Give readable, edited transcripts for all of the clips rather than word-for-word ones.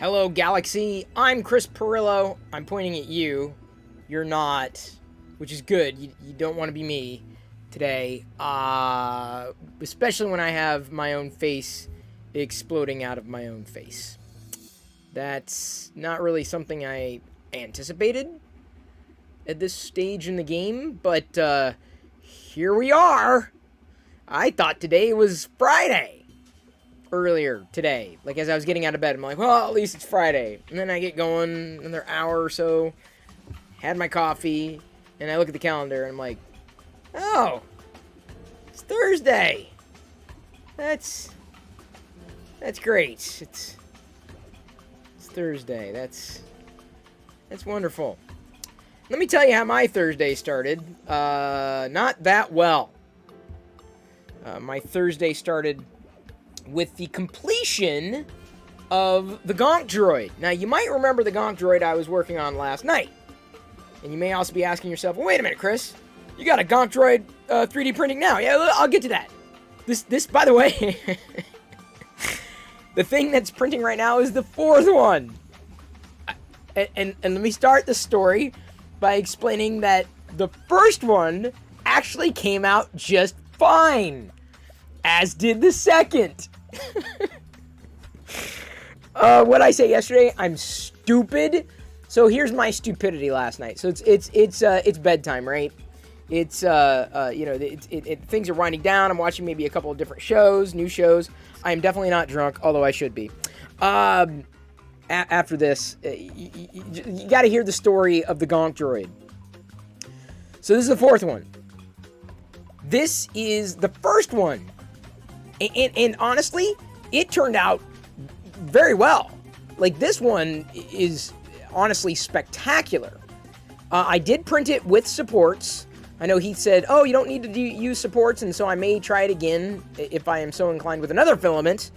Hello, Galaxy. I'm Chris Perillo. I'm pointing at you. You're not, which is good. You don't want to be me today, especially when I have my own face exploding out of my own face. That's not really something I anticipated at this stage in the game, but here we are. I thought today was Friday. Earlier today, like as I was getting out of bed, I'm like, well, at least it's Friday. And then I get going, another hour or so, had my coffee, and I look at the calendar, and I'm like, oh, it's Thursday. That's great. It's Thursday. That's wonderful. Let me tell you how my Thursday started. Not that well. My Thursday started with the completion of the Gonk Droid. Now, you might remember the Gonk Droid I was working on last night. And you may also be asking yourself, well, wait a minute, Chris. You got a Gonk Droid 3D printing now. Yeah, I'll get to that. This, by the way, the thing that's printing right now is the fourth one. And let me start the story by explaining that the first one actually came out just fine. As did the second. What I say yesterday, I'm stupid. So here's my stupidity last night. So it's bedtime, right? It's things are winding down. I'm watching maybe a couple of different shows, new shows. I am definitely not drunk, although I should be. After this, you got to hear the story of the Gonk Droid. So this is the fourth one. This is the first one. And honestly, it turned out very well. Like, this one is honestly spectacular. I did print it with supports. I know he said, oh, you don't need to use supports, and so I may try it again if I am so inclined with another filament,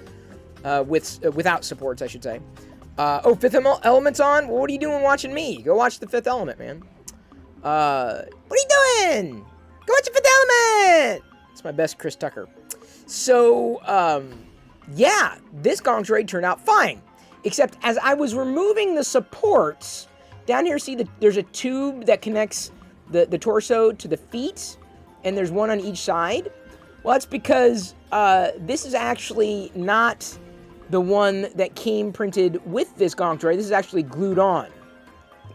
without supports, I should say. Fifth Element's on? Well, what are you doing watching me? Go watch the Fifth Element, man. What are you doing? Go watch the Fifth Element! It's my best Chris Tucker. So, yeah, this Gonk Droid turned out fine. Except as I was removing the supports, down here, see, there's a tube that connects the torso to the feet, and there's one on each side. Well, that's because this is actually not the one that came printed with this Gonk Droid. This is actually glued on.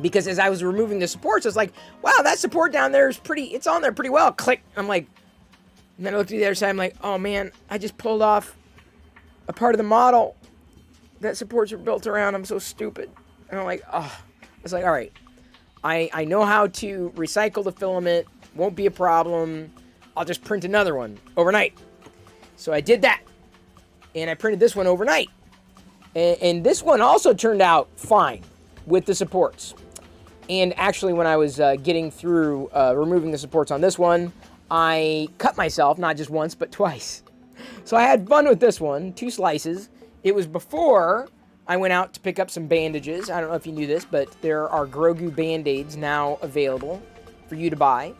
Because as I was removing the supports, I was like, wow, that support down there is it's on there pretty well. Click. I'm like, and then I looked at the other side, I'm like, oh man, I just pulled off a part of the model that supports are built around. I'm so stupid. And I'm like, oh. It's like, all right, I know how to recycle the filament. Won't be a problem. I'll just print another one overnight. So I did that. And I printed this one overnight. And this one also turned out fine with the supports. And actually, when I was getting through removing the supports on this one, I cut myself, not just once, but twice. So I had fun with this one, 2 slices. It was before I went out to pick up some bandages. I don't know if you knew this, but there are Grogu Band-Aids now available for you to buy.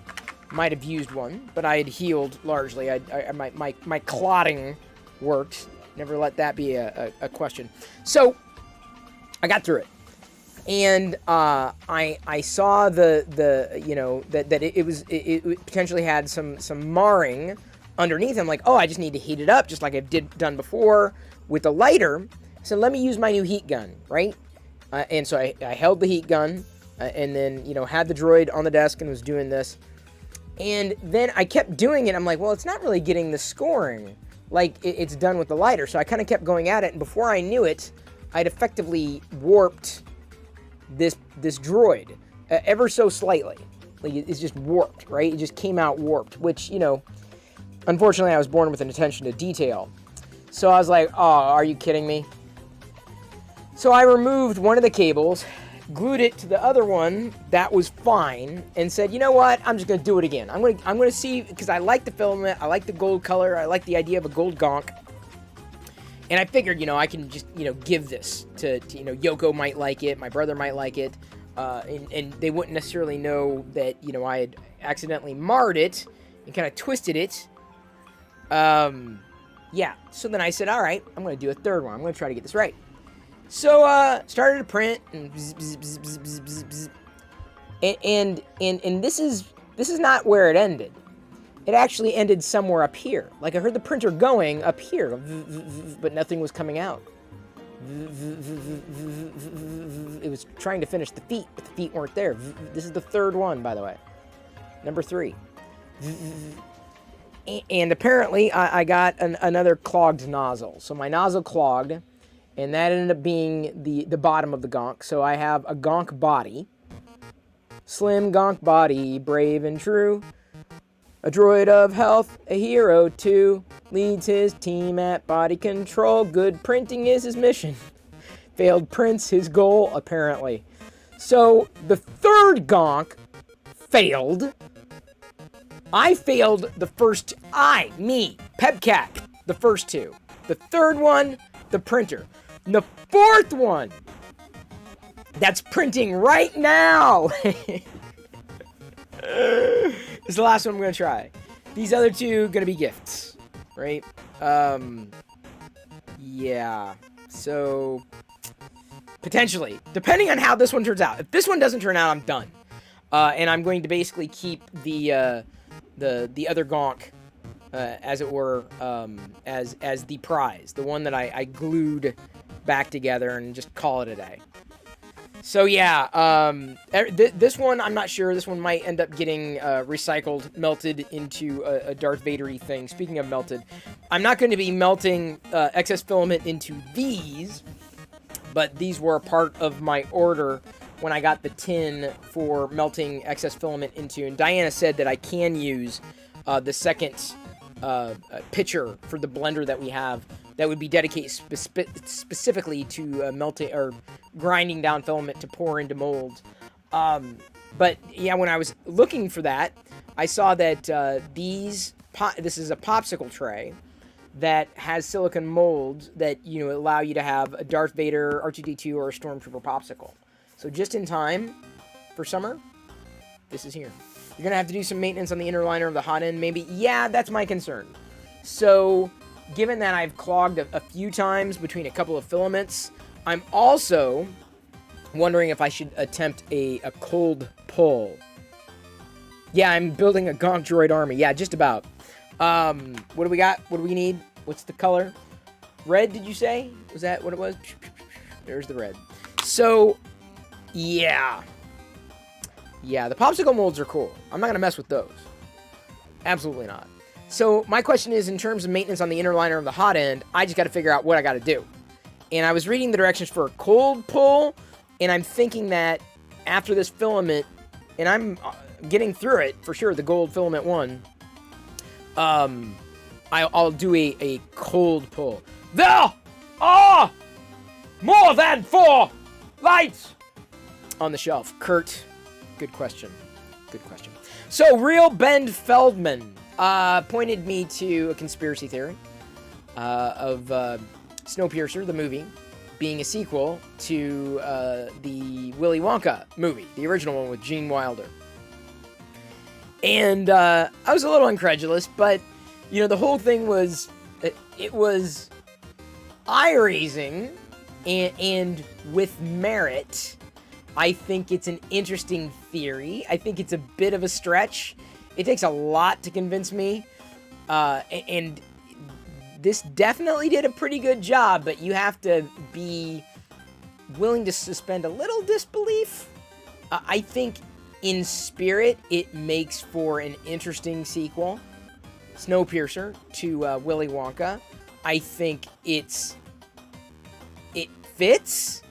Might have used one, but I had healed largely. My clotting worked. Never let that be a question. So I got through it. And I saw that it potentially had some marring underneath. I'm like, oh, I just need to heat it up just like I've done before with the lighter. So let me use my new heat gun, right? And so I held the heat gun and then had the droid on the desk and was doing this. And then I kept doing it. I'm like, well, it's not really getting the scoring like it's done with the lighter. So I kind of kept going at it, and before I knew it, I'd effectively warped this droid ever so slightly. Like, it's just warped, right? It just came out warped, which, unfortunately I was born with an attention to detail. So I was like, oh, are you kidding me? So I removed one of the cables, glued it to the other one that was fine, and said, you know what? I'm just going to do it again. I'm going to see, because I like the filament, I like the gold color, I like the idea of a gold Gonk. And I figured, I can just, give this to Yoko might like it, my brother might like it, and they wouldn't necessarily know that, I had accidentally marred it and kind of twisted it. Yeah, so then I said, all right, I'm going to do a third one. I'm going to try to get this right. So, started to print, and bzz, bzz, bzz, bzz, bzz, bzz, bzz. And this is not where it ended. It actually ended somewhere up here. Like, I heard the printer going up here, but nothing was coming out. It was trying to finish the feet, but the feet weren't there. This is the third one, by the way. Number 3. And apparently, I got another clogged nozzle. So my nozzle clogged, and that ended up being the bottom of the Gonk. So I have a Gonk body. Slim Gonk body, brave and true. A droid of health, a hero too. Leads his team at body control. Good printing is his mission. Failed prints his goal, apparently. So the third Gonk failed. I failed the first, Pebcat, the first 2. The third one, the printer. And the fourth one, that's printing right now. This is the last one I'm going to try. These other 2 going to be gifts, right? Yeah. So, potentially, depending on how this one turns out. If this one doesn't turn out, I'm done. And I'm going to basically keep the other Gonk, as it were, as the prize. The one that I glued back together and just call it a day. So yeah, this one, I'm not sure. This one might end up getting recycled, melted into a Darth Vader-y thing. Speaking of melted, I'm not going to be melting excess filament into these, but these were a part of my order when I got the tin for melting excess filament into. And Diana said that I can use the second pitcher for the blender that we have that would be dedicated specifically to melting or grinding down filament to pour into molds. But yeah, when I was looking for that, I saw that this is a popsicle tray that has silicone molds that allow you to have a Darth Vader, R2-D2, or a Stormtrooper popsicle. So just in time for summer, this is here. You're gonna have to do some maintenance on the inner liner of the hot end, maybe. Yeah, that's my concern. So, given that I've clogged a few times between a couple of filaments, I'm also wondering if I should attempt a cold pull. Yeah, I'm building a Gonk Droid army. Yeah, just about. What do we got? What do we need? What's the color? Red, did you say? Was that what it was? There's the red. So, yeah. Yeah, the popsicle molds are cool. I'm not going to mess with those. Absolutely not. So, my question is, in terms of maintenance on the inner liner of the hot end, I just got to figure out what I got to do. And I was reading the directions for a cold pull, and I'm thinking that after this filament, and I'm getting through it, for sure, the gold filament one, I'll do a cold pull. There are more than 4 lights on the shelf. Kurt, good question. Good question. So, Real Ben Feldman pointed me to a conspiracy theory of Snowpiercer, the movie, being a sequel to the Willy Wonka movie, the original one with Gene Wilder. And I was a little incredulous, but, the whole thing was, it was eye-raising and with merit. I think it's an interesting theory. I think it's a bit of a stretch. It takes a lot to convince me. And this definitely did a pretty good job, but you have to be willing to suspend a little disbelief. I think in spirit, it makes for an interesting sequel. Snowpiercer to Willy Wonka. I think it fits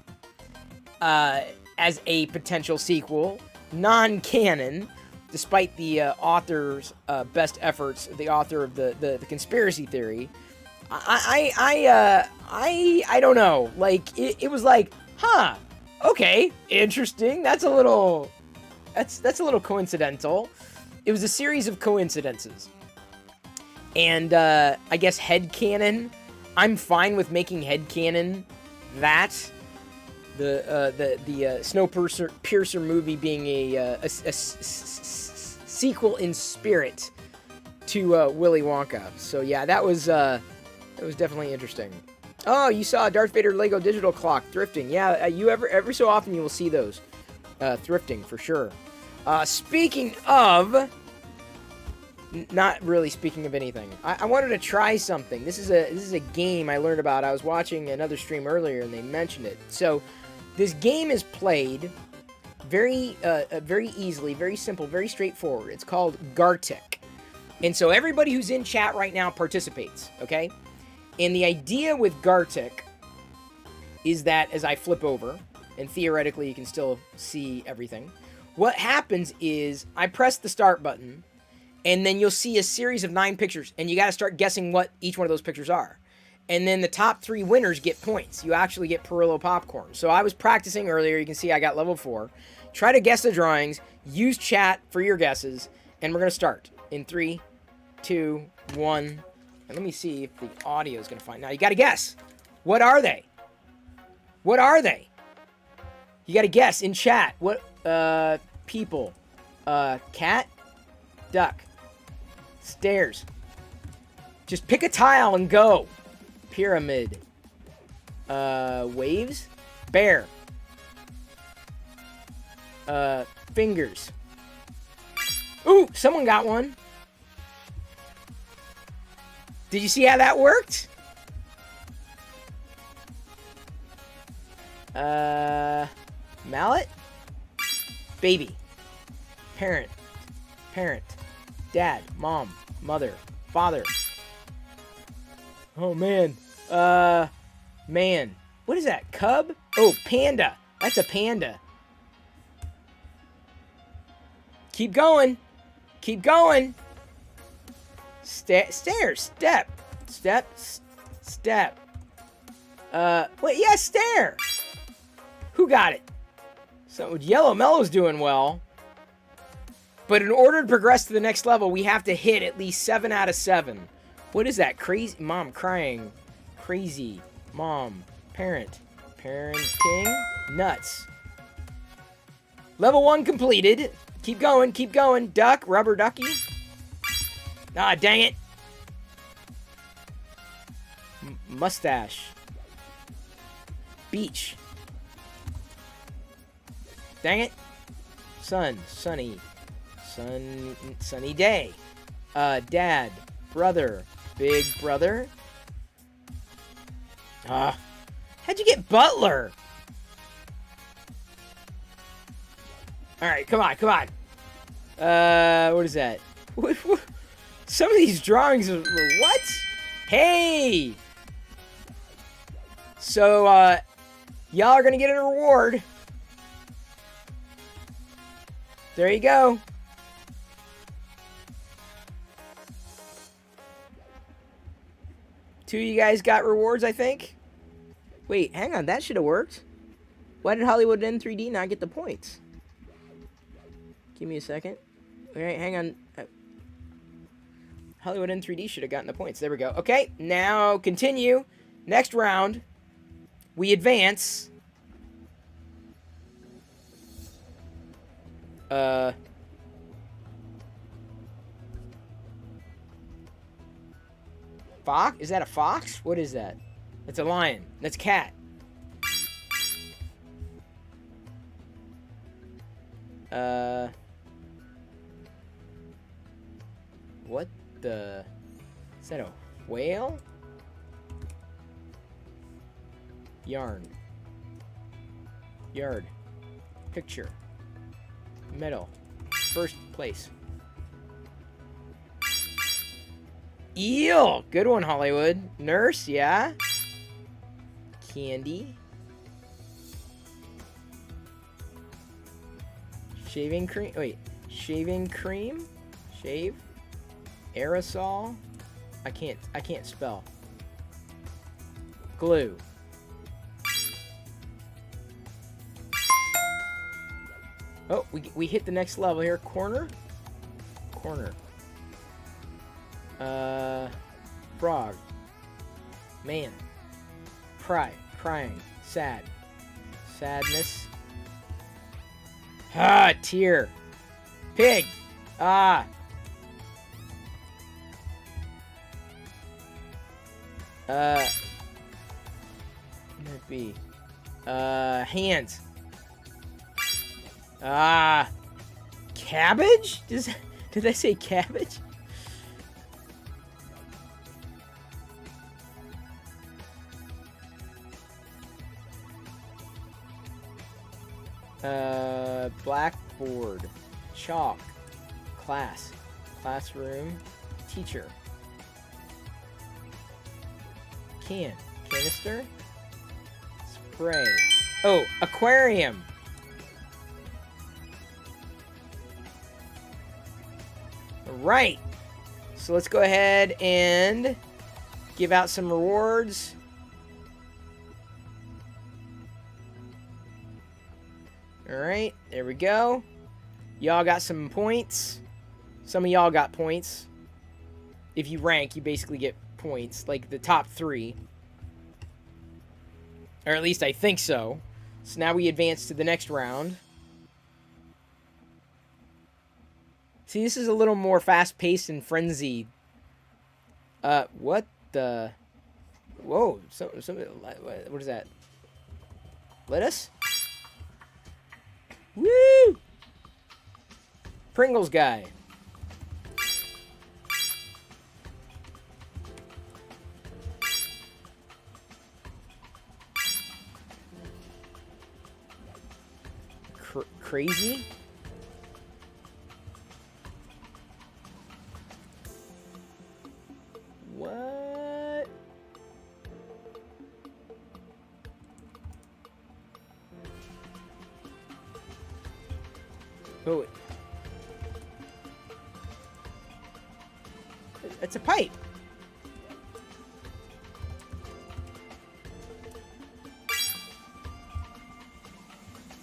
as a potential sequel, non-canon, despite the author's best efforts, the author of the conspiracy theory. I don't know. Like, it was like, huh, okay, interesting. That's a little coincidental. It was a series of coincidences. And I guess headcanon, I'm fine with making headcanon that. The Snowpiercer movie being a sequel in spirit to Willy Wonka. So yeah, that was definitely interesting. Oh, you saw a Darth Vader Lego digital clock thrifting. Yeah, you every so often you will see those thrifting for sure. Speaking of, not really speaking of anything, I wanted to try something. This is a game I learned about. I was watching another stream earlier and they mentioned it. So this game is played very easily, very simple, very straightforward. It's called Gartic. And so everybody who's in chat right now participates, okay? And the idea with Gartic is that as I flip over, and theoretically you can still see everything, what happens is I press the start button, and then you'll see a series of 9 pictures, and you got to start guessing what each one of those pictures are. And then the top 3 winners get points. You actually get Perillo popcorn. So I was practicing earlier. You can see I got level 4. Try to guess the drawings. Use chat for your guesses, and we're going to start in 3, 2, 1. And let me see if the audio is going to find. Now, you got to guess. What are they? What are they? You got to guess in chat. What, people. Cat. Duck. Stairs. Just pick a tile and go. Pyramid. Waves. Bear. Fingers. Ooh, someone got one. Did you see how that worked? Mallet? Baby. Parent. Parent. Dad. Mom. Mother. Father. Oh, man. Man. What is that? Cub? Oh, panda. That's a panda. Keep going. Keep going. Stairs. Step. Step. Step. Wait, yeah, stair. Who got it? So Yellow Mellow's doing well. But in order to progress to the next level, we have to hit at least 7 out of 7. What is that? Crazy mom crying. Crazy mom. Parent. Parenting. Nuts. Level 1 completed. Keep going. Keep going. Duck. Rubber ducky. Ah, dang it. Mustache. Beach. Dang it. Sun. Sunny. Sunny day. Dad. Brother. Big brother. How'd you get butler? Alright, come on, come on. What is that? Some of these drawings are... What? Hey! So, y'all are gonna get a reward. There you go. Two of you guys got rewards, I think. Wait, hang on. That should have worked. Why did Hollywood N3D not get the points? Give me a second. Alright, hang on. Hollywood N3D should have gotten the points. There we go. Okay, now continue. Next round. We advance. Fox? Is that a fox? What is that? That's a lion. That's cat. What the... Is that a whale? Yarn. Yard. Picture. Medal. First place. Eel! Good one, Hollywood. Nurse, yeah. Candy. Shaving cream. Wait. Shaving cream? Shave? Aerosol? I can't spell. Glue. Oh, we hit the next level here. Corner? Corner. Frog. Man. Crying. Sad. Sadness. Ah, tear. Pig. Ah. What would it be? Hands. Ah. Cabbage? Did I say cabbage? Blackboard. Chalk. Class. Classroom. Teacher. Canister. Spray. Oh, aquarium. Right. So let's go ahead and give out some rewards. Alright, there we go. Y'all got some points. Some of y'all got points. If you rank, you basically get points. Like the top 3. Or at least I think so. So now we advance to the next round. See, this is a little more fast-paced and frenzied. What the... Whoa, what is that? Lettuce? Woo! Pringles guy. Crazy? What? Oh, it's a pipe.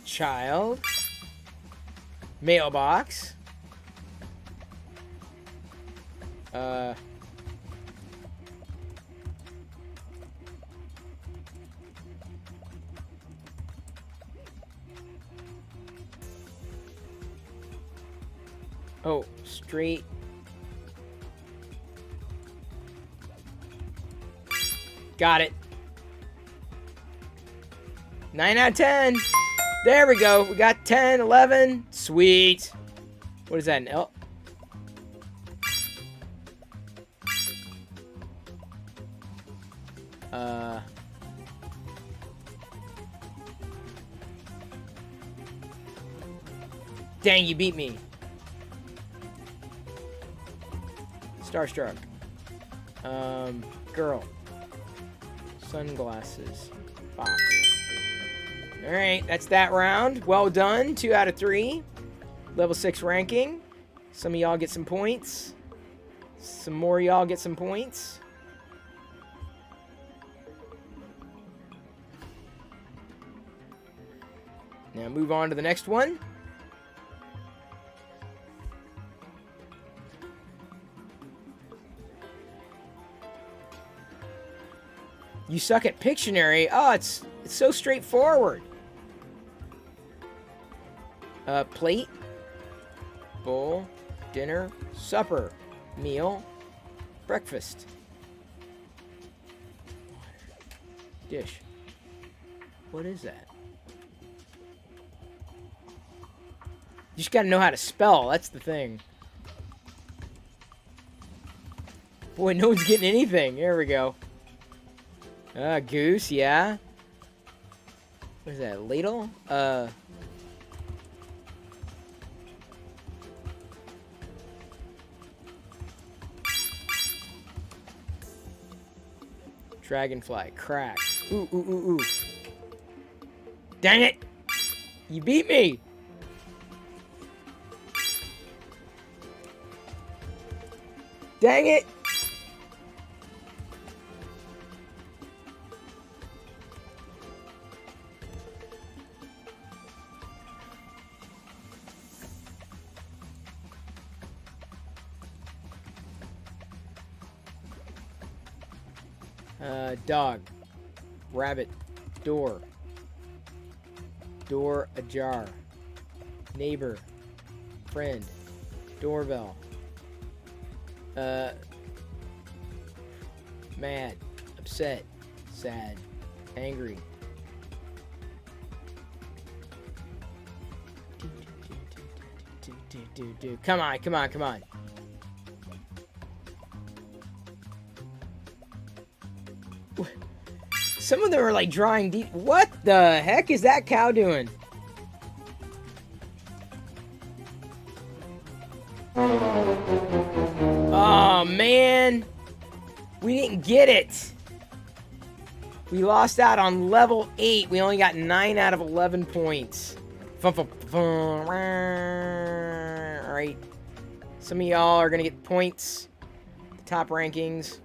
Child. Mailbox. Oh, straight. Got it. 9 out of 10. There we go. We got 10, 11. Sweet. What is that, an L? Dang, you beat me. Starstruck. Girl. Sunglasses. Box. Alright, that's that round. Well done. 2 out of 3. Level 6 ranking. Some of y'all get some points. Some more of y'all get some points. Now move on to the next one. You suck at Pictionary. Oh, it's so straightforward. Plate, bowl, dinner, supper, meal, breakfast, dish. What is that? You just gotta know how to spell. That's the thing. Boy, no one's getting anything. There we go. Goose, yeah. What is that? Ladle? Dragonfly. Crack. Ooh, ooh, ooh, ooh. Dang it! You beat me! Dang it! Dog. Rabbit. Door. Door ajar. Neighbor. Friend. Doorbell. Mad. Upset. Sad. Angry. dude. Come on. Some of them are like drawing deep. What the heck is that cow doing? Oh, man. We didn't get it. We lost out on level 8. We only got 9 out of 11 points. Alright. Some of y'all are going to get points. The top rankings.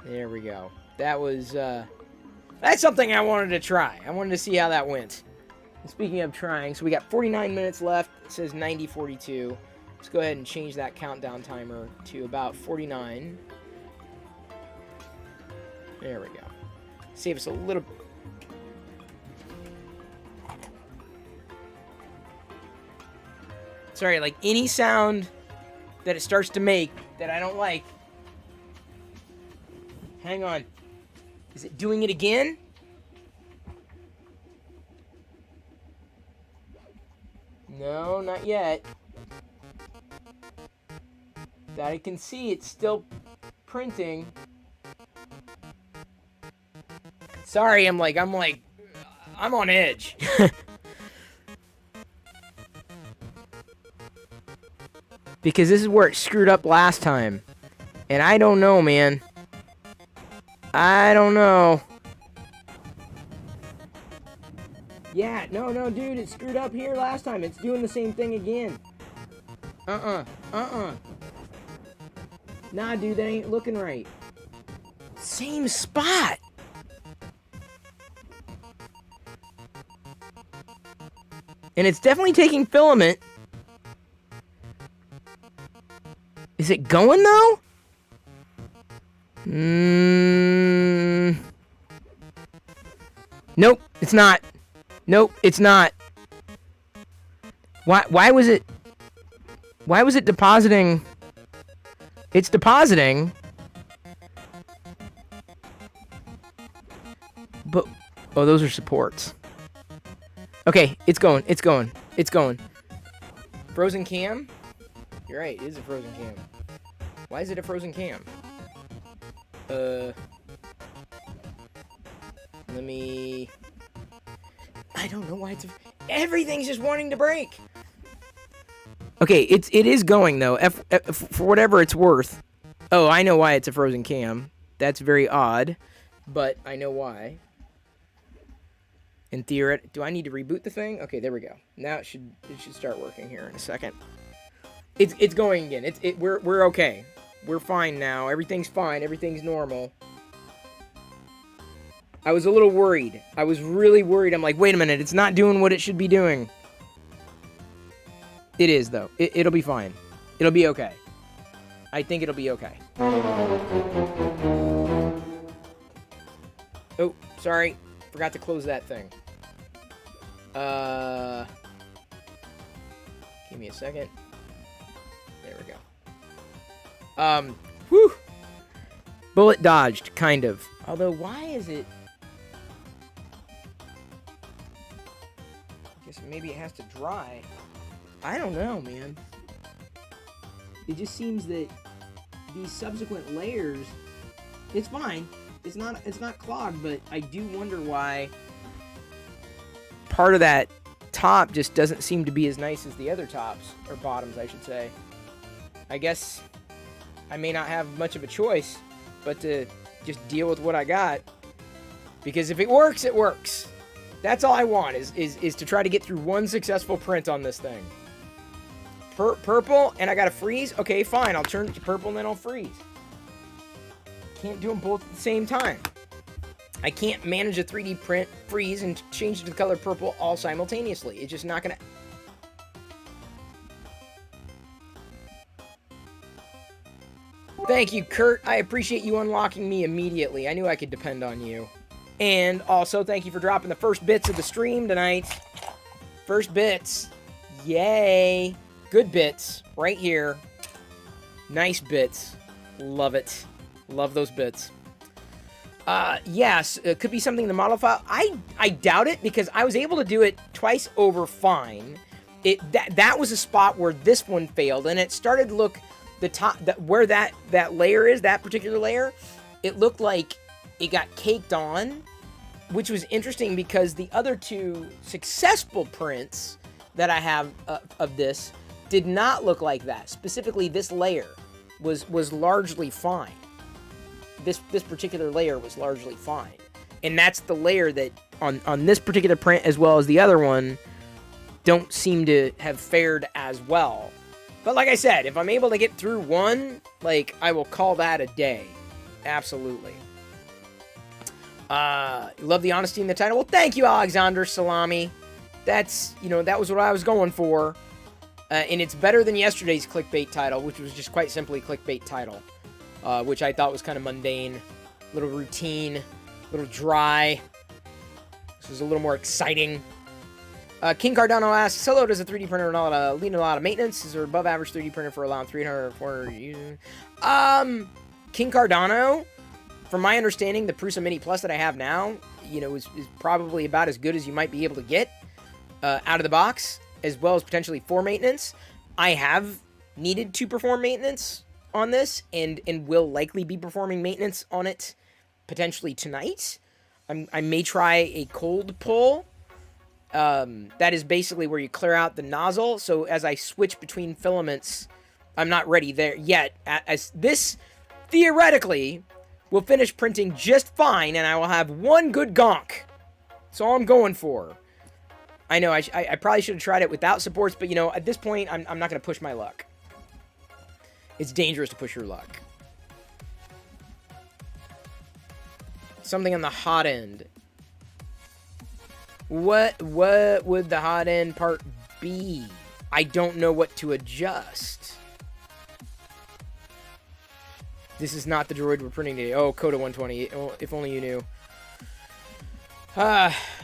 There we go. That was, that's something I wanted to try. I wanted to see how that went. And speaking of trying, so we got 49 minutes left. It says 90:42. Let's go ahead and change that countdown timer to about 49. There we go. Save us a little... Sorry, like any sound that it starts to make that I don't like. Hang on. Is it doing it again? No, not yet. That I can see, it's still printing. Sorry, I'm on edge. Because this is where it screwed up last time. And I don't know, man. I don't know. Yeah, no, dude, it screwed up here last time. It's doing the same thing again. Nah, dude, that ain't looking right. Same spot. And it's definitely taking filament. Is it going, though? Nope, it's not. Nope, it's not. Why was it depositing? It's depositing. But, oh, those are supports. Okay, it's going. Frozen cam? You're right, it is a frozen cam. Why is it a frozen cam? Let me... I don't know why it's... Everything's just wanting to break! Okay, it is going, though. For whatever it's worth. Oh, I know why it's a frozen cam. That's very odd. But I know why. In theory... Do I need to reboot the thing? Okay, there we go. Now it should start working here in a second. It's going again. We're okay. We're fine now. Everything's fine. Everything's normal. I was a little worried. I was really worried. I'm like, wait a minute. It's not doing what it should be doing. It is, though. It'll be fine. It'll be okay. I think it'll be okay. Oh, sorry. Forgot to close that thing. Give me a second. There we go. Whew. Bullet dodged, kind of. Although, why is it... I guess maybe it has to dry. I don't know, man. It just seems that these subsequent layers... It's fine. It's not clogged, but I do wonder why part of that top just doesn't seem to be as nice as the other tops, or bottoms, I should say. I guess I may not have much of a choice but to just deal with what I got. Because if it works, it works. That's all I want, is to try to get through one successful print on this thing. Purple, and I gotta freeze? Okay, fine, I'll turn it to purple and then I'll freeze. Can't do them both at the same time. I can't manage a 3D print, freeze, and change it to the color purple all simultaneously. It's just not gonna... Thank you, Kurt. I appreciate you unlocking me immediately. I knew I could depend on you. And also, thank you for dropping the first bits of the stream tonight. First bits. Yay. Good bits. Right here. Nice bits. Love it. Love those bits. Yes, it could be something in the model file. I doubt it, because I was able to do it twice over fine. that was a spot where this one failed, and it started to look the top where that layer is, that particular layer, it looked like it got caked on, which was interesting because the other two successful prints that I have of this did not look like that. Specifically, this layer was largely fine. This particular layer was largely fine, and that's the layer that on this particular print as well as the other one don't seem to have fared as well. But like I said, if I'm able to get through one, like, I will call that a day. Absolutely. Love the honesty in the title. Well, thank you, Alexander Salami. That's, that was what I was going for. And it's better than yesterday's clickbait title, which was just quite simply clickbait title. Which I thought was kind of mundane, a little routine, a little dry. This was a little more exciting. King Cardano asks, hello, does a 3D printer need a lot of maintenance? Is there above average 3D printer for allowing 300 or 400 users? King Cardano, from my understanding, the Prusa Mini Plus that I have now, is probably about as good as you might be able to get out of the box, as well as potentially for maintenance. I have needed to perform maintenance on this, and will likely be performing maintenance on it potentially tonight. I may try a cold pull. That is basically where you clear out the nozzle. So as I switch between filaments, I'm not ready there yet. As this theoretically will finish printing just fine, and I will have one good gonk. That's all I'm going for. I know I probably should have tried it without supports, but at this point I'm not going to push my luck. It's dangerous to push your luck. Something on the hot end. What would the hot end part be? I don't know what to adjust. This is not the droid we're printing today. Oh, Coda 120. Oh, if only you knew.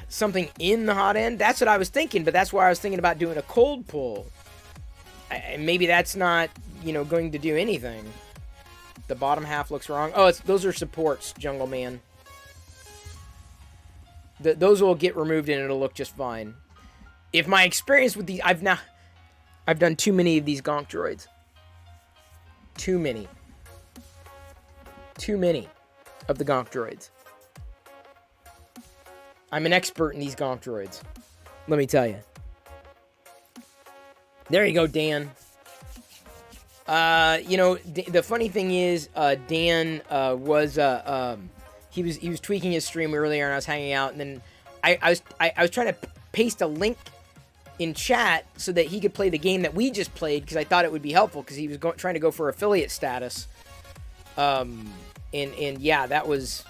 Something in the hot end? That's what I was thinking, but that's why I was thinking about doing a cold pull. Maybe that's not, going to do anything. The bottom half looks wrong. Oh, those are supports, Jungle Man. Those will get removed and it'll look just fine. If my experience with these... I've done too many of these Gonk Droids. Too many. Too many of the Gonk Droids. I'm an expert in these Gonk Droids. Let me tell you. There you go, Dan. The funny thing is, Dan was he was tweaking his stream earlier, and I was hanging out, and then I was trying to paste a link in chat so that he could play the game that we just played, because I thought it would be helpful, because he was trying to go for affiliate status. And yeah, that was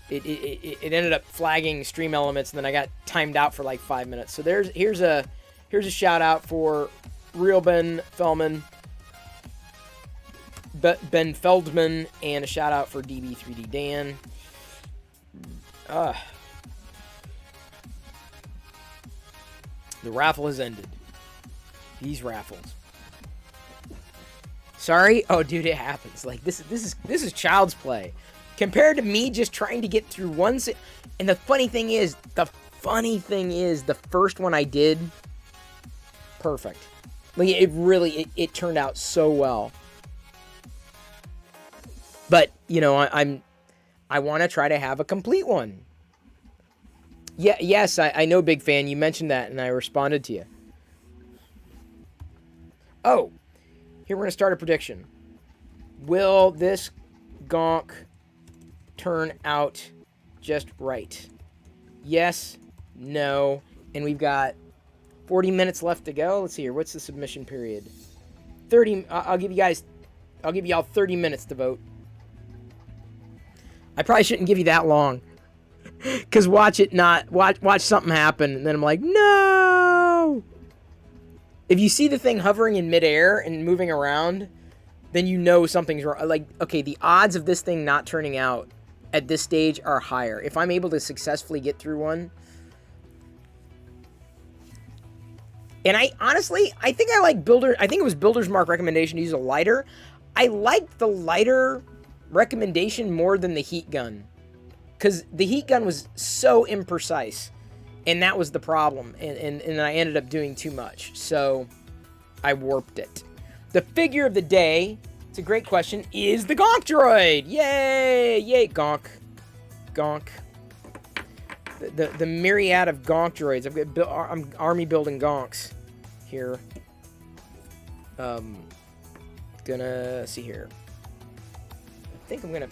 it ended up flagging stream elements, and then I got timed out for like 5 minutes. So here's a shout out for Real Ben Feldman. Ben Feldman, and a shout out for DB3D Dan. The raffle has ended. These raffles. Sorry? Oh, dude, it happens. Like, this is child's play. Compared to me just trying to get through one... And the funny thing is, the first one I did, perfect. Like, it turned out so well. But, I want to try to have a complete one. Yeah, yes, I know, Big Fan. You mentioned that, and I responded to you. Oh, here we're going to start a prediction. Will this Gonk turn out just right? Yes, no, and we've got 40 minutes left to go. Let's see here. What's the submission period? 30. I'll give y'all 30 minutes to vote. I probably shouldn't give you that long. Because watch something happen, and then I'm like, no! If you see the thing hovering in midair and moving around, then you know something's wrong. Like, okay, the odds of this thing not turning out at this stage are higher. If I'm able to successfully get through one. And I think I like I think it was Builder's Mark recommendation to use a lighter. I liked the lighter recommendation more than the heat gun. Because the heat gun was so imprecise. And that was the problem. And I ended up doing too much. So I warped it. The figure of the day, it's a great question, is the Gonk Droid. Yay! Yay, Gonk. Gonk. The myriad of Gonk Droids. I'm army building Gonks here. Gonna see here. I think I'm gonna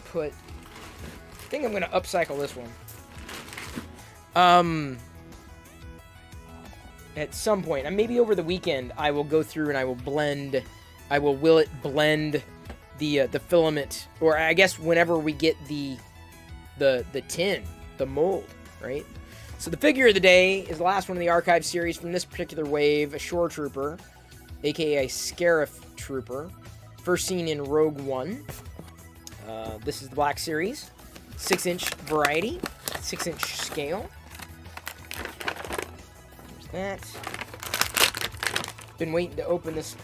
upcycle this one. At some point, and maybe over the weekend, I will go through and I will blend. Will it blend the filament, or I guess whenever we get the tin, the mold, right? So the figure of the day is the last one in the archive series from this particular wave, a Shore Trooper, aka a Scarif Trooper, first seen in Rogue One. This is the Black Series, 6-inch variety, 6-inch scale. There's that. Been waiting to open this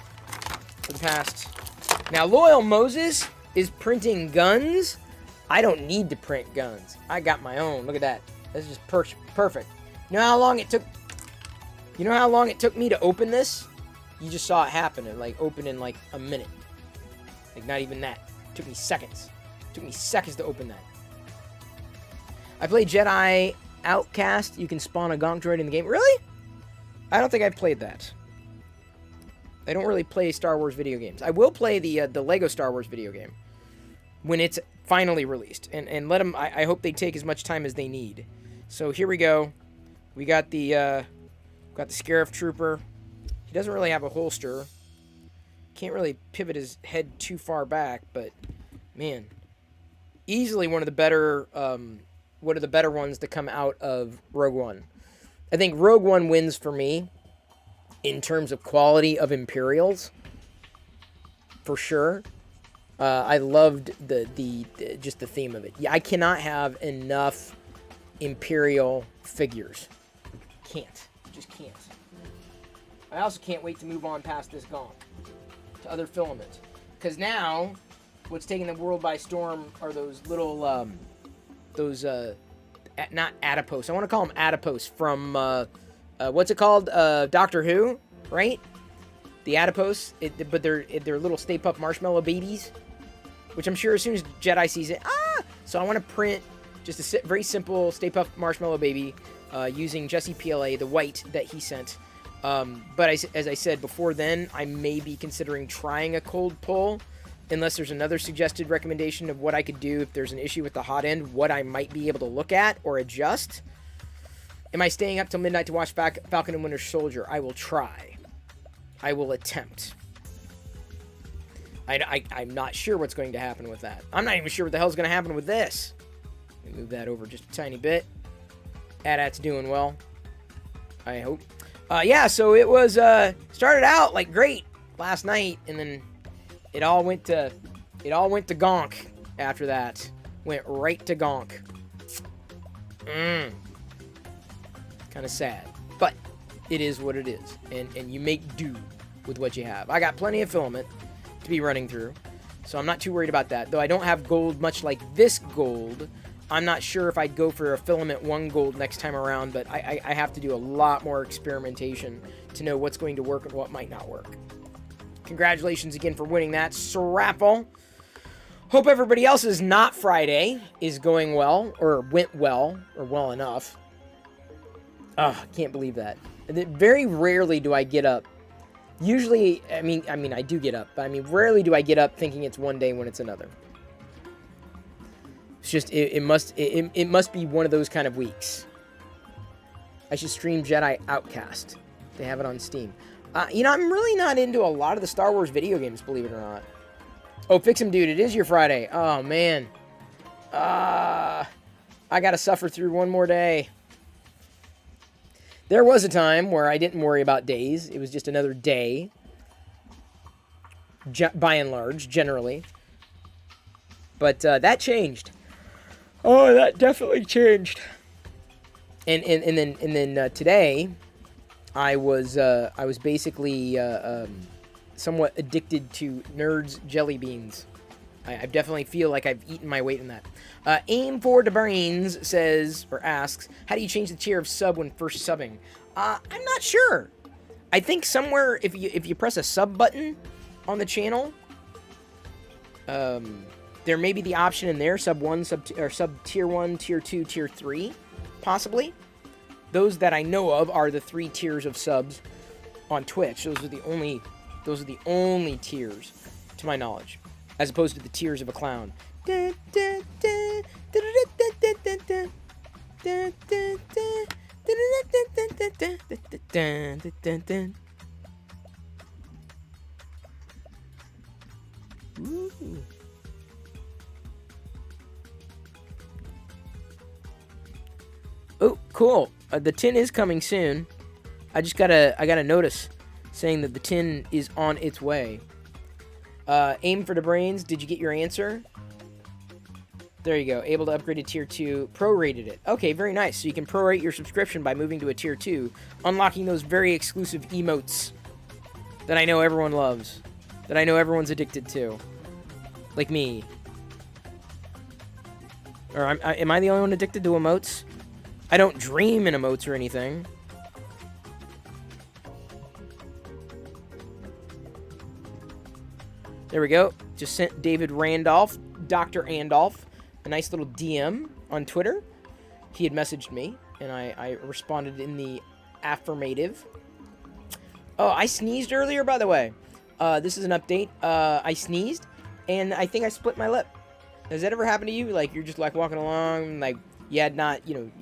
for the past. Now, Loyal Moses is printing guns. I don't need to print guns. I got my own. Look at that. That's just perfect. You know how long it took? You know how long it took me to open this? You just saw it happen. It like opened in like a minute. Like not even that. It took me seconds. It took me seconds to open that. I played Jedi Outcast. You can spawn a Gonk Droid in the game. Really? I don't think I've played that. I don't really play Star Wars video games. I will play the Lego Star Wars video game when it's finally released, and let them. I hope they take as much time as they need. So here we go. We got the Scarif Trooper. He doesn't really have a holster. Can't really pivot his head too far back, but man, easily one of the better ones to come out of Rogue One. I think Rogue One wins for me in terms of quality of Imperials, for sure. I loved just the theme of it. Yeah, I cannot have enough Imperial figures. Can't. Just can't. I also can't wait to move on past this Gonk to other filaments. Because now, what's taking the world by storm are those little, not adipose. I want to call them adipose from, what's it called? Doctor Who, right? The adipose, but they're little Stay Puft Marshmallow babies, which I'm sure as soon as Jedi sees it, So I want to print just a very simple Stay Puft Marshmallow baby using Jesse PLA, the white that he sent. But as I said before then, I may be considering trying a cold pull, unless there's another suggested recommendation of what I could do if there's an issue with the hot end, what I might be able to look at or adjust. Am I staying up till midnight to watch Falcon and Winter Soldier? I will try. I will attempt. I'm not sure what's going to happen with that. I'm not even sure what the hell's going to happen with this. Let me move that over just a tiny bit. AT-AT's doing well, I hope. Yeah, so it was, started out like great last night, and then it all went to Gonk after that. Went right to Gonk. Kind of sad, but it is what it is, and you make do with what you have. I got plenty of filament to be running through, so I'm not too worried about that. Though I don't have gold much like this gold, I'm not sure if I'd go for a filament 1 gold next time around, but I have to do a lot more experimentation to know what's going to work and what might not work. Congratulations again for winning that raffle. Hope everybody else's not Friday is going well, or went well, or well enough. I can't believe that. Very rarely do I get up. Usually, I mean, I do get up, but I mean, rarely do I get up thinking it's one day when it's another. It's just, it must be one of those kind of weeks. I should stream Jedi Outcast. They have it on Steam. You know, I'm really not into a lot of the Star Wars video games, believe it or not. Oh, Fix 'em, dude, it is your Friday. Oh, man. I gotta suffer through one more day. There was a time where I didn't worry about days. It was just another day. By and large, generally. But that changed. Oh, that definitely changed. And then today, I was basically somewhat addicted to Nerds jelly beans. I definitely feel like I've eaten my weight in that. Aim for the Brains says, or asks, how do you change the tier of sub when first subbing? I'm not sure. I think somewhere, if you press a sub button on the channel, there may be the option in there, sub 1, sub tier 1, tier 2, tier 3, possibly. Those that I know of are the 3 tiers of subs on Twitch. Those are the only tiers, to my knowledge, as opposed to the tiers of a clown. Ooh. Oh, cool. The tin is coming soon. I got a notice saying that the tin is on its way. Aim for the Brains. Did you get your answer? There you go. Able to upgrade to tier 2. Prorated it. Okay, very nice. So you can prorate your subscription by moving to a tier 2, unlocking those very exclusive emotes that I know everyone loves, that I know everyone's addicted to, like me. Or am I the only one addicted to emotes? I don't dream in emotes or anything. There we go. Just sent David Randolph, Dr. Andolph, a nice little DM on Twitter. He had messaged me, and I responded in the affirmative. Oh, I sneezed earlier, by the way. This is an update. I sneezed, and I think I split my lip. Has that ever happened to you? Like, you're just, like, walking along, like, you had not, done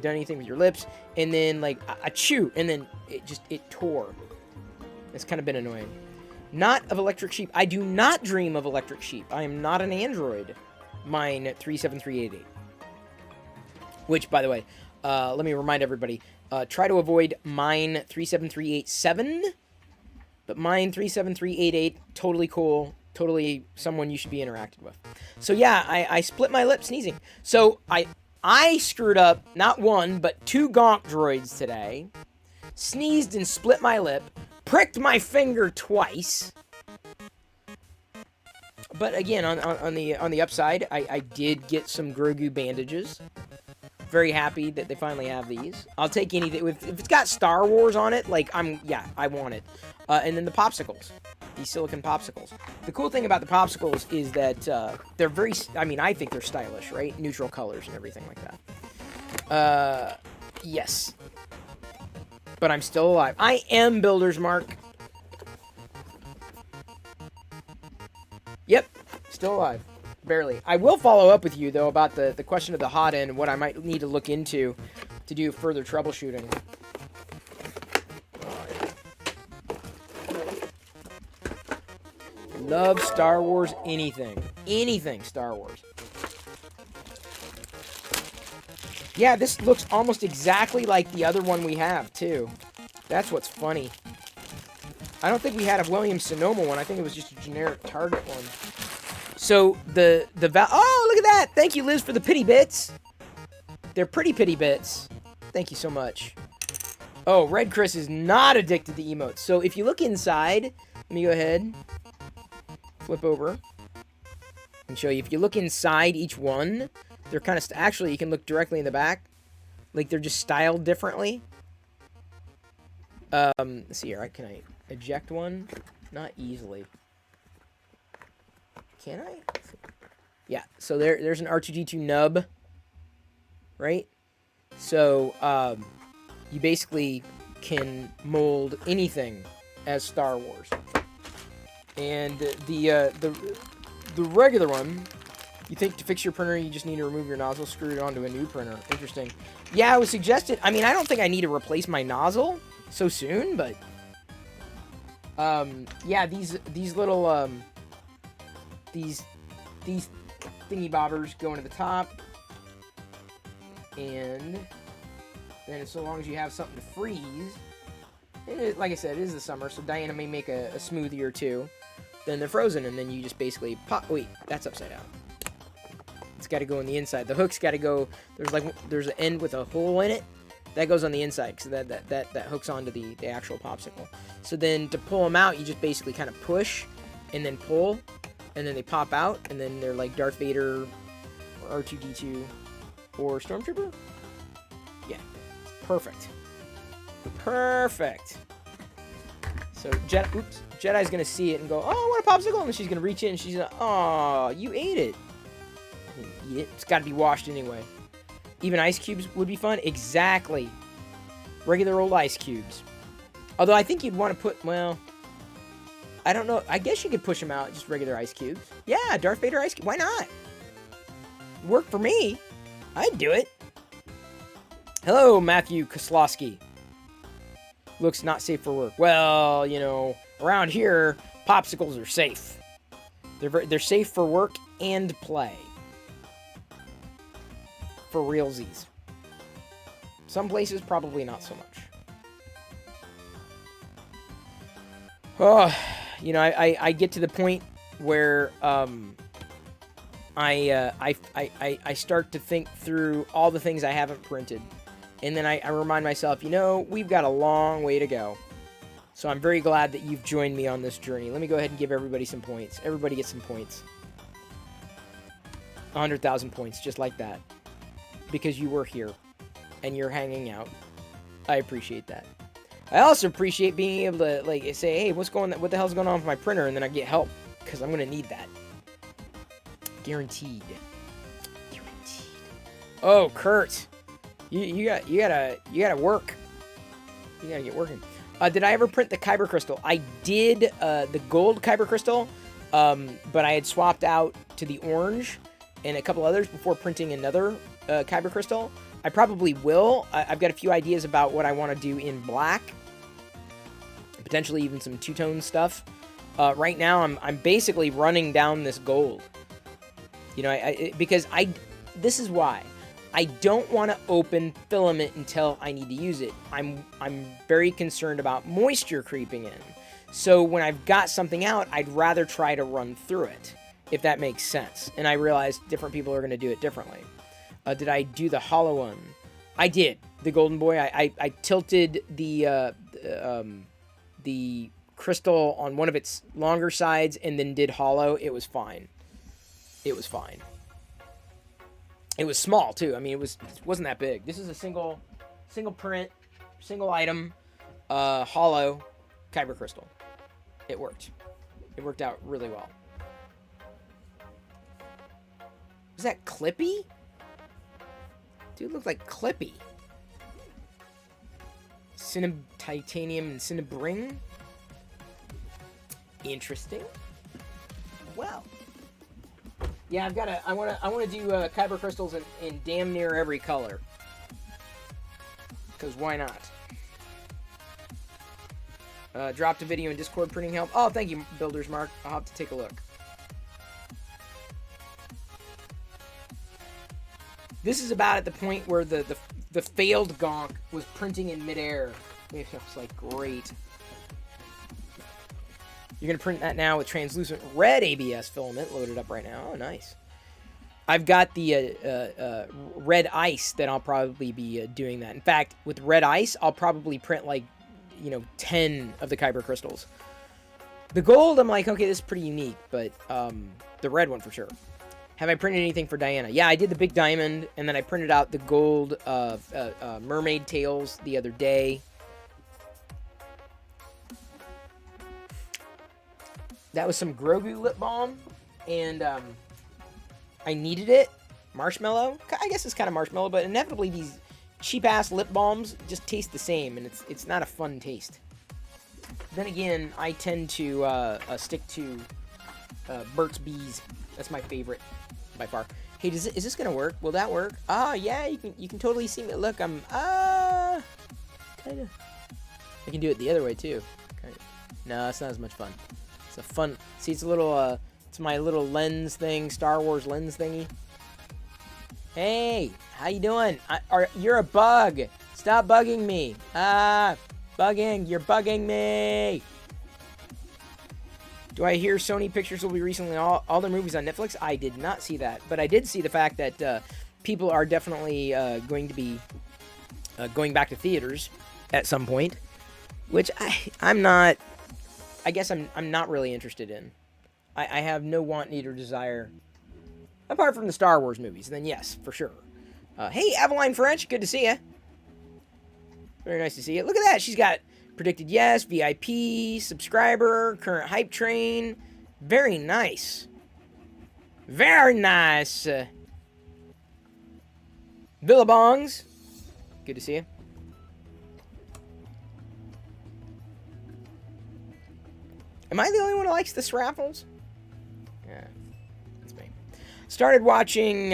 anything with your lips, and then, like, a chew, and then it tore. It's kind of been annoying. Not of Electric Sheep. I do not dream of Electric Sheep. I am not an android. Mine 37388. Which, by the way, let me remind everybody, try to avoid mine 37387, but mine 37388, totally cool, totally someone you should be interacting with. So yeah, I split my lip sneezing. So I screwed up not 1, but 2 Gonk Droids today, sneezed and split my lip, pricked my finger twice. But again, on the upside, I did get some Grogu bandages. Very happy that they finally have these. I'll take anything. If it's got Star Wars on it, like, I want it. And then the popsicles. These silicone popsicles. The cool thing about the popsicles is that they're very, I think they're stylish, right? Neutral colors and everything like that. Yes. But I'm still alive. I am Builder's Mark. Yep. Still alive. Barely. I will follow up with you, though, about the question of the hot end and what I might need to look into to do further troubleshooting. Love Star Wars anything. Anything Star Wars. Yeah, this looks almost exactly like the other one we have, too. That's what's funny. I don't think we had a Williams-Sonoma one. I think it was just a generic Target one. So, oh, look at that! Thank you, Liz, for the pity bits. They're pretty pity bits. Thank you so much. Oh, Red Chris is not addicted to emotes. So, if you look inside, let me go ahead, flip over, and show you. If you look inside each one, they're kind of... Actually, you can look directly in the back. Like, they're just styled differently. Let's see here. Can I eject one? Not easily. Can I? Yeah, so there's an R2-D2 nub, right? So, you basically can mold anything as Star Wars. And the regular one, you think to fix your printer, you just need to remove your nozzle, screw it onto a new printer. Interesting. Yeah, it was suggested. I don't think I need to replace my nozzle so soon, but yeah, these little these thingy bobbers go into the top, and then so long as you have something to freeze, like I said, it is the summer, so Diana may make a smoothie or two. Then they're frozen, and then you just basically pop. Wait, that's upside down. It's got to go on the inside. The hook's got to go. There's an end with a hole in it. That goes on the inside, because that hooks onto the actual popsicle. So then to pull them out, you just basically kind of push and then pull, and then they pop out, and then they're like Darth Vader, or R2-D2, or Stormtrooper. Yeah, perfect. Perfect. So Jedi's gonna see it and go, "Oh, I want a popsicle," and she's gonna reach in and she's gonna, "Oh, you ate it." Eat it. It's got to be washed anyway. Even ice cubes would be fun. Exactly. Regular old ice cubes. Although I think you'd want to put, well, I don't know. I guess you could push them out, just regular ice cubes. Yeah, Darth Vader ice cube. Why not? Worked for me. I'd do it. Hello, Matthew Koslowski. Looks not safe for work. Well, you know, around here, popsicles are safe. They're safe for work and play. For realsies. Some places, probably not so much. Oh, you know, I get to the point where I start to think through all the things I haven't printed. And then I remind myself, you know, we've got a long way to go. So I'm very glad that you've joined me on this journey. Let me go ahead and give everybody some points. Everybody gets some points. 100,000 points, just like that. Because you were here. And you're hanging out. I appreciate that. I also appreciate being able to, like, say, hey, what the hell's going on with my printer? And then I get help. Because I'm going to need that. Guaranteed. Guaranteed. Oh, Kurt. You gotta work. You gotta get working. Did I ever print the Kyber crystal? I did the gold Kyber crystal, but I had swapped out to the orange and a couple others before printing another Kyber crystal. I probably will. I've got a few ideas about what I want to do in black, potentially even some two-tone stuff. Right now, I'm basically running down this gold. You know, because this is why. I don't want to open filament until I need to use it. I'm very concerned about moisture creeping in. So when I've got something out, I'd rather try to run through it, if that makes sense. And I realize different people are going to do it differently. Did I do the hollow one? I did. The Golden Boy. I tilted the crystal on one of its longer sides and then did hollow. It was fine. It was fine. It was small too. I mean, it wasn't that big. This is a single print, single item, hollow Kyber crystal. It worked. It worked out really well. Was that Clippy? Dude looked like Clippy. Titanium and Cinnabring. Interesting. Well. Yeah, I wanna do Kyber crystals in damn near every color. Cause why not? Dropped a video in Discord printing help. Oh, thank you, Builders Mark. I'll have to take a look. This is about at the point where the failed Gonk was printing in midair. It was like great. You're going to print that now with translucent red ABS filament loaded up right now. Oh, nice. I've got the red ice that I'll probably be doing that. In fact, with red ice, I'll probably print like, 10 of the Kyber crystals. The gold, I'm like, okay, this is pretty unique, but the red one for sure. Have I printed anything for Diana? Yeah, I did the big diamond, and then I printed out the gold mermaid tails the other day. That was some Grogu lip balm, and I needed it. Marshmallow. I guess it's kind of marshmallow, but inevitably these cheap-ass lip balms just taste the same, and it's not a fun taste. Then again, I tend to stick to Burt's Bees. That's my favorite by far. Hey, is this gonna work? Will that work? Ah, yeah, you can totally see me. Look, I'm kinda. I can do it the other way too. Kinda. No, it's not as much fun. It's a fun. See, it's a little. It's my little lens thing, Star Wars lens thingy. Hey, how you doing? You're a bug. Stop bugging me. Bugging. You're bugging me. Do I hear Sony Pictures will be recently all their movies on Netflix? I did not see that, but I did see the fact that people are definitely going to be going back to theaters at some point, which I'm not. I guess I'm not really interested in. I have no want, need, or desire. Apart from the Star Wars movies, then yes, for sure. Hey, Aveline French, good to see you. Very nice to see you. Look at that. She's got predicted yes, VIP, subscriber, current hype train. Very nice. Very nice. Billabongs, good to see you. Am I the only one who likes the Sraffles? Yeah, that's me. Started watching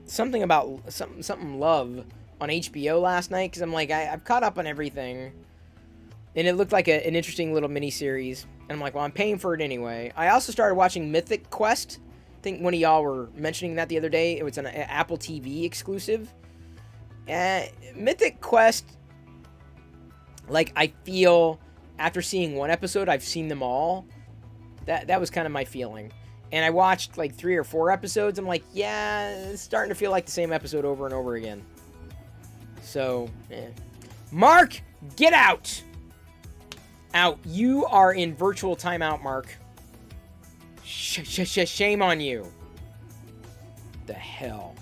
something Love on HBO last night because I'm like, I've caught up on everything, and it looked like an interesting little mini-series. And I'm like, well, I'm paying for it anyway. I also started watching Mythic Quest. I think one of y'all were mentioning that the other day. It was an Apple TV exclusive. Mythic Quest, like, I feel after seeing one episode, I've seen them all. That was kind of my feeling. And I watched like 3 or 4 episodes. I'm like, yeah, it's starting to feel like the same episode over and over again. So, Mark, get out! Out. You are in virtual timeout, Mark. Shame on you. The hell.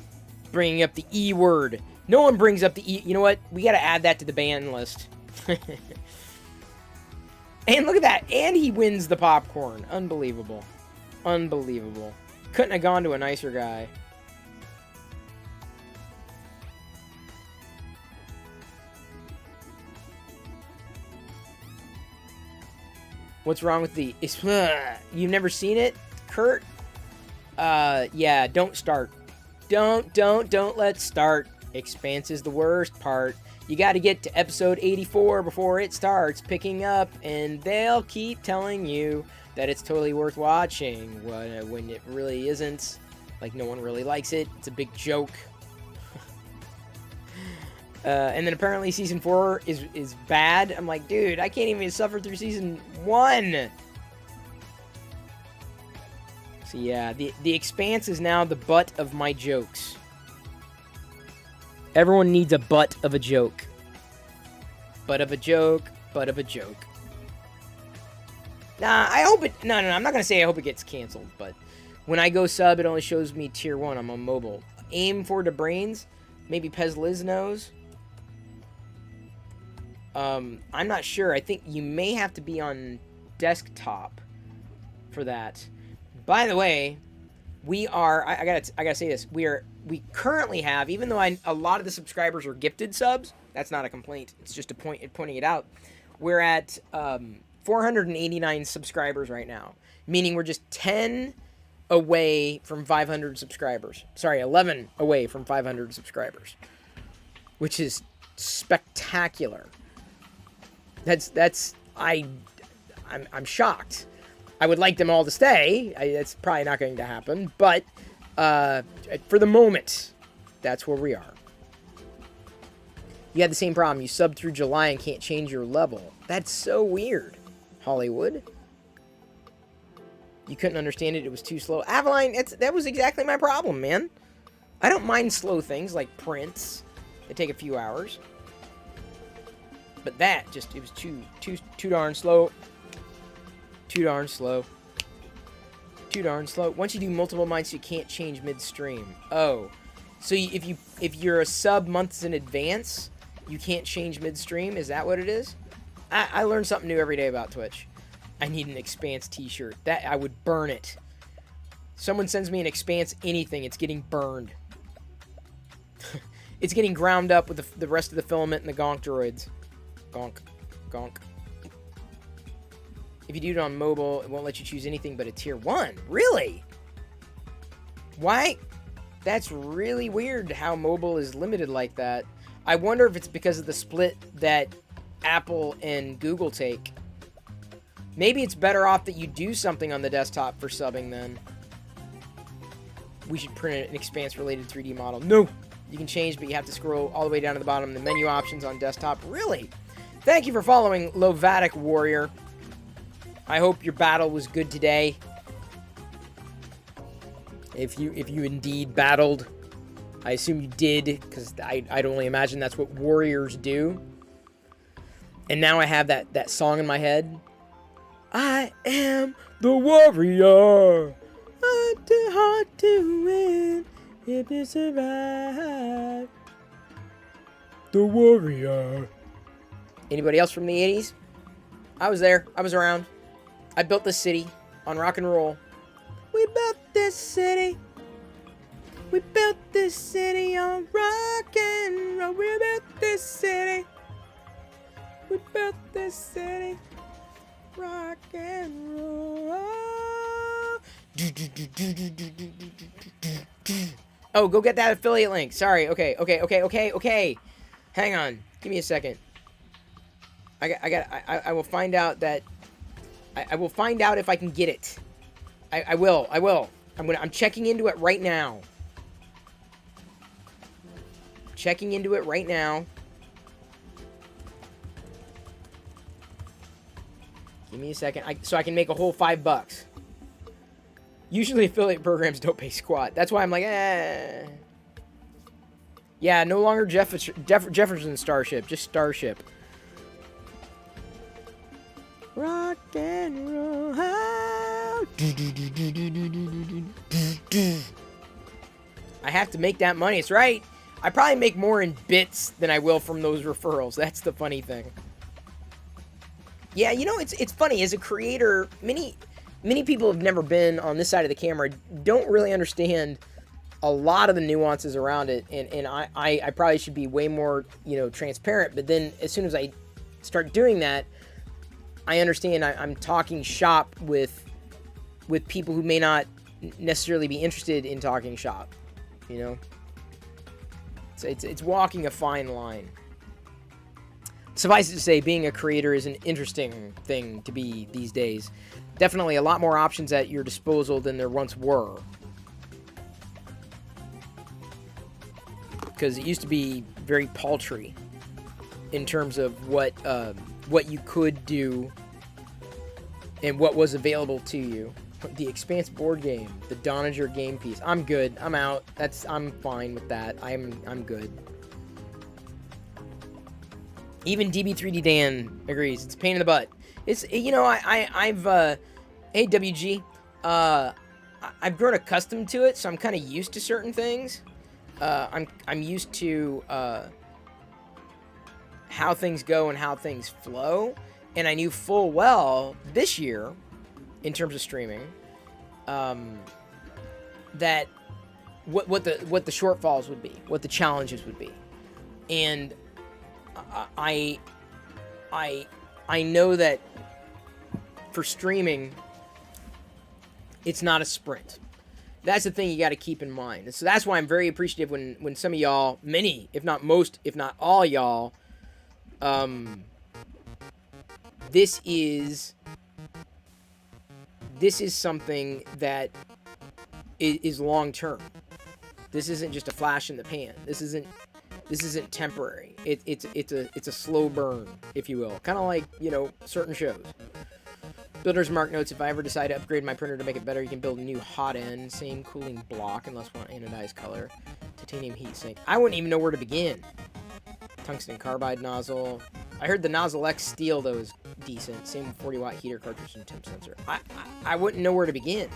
Bringing up the E word. No one brings up the E. You know what? We gotta add that to the ban list. And look at that. And he wins the popcorn. Unbelievable. Unbelievable. Couldn't have gone to a nicer guy. What's wrong with the... You've never seen it, Kurt? Yeah, don't start. Don't let's start. Expanse is the worst part. You got to get to episode 84 before it starts picking up, and they'll keep telling you that it's totally worth watching when it really isn't. Like, no one really likes it. It's a big joke. And then apparently season 4 is bad. I'm like, dude, I can't even suffer through season 1. So yeah, the Expanse is now the butt of my jokes. Everyone needs a butt of a joke. Butt of a joke, butt of a joke. Nah, I hope it... No, I'm not going to say I hope it gets canceled, but when I go sub, it only shows me tier 1. I'm on mobile. Aim for the brains. Maybe Pez Liz knows. I'm not sure. I think you may have to be on desktop for that. By the way, we are... I gotta say this. We currently have, even though a lot of the subscribers are gifted subs, that's not a complaint. It's just pointing it out. We're at 489 subscribers right now, meaning we're just 10 away from 500 subscribers. Sorry, 11 away from 500 subscribers, which is spectacular. I'm shocked. I would like them all to stay. That's probably not going to happen, but for the moment, that's where we are. You had the same problem. You subbed through July and can't change your level. That's so weird. Hollywood. You couldn't understand it. It was too slow. Aveline, that was exactly my problem, man. I don't mind slow things like prints. They take a few hours. But it was too darn slow. Too darn slow. Too darn slow. Once you do multiple months, you can't change midstream. Oh. So if you're a sub months in advance, you can't change midstream? Is that what it is? I learn something new every day about Twitch. I need an Expanse t-shirt. That I would burn it. Someone sends me an Expanse anything, it's getting burned. It's getting ground up with the rest of the filament and the Gonk Droids. Gonk. If you do it on mobile, it won't let you choose anything but a tier 1. Really? Why? That's really weird how mobile is limited like that. I wonder if it's because of the split that Apple and Google take. Maybe it's better off that you do something on the desktop for subbing then. We should print an Expanse-related 3D model. No! You can change, but you have to scroll all the way down to the bottom. The menu options on desktop. Really? Thank you for following, Lovatic Warrior. I hope your battle was good today. If you indeed battled, I assume you did, because I'd only imagine that's what warriors do. And now I have that song in my head. I am the warrior. Hard to win if you survive. The warrior. Anybody else from the 80s? I was there. I was around. I built this city on rock and roll. We built this city. We built this city on rock and roll. We built this city. We built this city. Rock and roll. Oh, go get that affiliate link. Sorry. Okay. Hang on. Give me a second. I will find out that. I will find out if I can get it. I will. I'm checking into it right now. Checking into it right now. Give me a second. So I can make a whole $5. Usually affiliate programs don't pay squat. That's why I'm like, eh. Yeah, no longer Jefferson Starship, just Starship. Rock and roll. I have to make that money. It's right. I probably make more in bits than I will from those referrals. That's the funny thing. Yeah, you know, it's funny. As a creator, many people have never been on this side of the camera, don't really understand a lot of the nuances around it, and I probably should be way more, you know, transparent. But then as soon as I start doing that, I understand I'm talking shop with people who may not necessarily be interested in talking shop, you know. So it's walking a fine line. Suffice it to say, being a creator is an interesting thing to be these days. Definitely a lot more options at your disposal than there once were. Because it used to be very paltry in terms of what you could do and what was available to you. The Expanse board game, the Donager game piece. I'm good. I'm out. I'm fine with that. I'm good. Even DB3D Dan agrees. It's a pain in the butt. It's, you know, I've hey WG, I've grown accustomed to it, so I'm kind of used to certain things. I'm used to how things go and how things flow, and I knew full well this year, in terms of streaming, that what the shortfalls would be, what the challenges would be, and I know that for streaming, it's not a sprint. That's the thing you got to keep in mind. And so that's why I'm very appreciative when some of y'all, many, if not most, if not all y'all, this is something that is long term. This isn't just a flash in the pan. This isn't temporary. It's a slow burn, if you will. Kind of like, you know, certain shows. Builder's Mark notes, if I ever decide to upgrade my printer to make it better, you can build a new hot end, same cooling block, unless one anodized color, titanium heatsink. I wouldn't even know where to begin. Tungsten carbide nozzle. I heard the Nozzle X steel, though, is decent. Same 40-watt heater cartridge and temp sensor. I wouldn't know where to begin.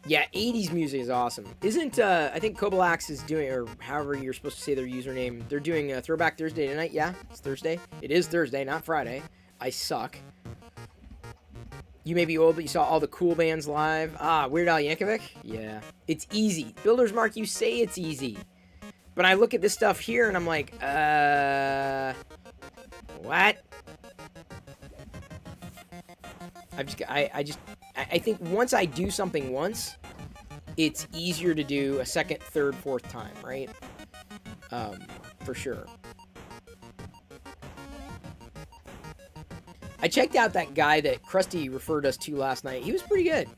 Yeah, 80s music is awesome. Isn't, I think Kobalax is doing, or however you're supposed to say their username, they're doing a Throwback Thursday tonight. Yeah, it's Thursday. It is Thursday, not Friday. I suck. You may be old, but you saw all the cool bands live. Ah, Weird Al Yankovic? Yeah. It's easy. Builder's Mark, you say it's easy. But I look at this stuff here, and I'm like, what? I think once I do something once, it's easier to do a second, third, fourth time, right? For sure. I checked out that guy that Krusty referred us to last night. He was pretty good.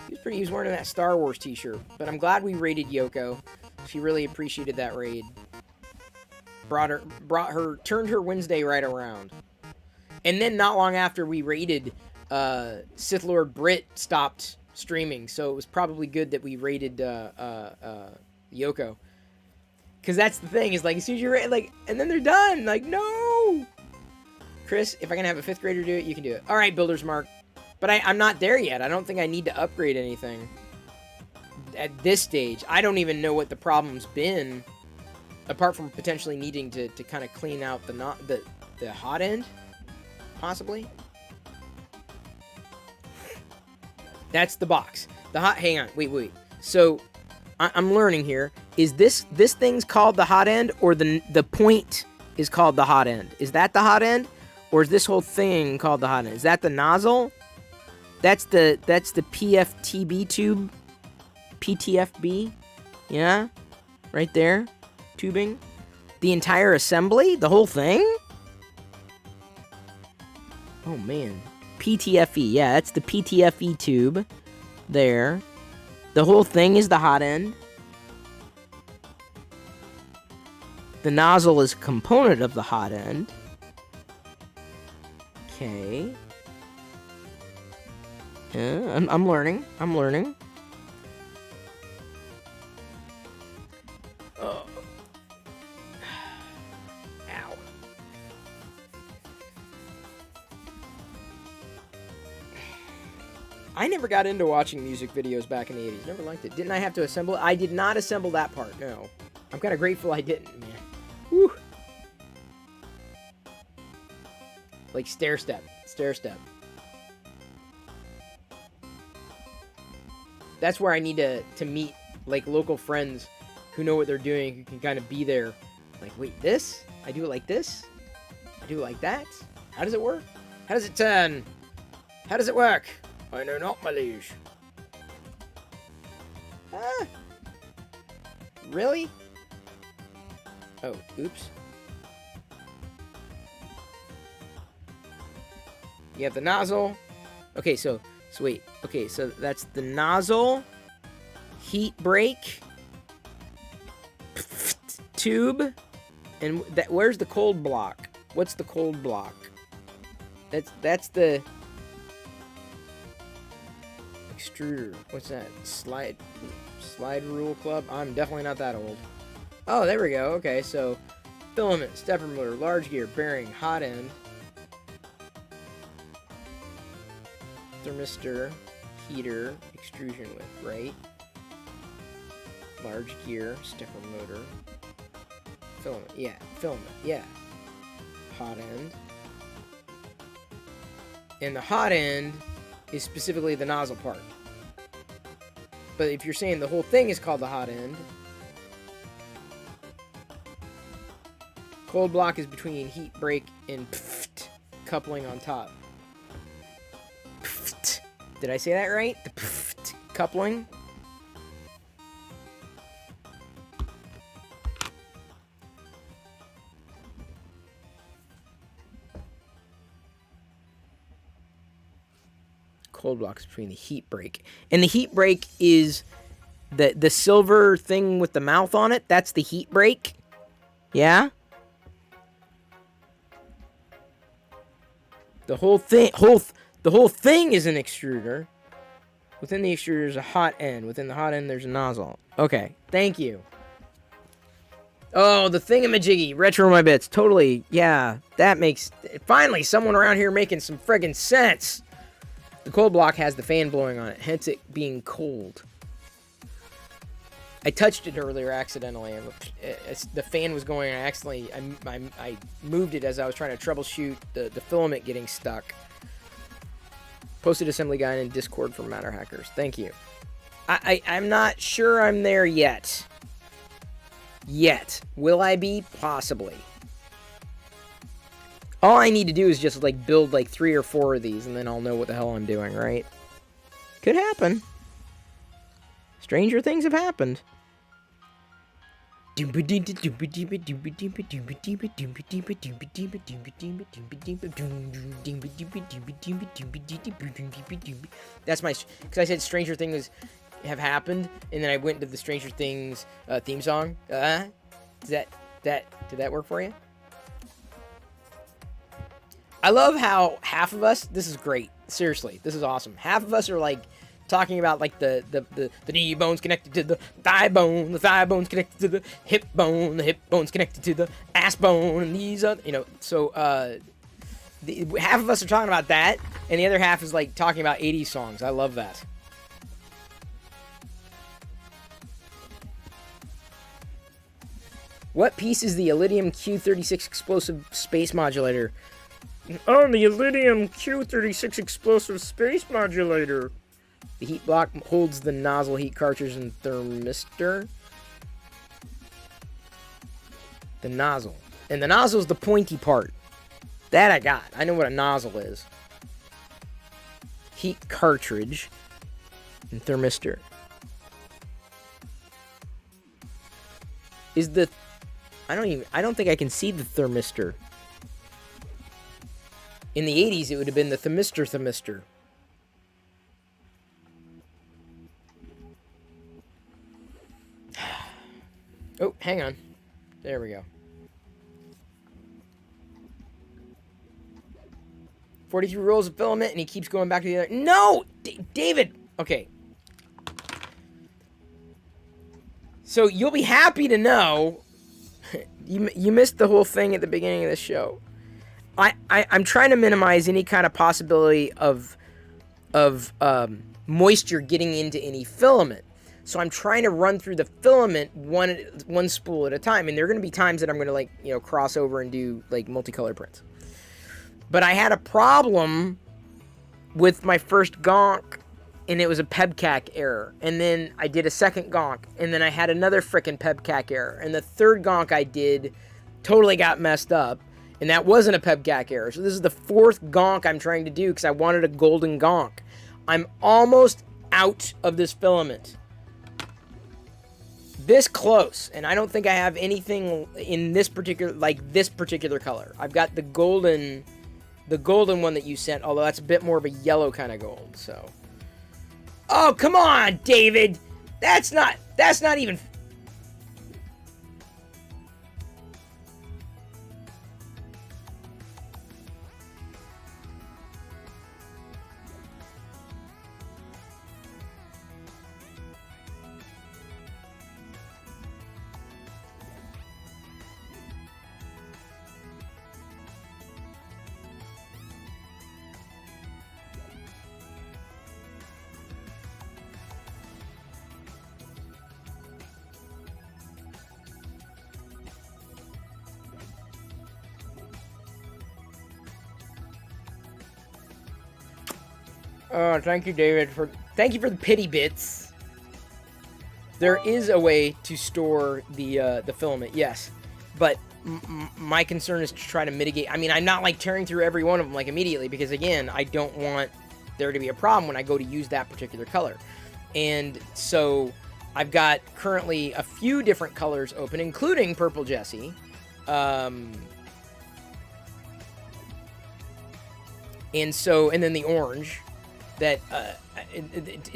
He was wearing that Star Wars t-shirt. But I'm glad we raided Yoko. She really appreciated that raid. Turned her Wednesday right around. And then not long after we raided, Sith Lord Brit stopped streaming, so it was probably good that we raided Yoko. Because that's the thing, is like, as soon as you're like, and then they're done, like, no! Chris, if I can have a 5th grader do it, you can do it. All right, Builder's Mark. But I'm not there yet. I don't think I need to upgrade anything at this stage. I don't even know what the problem's been, apart from potentially needing to kind of clean out the hot end, possibly. That's the box. Hang on, wait. So I'm learning here. Is this thing's called the hot end, or the point is called the hot end? Is that the hot end, or is this whole thing called the hot end? Is that the nozzle? That's the PFTB tube, PTFB, yeah, right there, tubing. The entire assembly, the whole thing. Oh man, PTFE, yeah, that's the PTFE tube, there. The whole thing is the hot end. The nozzle is a component of the hot end. Okay. Yeah, I'm learning. Oh. Ow. I never got into watching music videos back in the 80s. Never liked it. Didn't I have to assemble it? I did not assemble that part, no. I'm kind of grateful I didn't, man. Whew. Like stair step. That's where I need to meet, like, local friends who know what they're doing, who can kind of be there. Like, wait, this? I do it like this? I do it like that? How does it work? How does it turn? How does it work? I know not, my liege. Ah. Really? Oh, oops. You have the nozzle. Okay, so wait. Okay, so that's the nozzle, heat break, tube, and where's the cold block? What's the cold block? That's the extruder. What's that? Slide rule club? I'm definitely not that old. Oh, there we go. Okay, so filament, stepper motor, large gear, bearing, hot end, thermistor, heater, extrusion width, right? Large gear, stepper motor, filament, yeah. Hot end. And the hot end is specifically the nozzle part. But if you're saying the whole thing is called the hot end, cold block is between heat break and coupling on top. Did I say that right? The coupling. Cold block is between the heat break. And the heat break is the silver thing with the mouth on it. That's the heat break. Yeah? The whole thing is an extruder. Within the extruder is a hot end. Within the hot end, there's a nozzle. Okay, thank you. Oh, the thingamajiggy. Retro my bits. Totally. Yeah, that makes... Finally, someone around here making some friggin' sense. The cold block has the fan blowing on it, hence it being cold. I touched it earlier accidentally. The fan was going, and I moved it as I was trying to troubleshoot the filament getting stuck. Posted assembly guide in Discord for Matter Hackers. Thank you. I'm not sure I'm there yet. Will I be? Possibly. All I need to do is just, like, build, like, 3 or 4 of these, and then I'll know what the hell I'm doing, right? Could happen. Stranger things have happened. That's my... Because I said Stranger Things have happened, and then I went into the Stranger Things theme song. Did that work for you? I love how half of us... This is great. Seriously, this is awesome. Half of us are, like, talking about, like, the knee bone's connected to the thigh bone's connected to the hip bone's connected to the ass bone, and these other, you know, so, half of us are talking about that, and the other half is like talking about 80s songs. I love that. What piece is the Iridium Q36 explosive space modulator? Oh, the Iridium Q36 explosive space modulator. The heat block holds the nozzle heat cartridge and thermistor. The nozzle. And the nozzle is the pointy part. That I got. I know what a nozzle is. Heat cartridge and thermistor. Is the... I don't think I can see the thermistor. In the 80s, it would have been the thermistor. Oh, hang on. There we go. 43 rolls of filament, and he keeps going back to the other. No! David! Okay. So you'll be happy to know you missed the whole thing at the beginning of the show. I'm trying to minimize any kind of possibility of moisture getting into any filament. So I'm trying to run through the filament one spool at a time. And there are going to be times that I'm going to, like, you know, cross over and do, like, multicolor prints. But I had a problem with my first Gonk, and it was a PEBCAC error. And then I did a second Gonk, and then I had another frickin' PEBCAC error. And the third Gonk I did totally got messed up, and that wasn't a PEBCAC error. So this is the fourth Gonk I'm trying to do because I wanted a golden Gonk. I'm almost out of this filament. This close, and I don't think I have anything in this particular color. I've got the golden one that you sent, although that's a bit more of a yellow kind of gold, so. Oh, come on, David! That's not even... Oh, thank you, David. Thank you for the pity bits. There is a way to store the filament, yes, but my concern is to try to mitigate. I mean, I'm not like tearing through every one of them like immediately because again, I don't want there to be a problem when I go to use that particular color. And so I've got currently a few different colors open, including Purple Jessie. And then the orange. That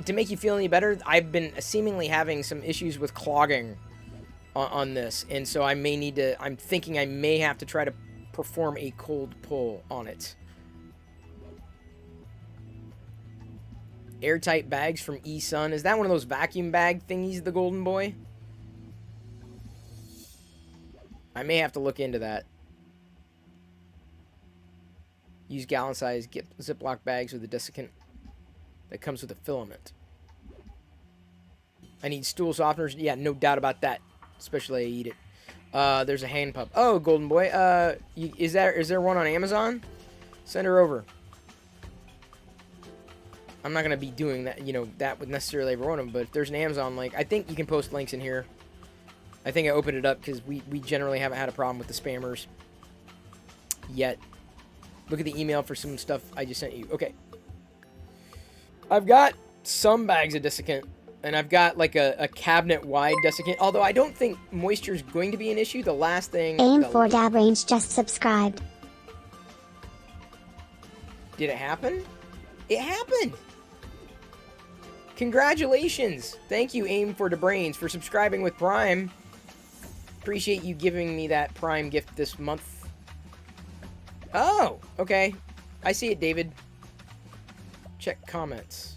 to make you feel any better, I've been seemingly having some issues with clogging on this, and so I may need to. I'm thinking I may have to try to perform a cold pull on it. Airtight bags from eSun. Is that one of those vacuum bag thingies, the Golden Boy? I may have to look into that. Use gallon-sized Ziploc bags with a desiccant that comes with a filament. I need stool softeners. Yeah, no doubt about that. Especially I eat it. There's a hand pump. Oh, Golden Boy. Is there one on Amazon? Send her over. I'm not gonna be doing that. You know, that with necessarily every one of them. But if there's an Amazon link, I think you can post links in here. I think I opened it up because we generally haven't had a problem with the spammers yet. Look at the email for some stuff I just sent you. Okay. I've got some bags of desiccant, and I've got like a cabinet-wide desiccant, although I don't think moisture is going to be an issue. The last thing... Aim for Dab Range just subscribed. Did it happen? It happened! Congratulations! Thank you, Aim for the Brains, for subscribing with Prime. Appreciate you giving me that Prime gift this month. Oh, okay. I see it, David. Check comments.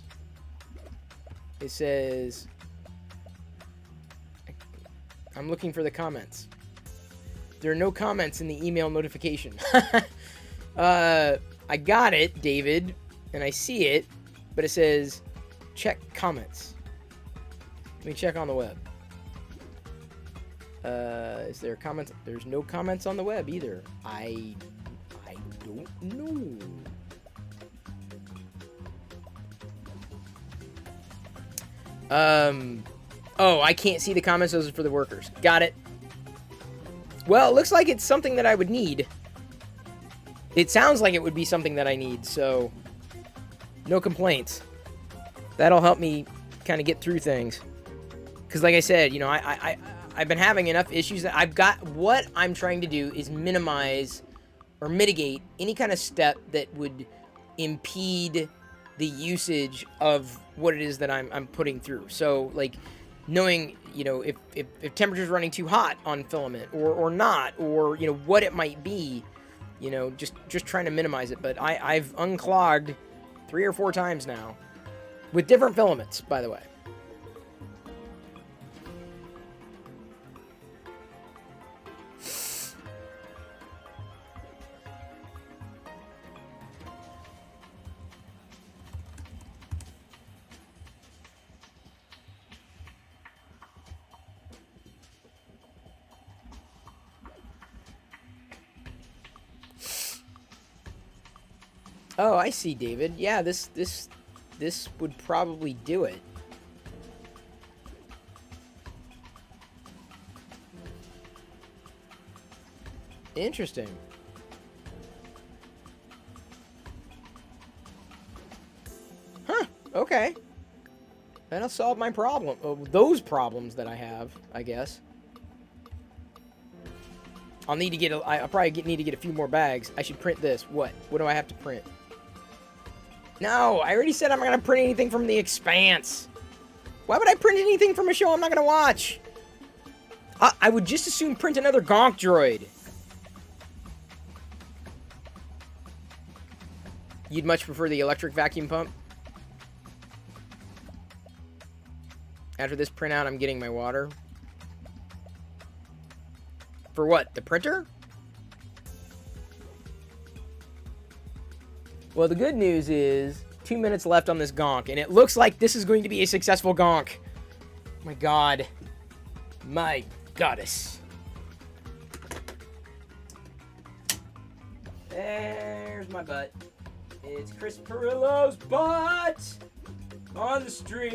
It says... I'm looking for the comments. There are no comments in the email notification. I got it, David, and I see it, but it says check comments. Let me check on the web. Is there comments? There's no comments on the web either. I don't know. Oh, I can't see the comments. Those are for the workers. Got it. Well, it looks like it's something that I would need. It sounds like it would be something that I need, so no complaints. That'll help me kind of get through things. Because like I said, you know, I've been having enough issues that I've got... What I'm trying to do is minimize or mitigate any kind of step that would impede the usage of what it is that I'm putting through. So, like, knowing, you know, if temperature's running too hot on filament or not, or, you know, what it might be, you know, just trying to minimize it. But I've unclogged 3 or 4 times now with different filaments, by the way. Oh, I see, David. Yeah, this would probably do it. Interesting. Huh, okay. That'll solve my problem. Oh, those problems that I have, I guess. I'll need to get I'll probably need to get a few more bags. I should print this. What do I have to print? No, I already said I'm not going to print anything from The Expanse. Why would I print anything from a show I'm not going to watch? I would just as soon print another Gonk Droid. You'd much prefer the electric vacuum pump? After this printout, I'm getting my water. For what? The printer? Well, the good news is 2 minutes left on this Gonk, and it looks like this is going to be a successful Gonk. My God. My goddess. There's my butt. It's Chris Perillo's butt on the stream.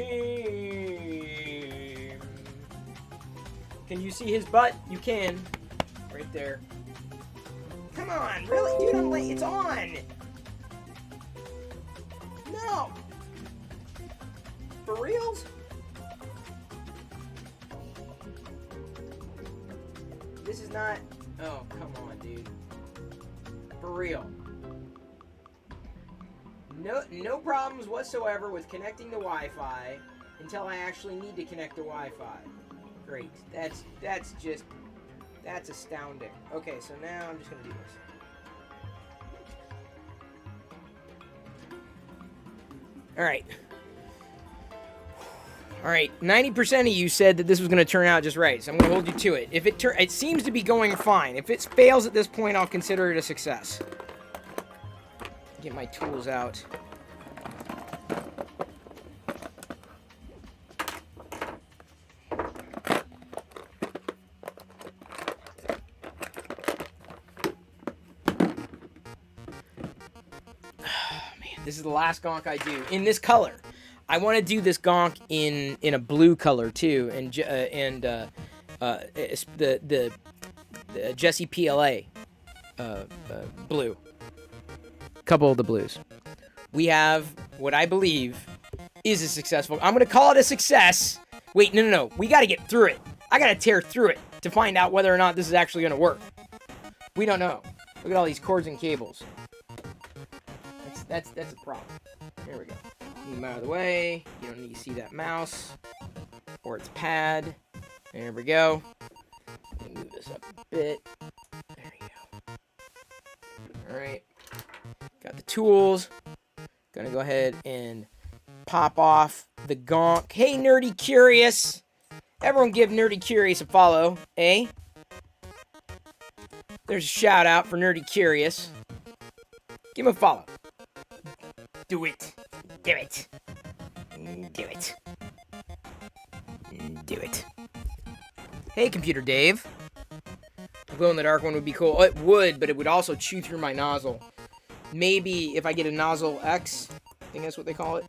Can you see his butt? You can. Right there. Come on, really? Dude, I'm late. It's on. No. For reals? This is not... Oh, come on, dude. For real. No problems whatsoever with connecting to Wi-Fi until I actually need to connect to Wi-Fi. Great. That's astounding. Okay, so now I'm just gonna do this. All right, 90% of you said that this was gonna turn out just right, so I'm gonna hold you to it. If it seems to be going fine. If it fails at this point, I'll consider it a success. Get my tools out. This is the last Gonk I do in this color. I want to do this Gonk in a blue color too, and the Jesse PLA blue. Couple of the blues. We have what I believe is a successful. I'm gonna call it a success. Wait, no. We got to get through it. I got to tear through it to find out whether or not this is actually gonna work. We don't know. Look at all these cords and cables. That's a problem. There we go. Move them out of the way. You don't need to see that mouse or its pad. There we go. Let me move this up a bit. There you go. All right. Got the tools. Gonna go ahead and pop off the Gonk. Hey, Nerdy Curious. Everyone give Nerdy Curious a follow, eh? There's a shout out for Nerdy Curious. Give him a follow. Do it. Do it. Do it. Do it. Hey, Computer Dave. A glow-in-the-dark one would be cool. It would, but it would also chew through my nozzle. Maybe if I get a nozzle X, I think that's what they call it,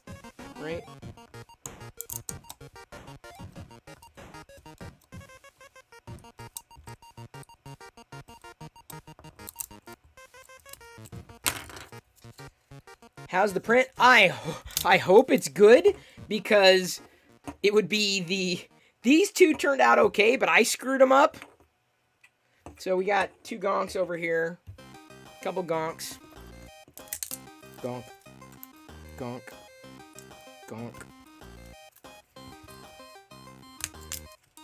right? How's the print? I hope it's good, because it would be these two turned out okay, but I screwed them up. So we got 2 gonks over here, a couple gonks. Gonk, gonk, gonk.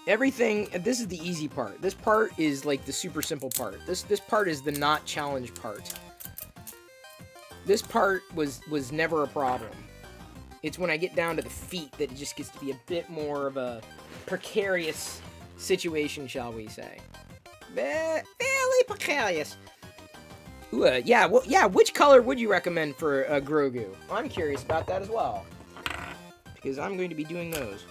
Everything, this is the easy part. This part is like the super simple part. This part is the not challenge part. This part was never a problem. It's when I get down to the feet that it just gets to be a bit more of a precarious situation, shall we say. Fairly precarious. Ooh, yeah, well, yeah, which color would you recommend for Grogu? I'm curious about that as well, because I'm going to be doing those.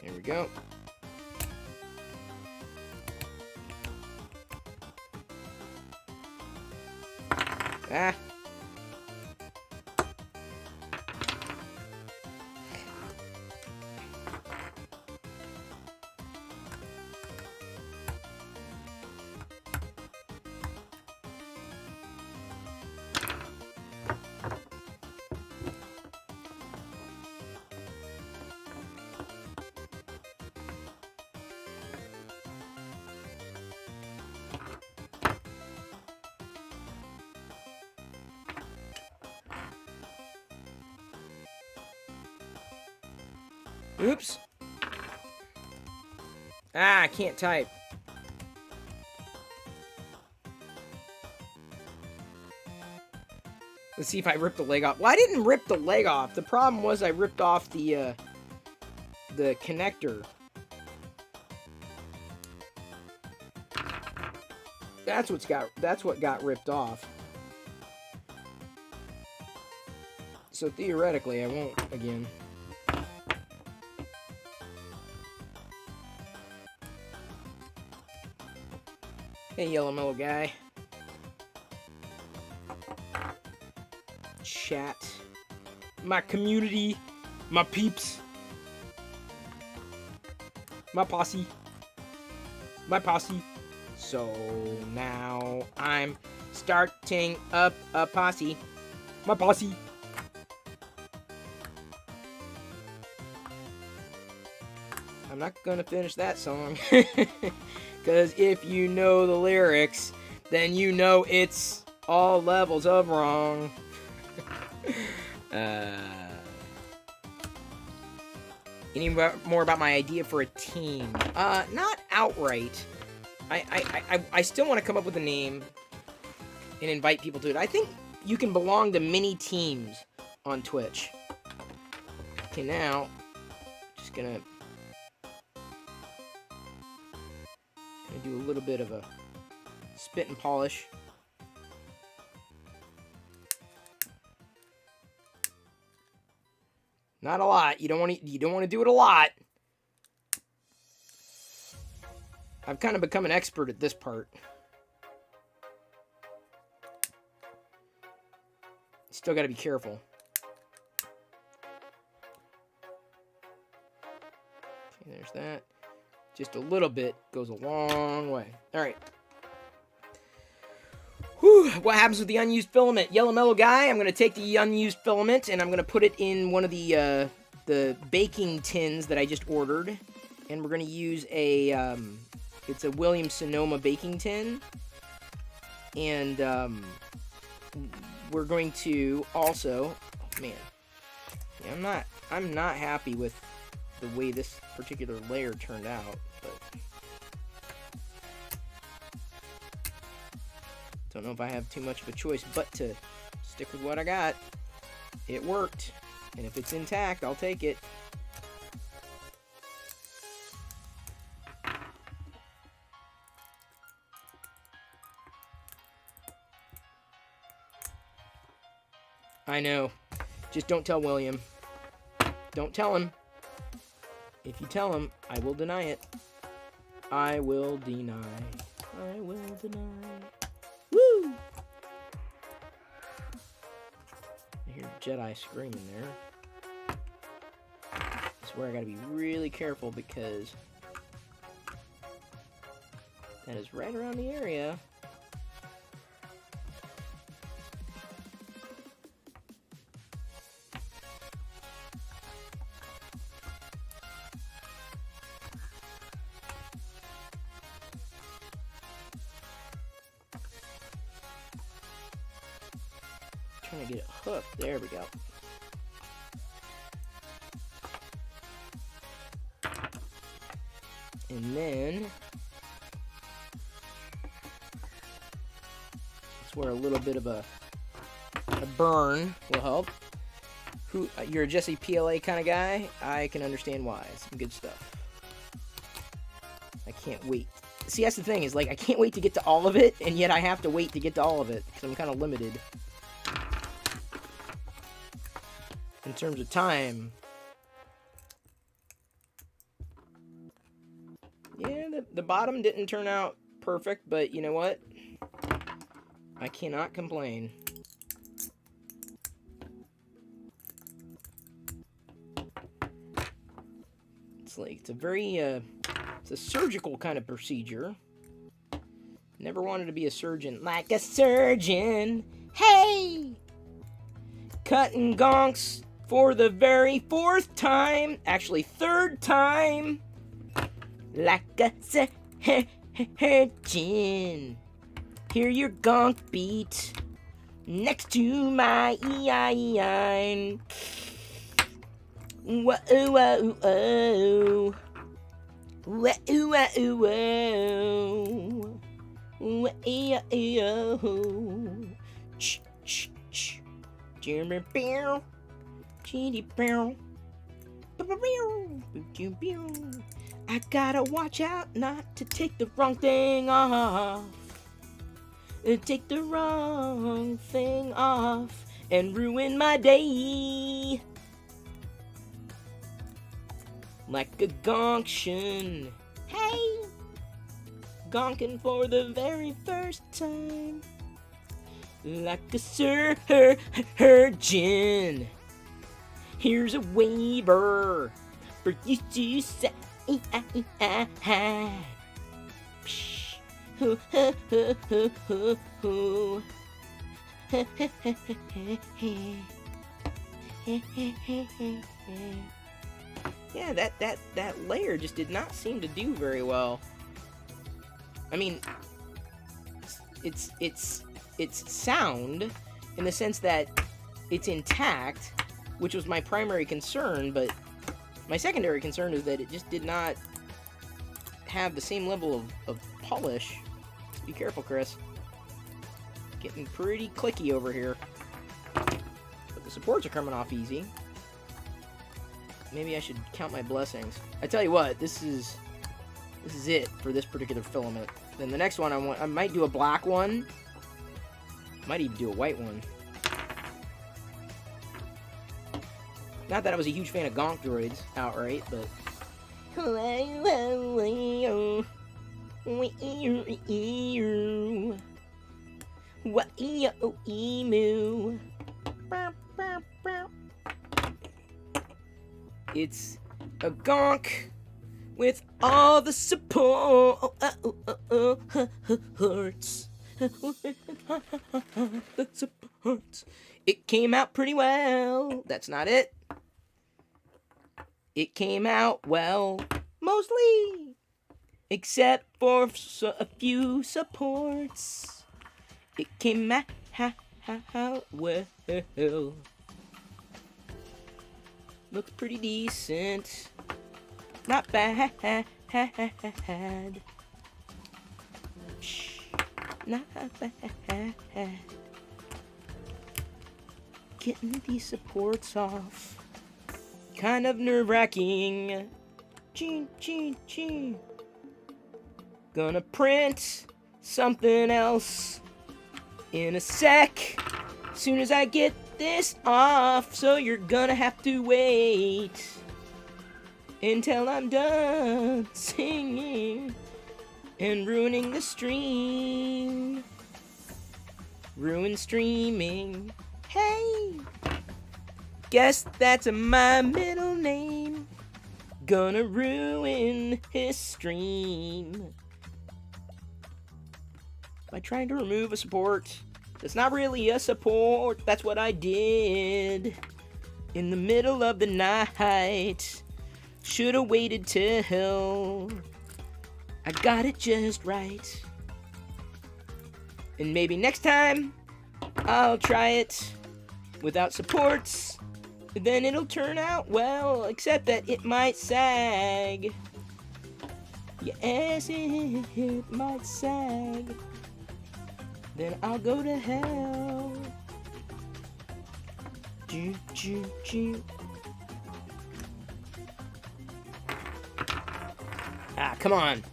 There we go. Ah. Oops. Ah, I can't type. Let's see if I ripped the leg off. Well, I didn't rip the leg off. The problem was I ripped off the connector. That's what got ripped off. So theoretically, I won't again. Hey, yellow mellow guy. Chat. My community. My peeps. My posse. My posse. So now I'm starting up a posse. My posse. I'm not gonna finish that song. Because if you know the lyrics, then you know it's all levels of wrong. Any more about my idea for a team? Not outright. I still want to come up with a name and invite people to it. I think you can belong to mini teams on Twitch. Okay, now, just gonna do a little bit of a spit and polish. Not a lot. You don't want to do it a lot. I've kind of become an expert at this part. Still got to be careful. Okay, there's that. Just a little bit goes a long way. All right. Whew, what happens with the unused filament? Yellow mellow guy, I'm going to take the unused filament and I'm going to put it in one of the baking tins that I just ordered. And we're going to use a, it's a Williams-Sonoma baking tin. And we're going to also, oh man, yeah, I'm not happy with the way this particular layer turned out, but Don't know if I have too much of a choice but to stick with what I got. It worked. And if it's intact, I'll take it. I know. Just don't tell William. Don't tell him. If you tell him, I will deny it. I will deny. I will deny. Woo! I hear Jedi screaming there. That's where I gotta be really careful because that is right around the area. Trying to get it hooked. There we go. And then that's where a little bit of a burn will help. You're a Jesse PLA kind of guy? I can understand why. Some good stuff. I can't wait. See, that's the thing, is like I can't wait to get to all of it, and yet I have to wait to get to all of it because I'm kind of limited in terms of time. Yeah, the bottom didn't turn out perfect, but you know what? I cannot complain. It's a very, it's a surgical kind of procedure. Never wanted to be a surgeon. Like a surgeon, hey! Cutting gonks for the very fourth time. Actually, third time. Like a surgeon. Hear your gonk beat next to my E-I-E-I. Whoa, whoa, whoa. Whoa, whoa, whoa. Whoa, whoa. Ch, ch, ch. Jimmy Bear. Chitty Bear. I gotta watch out not to take the wrong thing off. Take the wrong thing off and ruin my day. Like a gonction. Hey! Gonking for the very first time. Like a surgeon. Here's a waiver for you to say. Yeah, that layer just did not seem to do very well. I mean, it's sound in the sense that it's intact, which was my primary concern, but my secondary concern is that it just did not have the same level of polish. Be careful, Chris. Getting pretty clicky over here. But the supports are coming off easy. Maybe I should count my blessings. I tell you what, this is it for this particular filament. Then the next one I might do a black one. Might even do a white one. Not that I was a huge fan of Gonk Droids outright, but it's a gonk with all the supports. The supports. It came out pretty well. That's not it. It came out well, mostly, except for a few supports. It came out well. Looks pretty decent. Not bad. not bad. Getting these supports off. Kind of nerve-wracking. Ching. Gonna print something else in a sec. Soon as I get this off, so you're gonna have to wait until I'm done singing and ruining the stream. Ruin streaming. Hey! Guess that's my middle name. Gonna ruin his stream by trying to remove a support. That's not really a support. That's what I did in the middle of the night. Should've waited till I got it just right. And maybe next time I'll try it without supports. Then it'll turn out well, except that it might sag. Yes, it might sag. Then I'll go to hell. Choo. Ah, come on.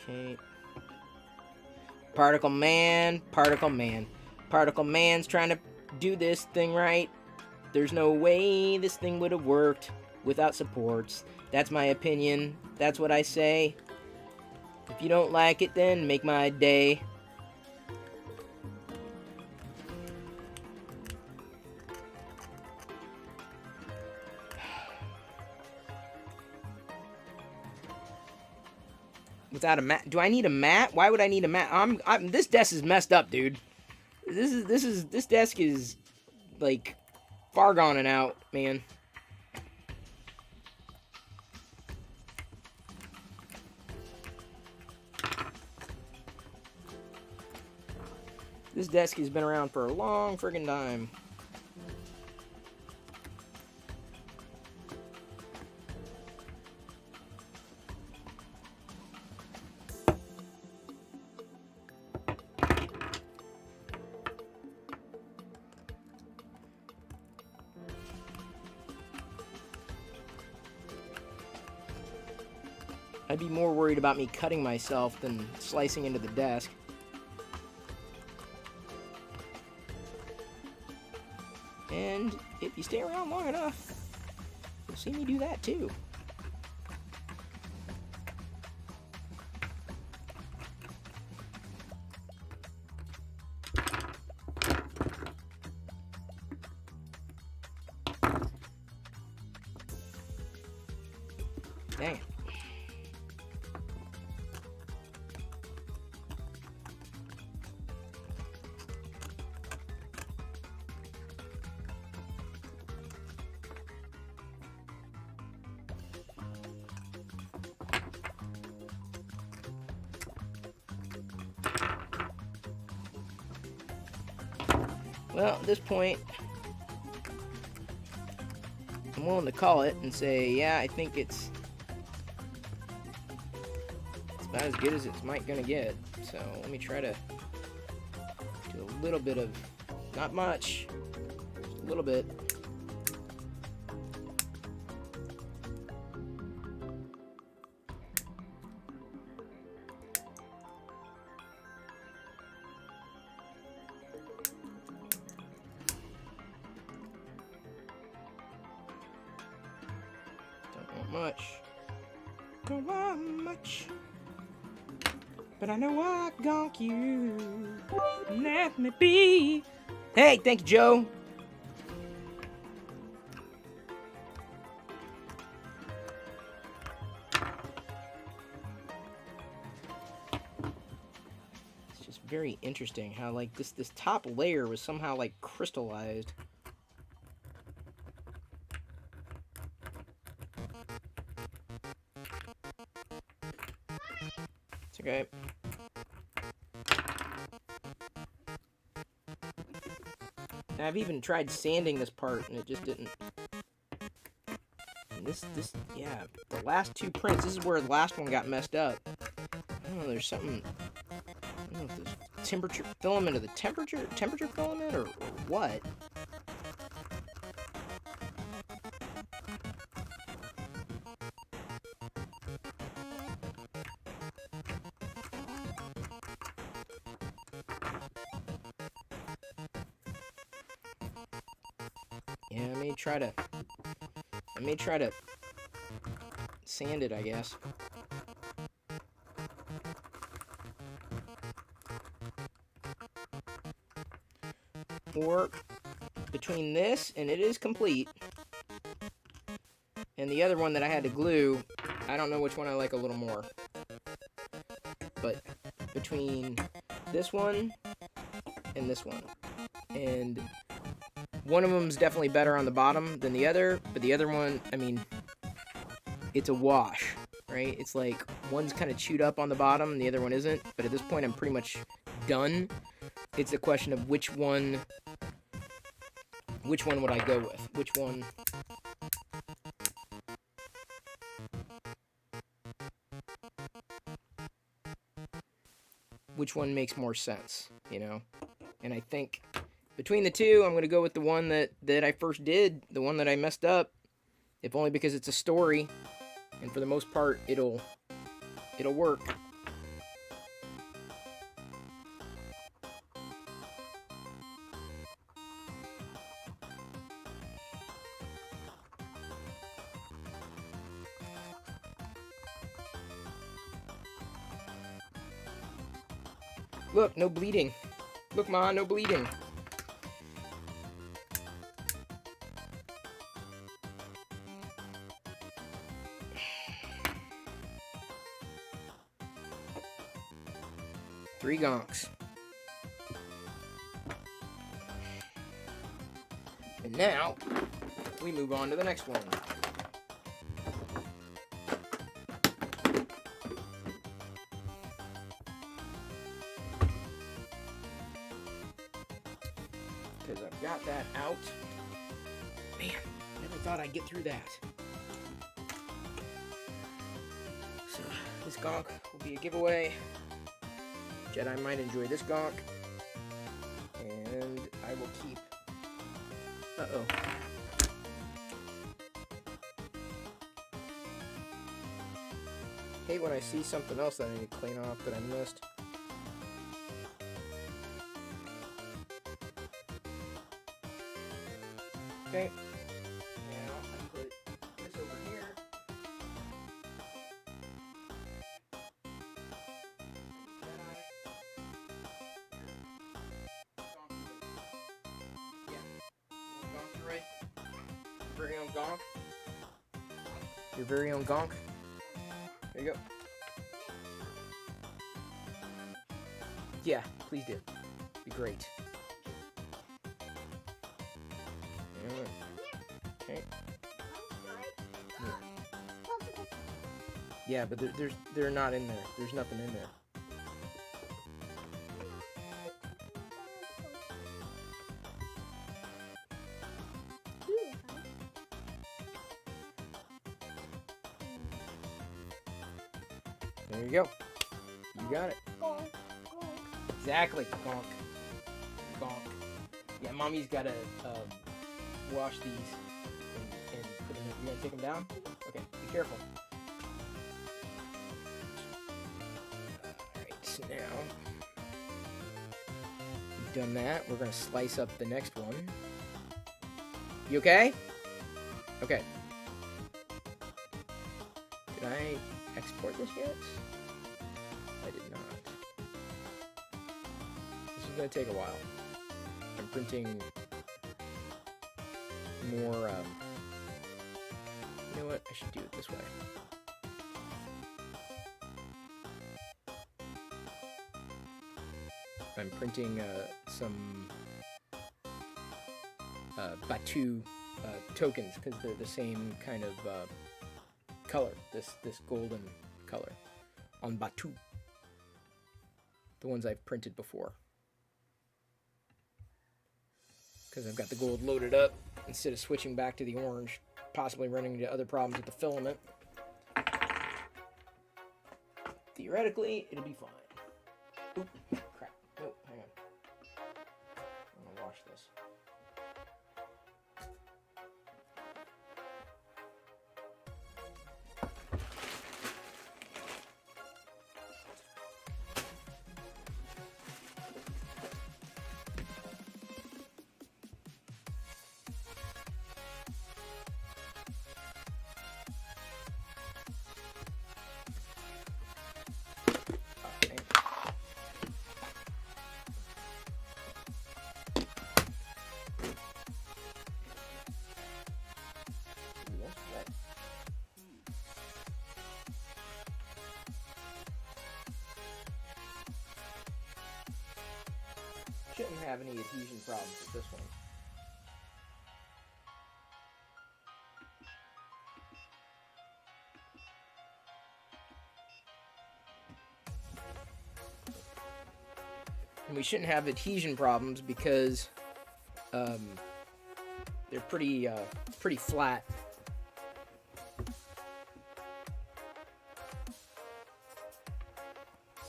Okay. Particle Man. Particle Man's trying to do this thing right. There's no way this thing would have worked without supports. That's my opinion. That's what I say. If you don't like it, then make my day. Without a mat? Do I need a mat? Why would I need a mat? This desk is messed up, dude. This desk is like far gone and out, man. This desk has been around for a long friggin' time. I'd be more worried about me cutting myself than slicing into the desk. And if you stay around long enough, you'll see me do that too. Dang it. Well, at this point, I'm willing to call it and say, yeah, I think it's about as good as it's gonna get. So let me try to do a little bit of, not much, just a little bit. Don't want much, but I know I gonk you. Let me be. Hey, thank you, Joe. It's just very interesting how like this top layer was somehow like crystallized. It's okay. I've even tried sanding this part, and it just didn't. And yeah, the last two prints, this is where the last one got messed up. I don't know, there's something, I don't know if there's temperature filament of the temperature filament, or what. Yeah, I may try to sand it, I guess. Or between this, and it is complete, and the other one that I had to glue, I don't know which one I like a little more. But between this one and this one, and one of them's definitely better on the bottom than the other, but the other one, I mean, it's a wash, right? It's like one's kind of chewed up on the bottom and the other one isn't, but at this point I'm pretty much done. It's a question of which one would I go with? Which one makes more sense, you know? And I think between the two, I'm going to go with the one that I first did, the one that I messed up, if only because it's a story, and for the most part, it'll work. Look, no bleeding. Look, Ma, no bleeding. Three gonks. And now, we move on to the next one. Because I've got that out. Man, never thought I'd get through that. So, this gonk will be a giveaway. Jedi might enjoy this gonk. And I will keep... Uh-oh. Hate when I see something else that I need to clean off that I missed. Okay. Now I put this over here. Your very own Gonk. Your very own Gonk. There you go. Yeah, please do. Be great. Okay. Yeah, but they're not in there. There's nothing in there. There you go. You got it. Exactly. Gonk. Gonk. Yeah, Mommy's got to wash these and put them in. You gonna take them down? Okay, be careful. Alright, so now we've done that. We're gonna slice up the next one. You okay? Okay. Did I export this yet? I did not. This is gonna take a while. I'm printing more, you know what? I should do it this way. I'm printing some Batu tokens because they're the same kind of color, this golden color on Batu. The ones I've printed before. because I've got the gold loaded up instead of switching back to the orange, possibly running into other problems with the filament. Theoretically, it'll be fine. Oop, crap. Oh, hang on. I'm gonna wash this. Shouldn't have any adhesion problems with this one. And we shouldn't have adhesion problems because they're pretty flat.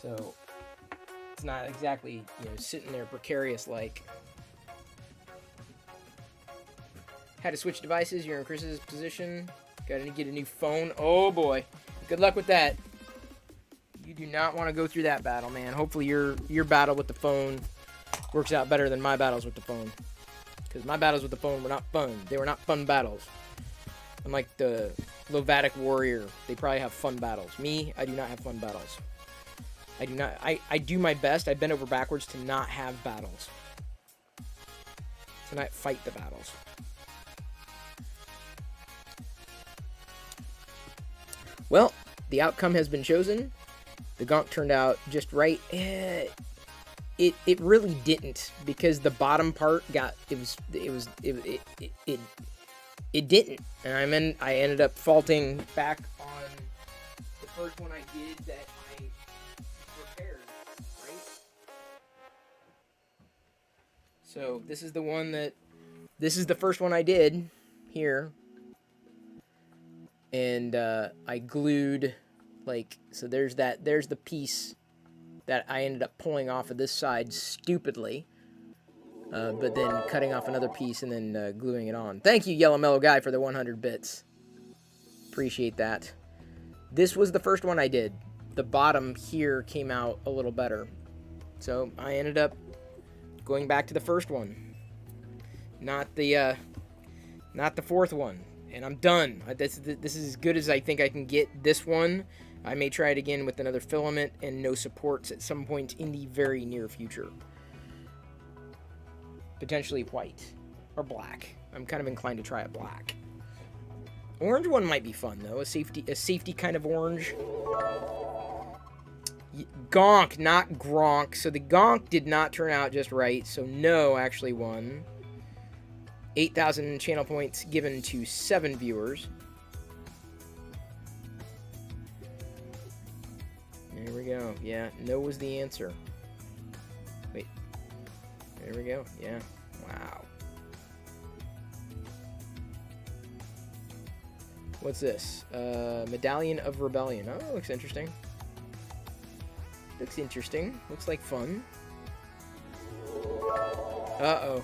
So it's not exactly, sitting there precarious like. Had to switch devices. You're in Chris's position. Got to get a new phone. Oh boy, good luck with that. You do not want to go through that battle, man. Hopefully your battle with the phone works out better than my battles with the phone. Because my battles with the phone were not fun. They were not fun battles. Unlike the Lovatic warrior, they probably have fun battles. Me, I do not have fun battles. I do not. I do my best. I bend over backwards to not have battles. To not fight the battles. Well, the outcome has been chosen. The Gonk turned out just right. It really didn't, because the bottom part it didn't, and I ended up faulting back on the first one I did that I repaired, right? So this is the first one I did here, and I glued, so there's the piece that I ended up pulling off of this side stupidly, but then cutting off another piece and then gluing it on. Thank you, Yellow Mellow Guy, for the 100 bits. Appreciate that. This was the first one I did. The bottom here came out a little better, so I ended up going back to the first one, not the fourth one, and I'm done. This is as good as I think I can get this one. I may try it again with another filament and no supports at some point in the very near future. Potentially white or black. I'm kind of inclined to try a black. Orange one might be fun though. A safety kind of orange. Gonk, not Gronk. So the Gonk did not turn out just right. So no actually won. 8,000 channel points given to 7 viewers. There we go. Yeah, no was the answer. Wait. There we go. Yeah. Wow. What's this? Medallion of Rebellion. Oh, looks interesting. Looks interesting. Looks like fun. Uh-oh.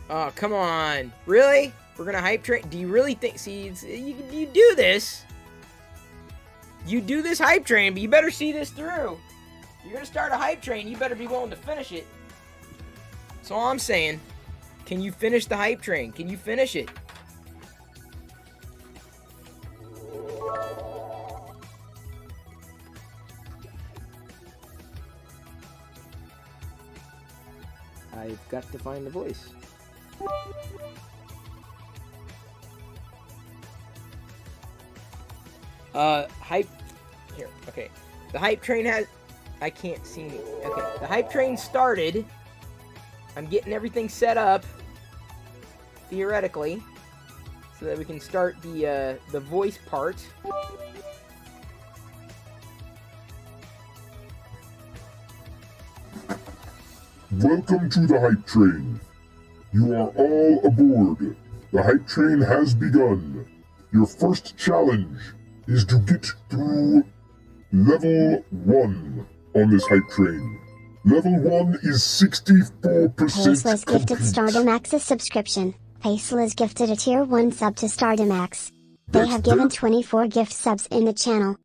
Oh, come on. Really? We're gonna hype train? Do you really think... See, you do this. You do this hype train, but you better see this through. You're going to start a hype train, you better be willing to finish it. That's all I'm saying. Can you finish the hype train? Can you finish it? I've got to find the voice. Hype... Here, okay. The hype train has... I can't see me. Okay, the hype train started. I'm getting everything set up, theoretically, so that we can start the voice part. Welcome to the hype train. You are all aboard. The hype train has begun. Your first challenge is to get through level 1 on this hype train. Level 1 is 64% Paceless gifted complete. Stardom Access subscription. Paceless gifted a tier 1 sub to Stardom X. They That's have given that. 24 gift subs in the channel.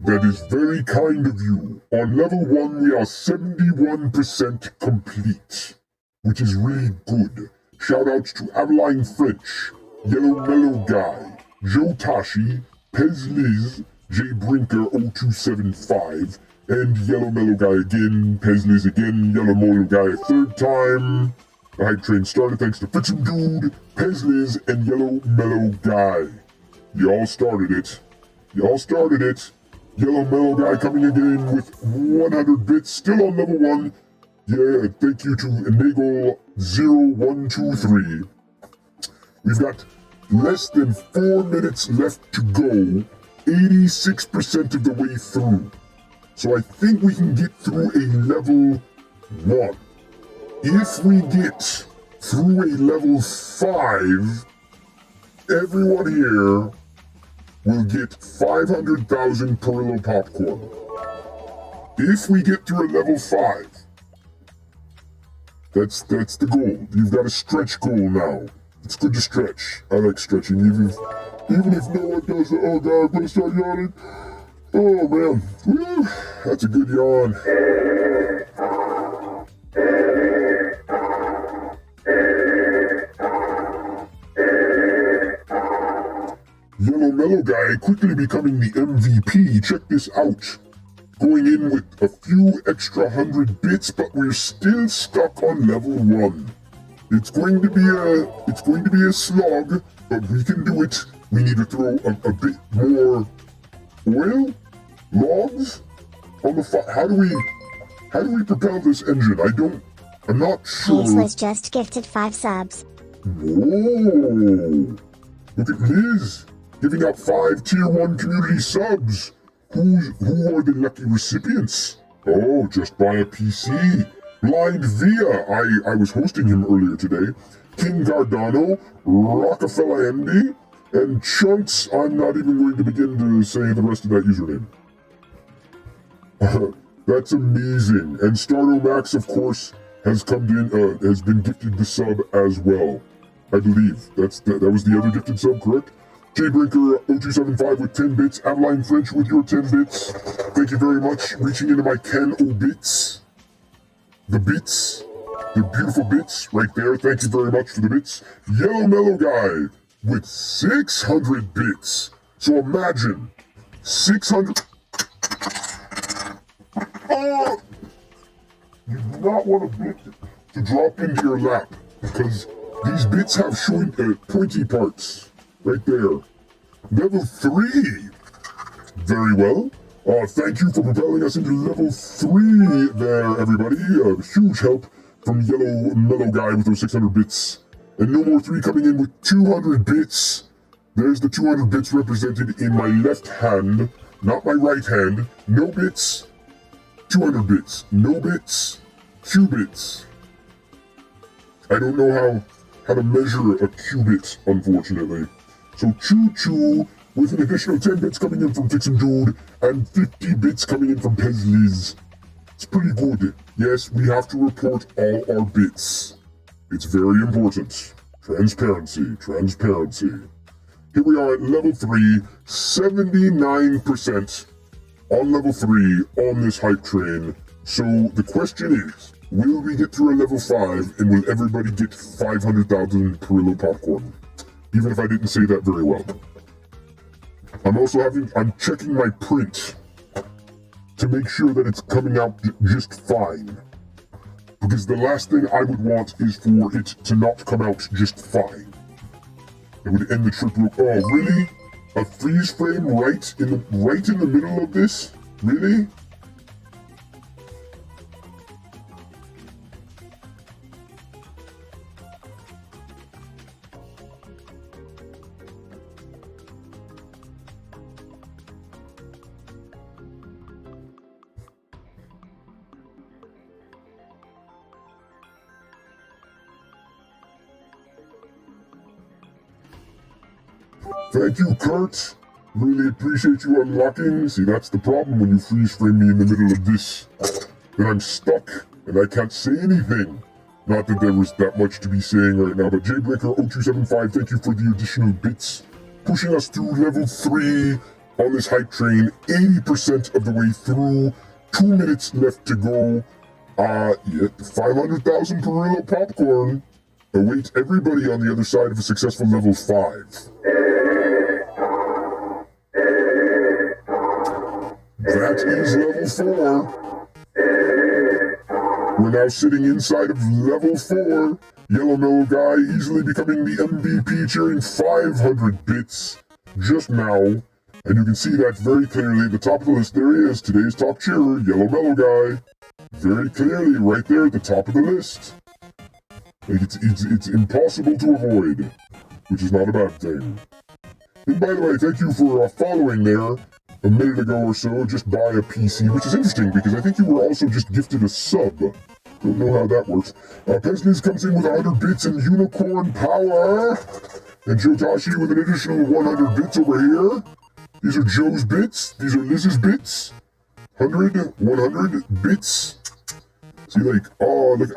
That is very kind of you. On level 1, we are 71% complete, which is really good. Shoutouts to Aveline French, Yellow Mellow Guy, Joe Tashi, Pez Liz, Jay Brinker 0275, and Yellow Mellow Guy again, Pez Liz again, Yellow Mellow Guy a third time. The hype train started thanks to Fixin' Dude, Pez Liz, and Yellow Mellow Guy. Y'all started it. Y'all started it. Yellow Mellow Guy coming again with 100 bits, still on level 1. Yeah, thank you to Enagel0123. We've got less than 4 minutes left to go, 86% of the way through. So I think we can get through a level 1. If we get through a level 5, everyone here will get 500,000 Perillo popcorn. If we get through a level 5, that's the goal. You've got a stretch goal now. It's good to stretch. I like stretching, even if no one does it. Oh god, I'm gonna start yawning. Oh man, woo, that's a good yawn. Yellow Mellow Guy quickly becoming the MVP. Check this out. Going in with a few extra 100 bits, but we're still stuck on level 1. It's going to be a slog, but we can do it. We need to throw a bit more oil, logs on the fire. How do we propel this engine? I'm not sure. Paceless just gifted 5 subs. Whoa! Look at Liz giving out 5 tier 1 community subs. Who are the lucky recipients? Oh, just buy a PC. Blind Via, I was hosting him earlier today. King Cardano, Rockefeller Andy, and Chunks. I'm not even going to begin to say the rest of that username. That's amazing. And Stardo Max, of course, has been gifted the sub as well. I believe that was the other gifted sub, correct? Jbreaker0275 with 10 bits, Aveline French with your 10 bits. Thank you very much. Reaching into my 10 bits. The bits. The beautiful bits right there. Thank you very much for the bits. Yellow Mellow Guy with 600 bits. So imagine 600. Oh! You do not want a bit to drop into your lap because these bits have pointy parts. Right there. Level 3. Very well. Thank you for propelling us into level 3 there, everybody. Huge help from Yellow Mellow Guy with those 600 bits. And no more 3 coming in with 200 bits. There's the 200 bits represented in my left hand, not my right hand. No bits, 200 bits. No bits, qubits. I don't know how to measure a qubit, unfortunately. So choo-choo, with an additional 10 bits coming in from Fixin' Dude, and 50 bits coming in from Pez Liz. It's pretty good. Yes, we have to report all our bits. It's very important. Transparency, transparency. Here we are at level 3, 79% on level 3 on this hype train. So the question is, will we get through a level 5 and will everybody get 500,000 Perillo popcorn? Even if I didn't say that very well. I'm checking my print to make sure that it's coming out just fine. Because the last thing I would want is for it to not come out just fine. It would end the trip. Oh, really? A freeze frame right in the middle of this? Really? Thank you, Kurt. Really appreciate you unlocking. See, that's the problem when you freeze frame me in the middle of this. Then I'm stuck, and I can't say anything. Not that there was that much to be saying right now, but JBreaker0275, thank you for the additional bits. Pushing us through level 3 on this hype train, 80% of the way through, 2 minutes left to go. Yeah, 500,000 Perillo popcorn await everybody on the other side of a successful level 5. That is level 4. We're now sitting inside of level 4. Yellow Mellow Guy easily becoming the MVP, cheering 500 bits just now. And you can see that very clearly at the top of the list. There he is, today's top cheerer, Yellow Mellow Guy. Very clearly, right there at the top of the list. Like it's impossible to avoid, which is not a bad thing. And by the way, thank you for following there a minute ago or so, just by a PC, which is interesting because I think you were also just gifted a sub. Don't know how that works. Pesniz comes in with 100 bits and unicorn power. And Jotashi with an additional 100 bits over here. These are Joe's bits. These are Liz's bits. 100, 100 bits. See, like, oh, look,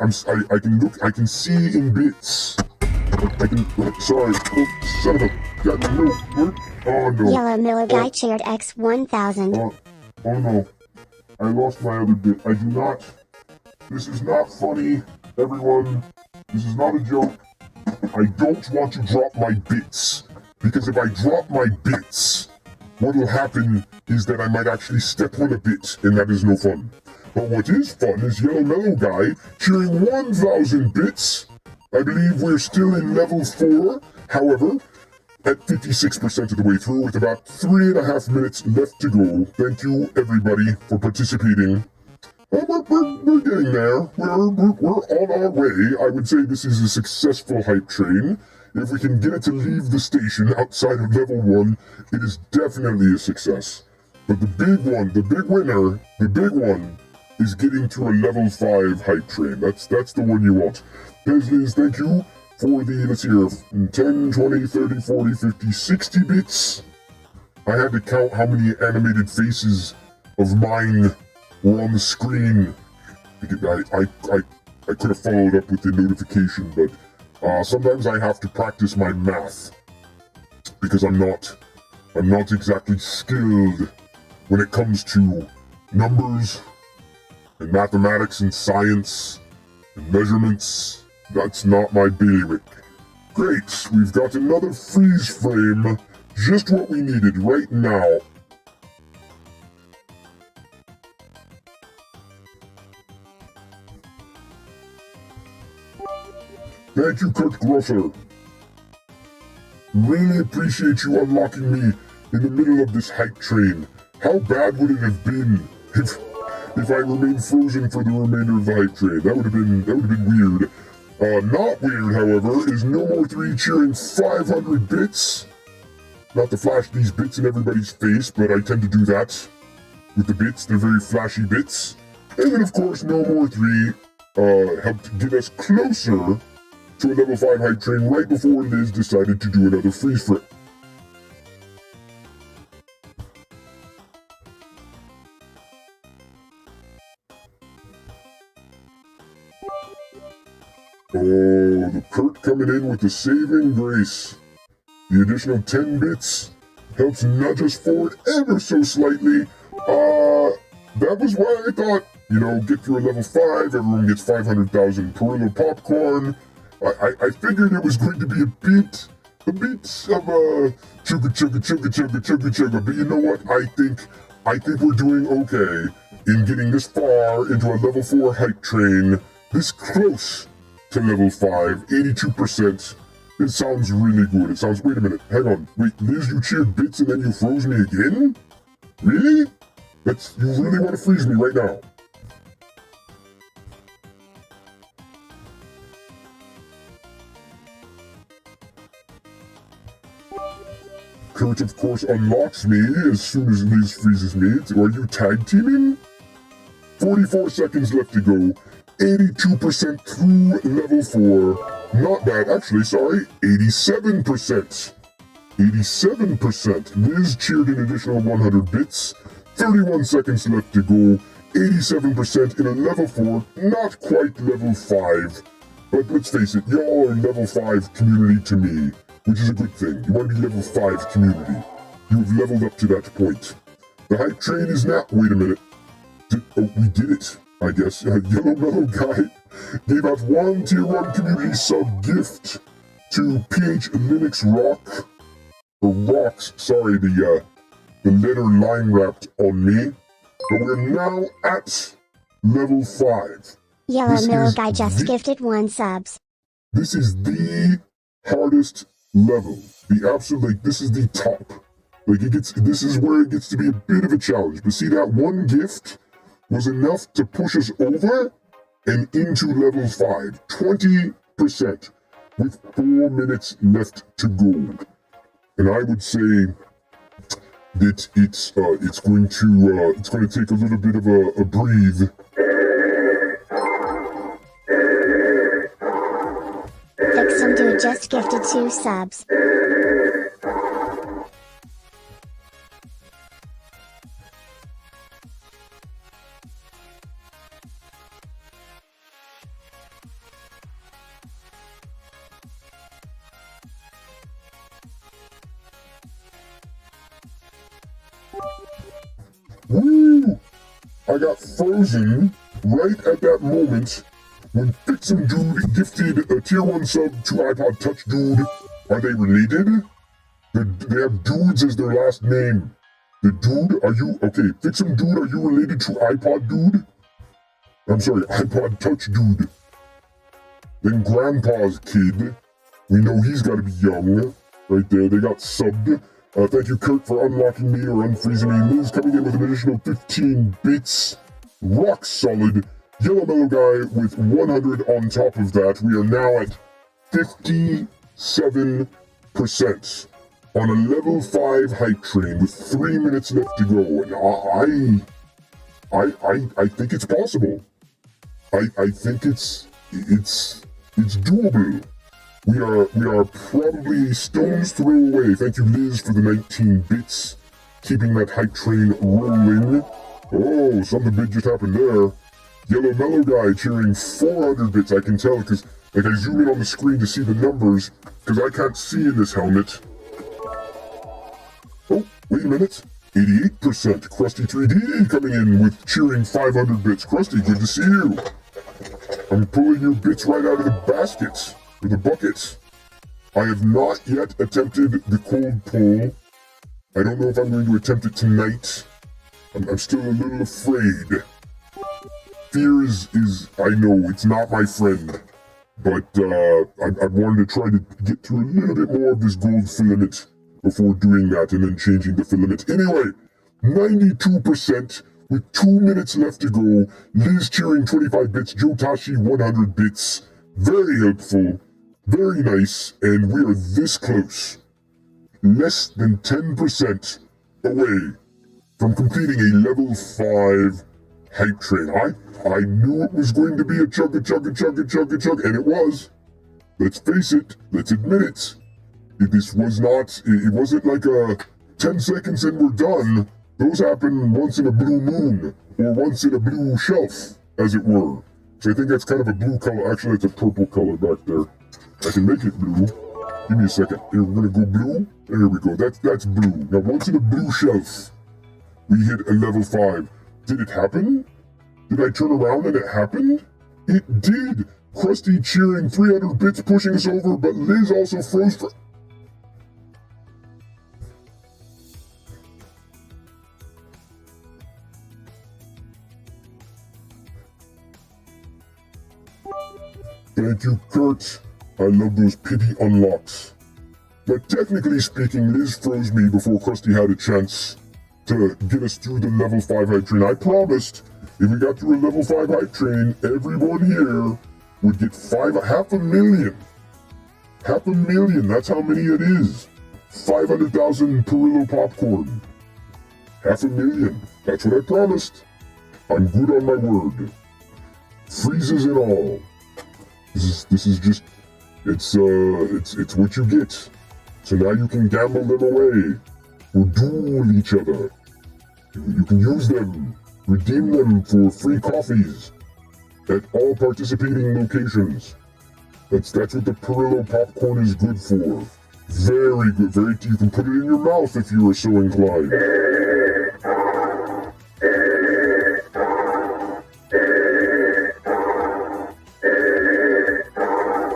I can see in bits. Sorry, oh, son of a, God, no, oh no. Yellow Miller Guy cheered X1000. Oh no, I lost my other bit. I do not, this is not funny, everyone. This is not a joke. I don't want to drop my bits, because if I drop my bits, what will happen is that I might actually step on a bit, and that is no fun. But what is fun is Yellow Mellow Guy cheering 1,000 bits. I believe we're still in level 4, however, at 56% of the way through with about 3.5 minutes left to go. Thank you, everybody, for participating. We're getting there. We're on our way. I would say this is a successful hype train. If we can get it to leave the station outside of level 1, it is definitely a success. But the big one, the big winner, the big one, is getting to a level 5 hype train. That's the one you want. Pesliz, thank you for the, let's see here, 10, 20, 30, 40, 50, 60 bits. I had to count how many animated faces of mine were on the screen. I could have followed up with the notification, but sometimes I have to practice my math because I'm not exactly skilled when it comes to numbers and mathematics and science and measurements. That's not my bailiwick. Great, we've got another freeze frame, just what we needed right now. Thank you, Kurt Gruffer. Really appreciate you unlocking me in the middle of this hype train. How bad would it have been if I remained frozen for the remainder of the hype train? That would have been weird. Not weird, however, is No More 3 cheering 500 bits. Not to flash these bits in everybody's face, but I tend to do that with the bits. They're very flashy bits. And then, of course, No More 3 helped get us closer to a level 5 hype train right before Liz decided to do another freeze frame. Oh, the Kurt coming in with the saving grace. The additional 10 bits helps nudge us forward ever so slightly. That was why I thought, get through a level 5, everyone gets 500,000 Perillo popcorn. I figured it was going to be a bit of chugga. But you know what? I think we're doing okay in getting this far into a level 4 hype train, this close to level 5, 82%. It sounds really good. It sounds, wait a minute, hang on. Wait, Liz, you cheered bits and then you froze me again? Really? You really want to freeze me right now? Kurt, of course, unlocks me as soon as Liz freezes me. Are you tag teaming? 44 seconds left to go. 82% through level 4. Not bad, actually, sorry. 87%. 87%. Liz cheered an additional 100 bits. 31 seconds left to go. 87% in a level 4, not quite level 5. But let's face it, y'all are level 5 community to me, which is a good thing. You want to be level 5 community. You've leveled up to that point. The hype train is now... Wait a minute. We did it, I guess. Yellow Mellow Guy gave out one tier 1 community sub gift to PH Linux Rock. Or Rocks, sorry, the letter line wrapped on me. But we're now at level 5. Yellow Mellow Guy just gifted 1 subs. This is the hardest level. The absolute, like, this is the top. Like, this is where it gets to be a bit of a challenge. But see, that one gift was enough to push us over and into level 5. 20% with 4 minutes left to go. And I would say that it's going to take a little bit of a breathe. Fixum Dude just gifted 2 subs. Woo! I got frozen right at that moment when Fixum Dude gifted a tier 1 sub to iPod Touch Dude. Are they related? They have dudes as their last name. The dude, are you... Okay, Fixum Dude, are you related to iPod Dude? I'm sorry, iPod Touch Dude. Then Grandpa's kid. We know he's got to be young. Right there, they got subbed. Thank you, Kurt, for unlocking me or unfreezing me. Liz coming in with an additional 15 bits. Rock solid. Yellow Mellow Guy with 100 on top of that. We are now at 57% on a level 5 hype train with 3 minutes left to go. And I think it's possible. I think it's doable. We are probably stone's throw away. Thank you, Liz, for the 19 bits. Keeping that hype train rolling. Oh, something big just happened there. Yellow Mellow Guy cheering 400 bits. I can tell because, like, I zoom in on the screen to see the numbers because I can't see in this helmet. Oh, wait a minute. 88%. Krusty 3D coming in with cheering 500 bits. Krusty, good to see you. I'm pulling your bits right out of the baskets. For the buckets. I have not yet attempted the cold pull. I don't know if I'm going to attempt it tonight. I'm still a little afraid. Fear is I know, it's not my friend. But I wanted to try to get through a little bit more of this gold filament before doing that and then changing the filament. Anyway, 92% with 2 minutes left to go. Liz cheering 25 bits, Joe Tashi 100 bits. Very helpful. Very nice, and we are this close. Less than 10% away from completing a level 5 hype train. I knew it was going to be a chug, and it was. Let's face it, let's admit it. It wasn't like a 10 seconds and we're done. Those happen once in a blue moon, or once in a blue shelf, as it were. So I think that's kind of a blue color. Actually, it's a purple color back there. I can make it blue. Give me a second. Here, we're gonna go blue. There we go. That's blue. Now, once in a blue shelf, we hit a level 5. Did it happen? Did I turn around and it happened? It did. Krusty cheering 300 bits, pushing us over, but Liz also froze for... Thank you, Kurt. I love those pity unlocks. But technically speaking, Liz froze me before Krusty had a chance to get us through the level 5 hype train. I promised if we got through a level 5 hype train, everyone here would get half a million. Half a million, that's how many it is. 500,000 Perillo popcorn. Half a million, that's what I promised. I'm good on my word. Freezes and all. This is just, it's what you get. So now you can gamble them away, or duel each other. You can use them, redeem them for free coffees at all participating locations. That's what the Perillo popcorn is good for. Very good. You can put it in your mouth if you are so inclined.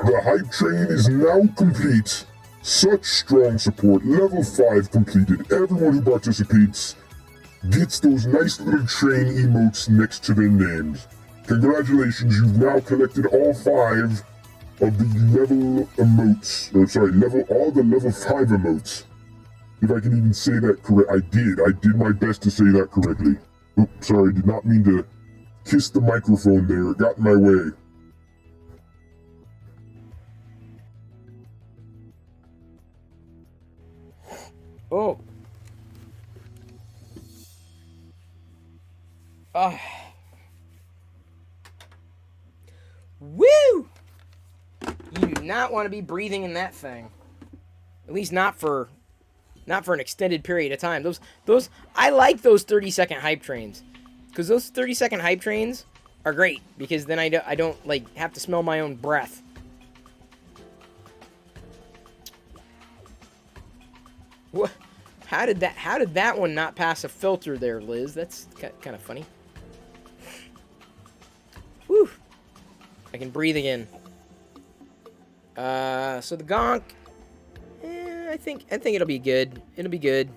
The hype train is now complete. Such strong support. Level 5 completed. Everyone who participates gets those nice little train emotes next to their names. Congratulations, you've now collected all 5 of the level emotes. All the level 5 emotes. If I can even say that correct. I did my best to say that correctly. Oops, sorry, did not mean to kiss the microphone there. It got in my way. Oh. Woo! You do not want to be breathing in that thing. At least not for an extended period of time. Those I like those 30-second hype trains. Because those 30-second hype trains are great. Because then I don't like have to smell my own breath. What? How did that one not pass a filter there, Liz? That's kind of funny. Whew. I can breathe again. So the Gonk, I think it'll be good. It'll be good.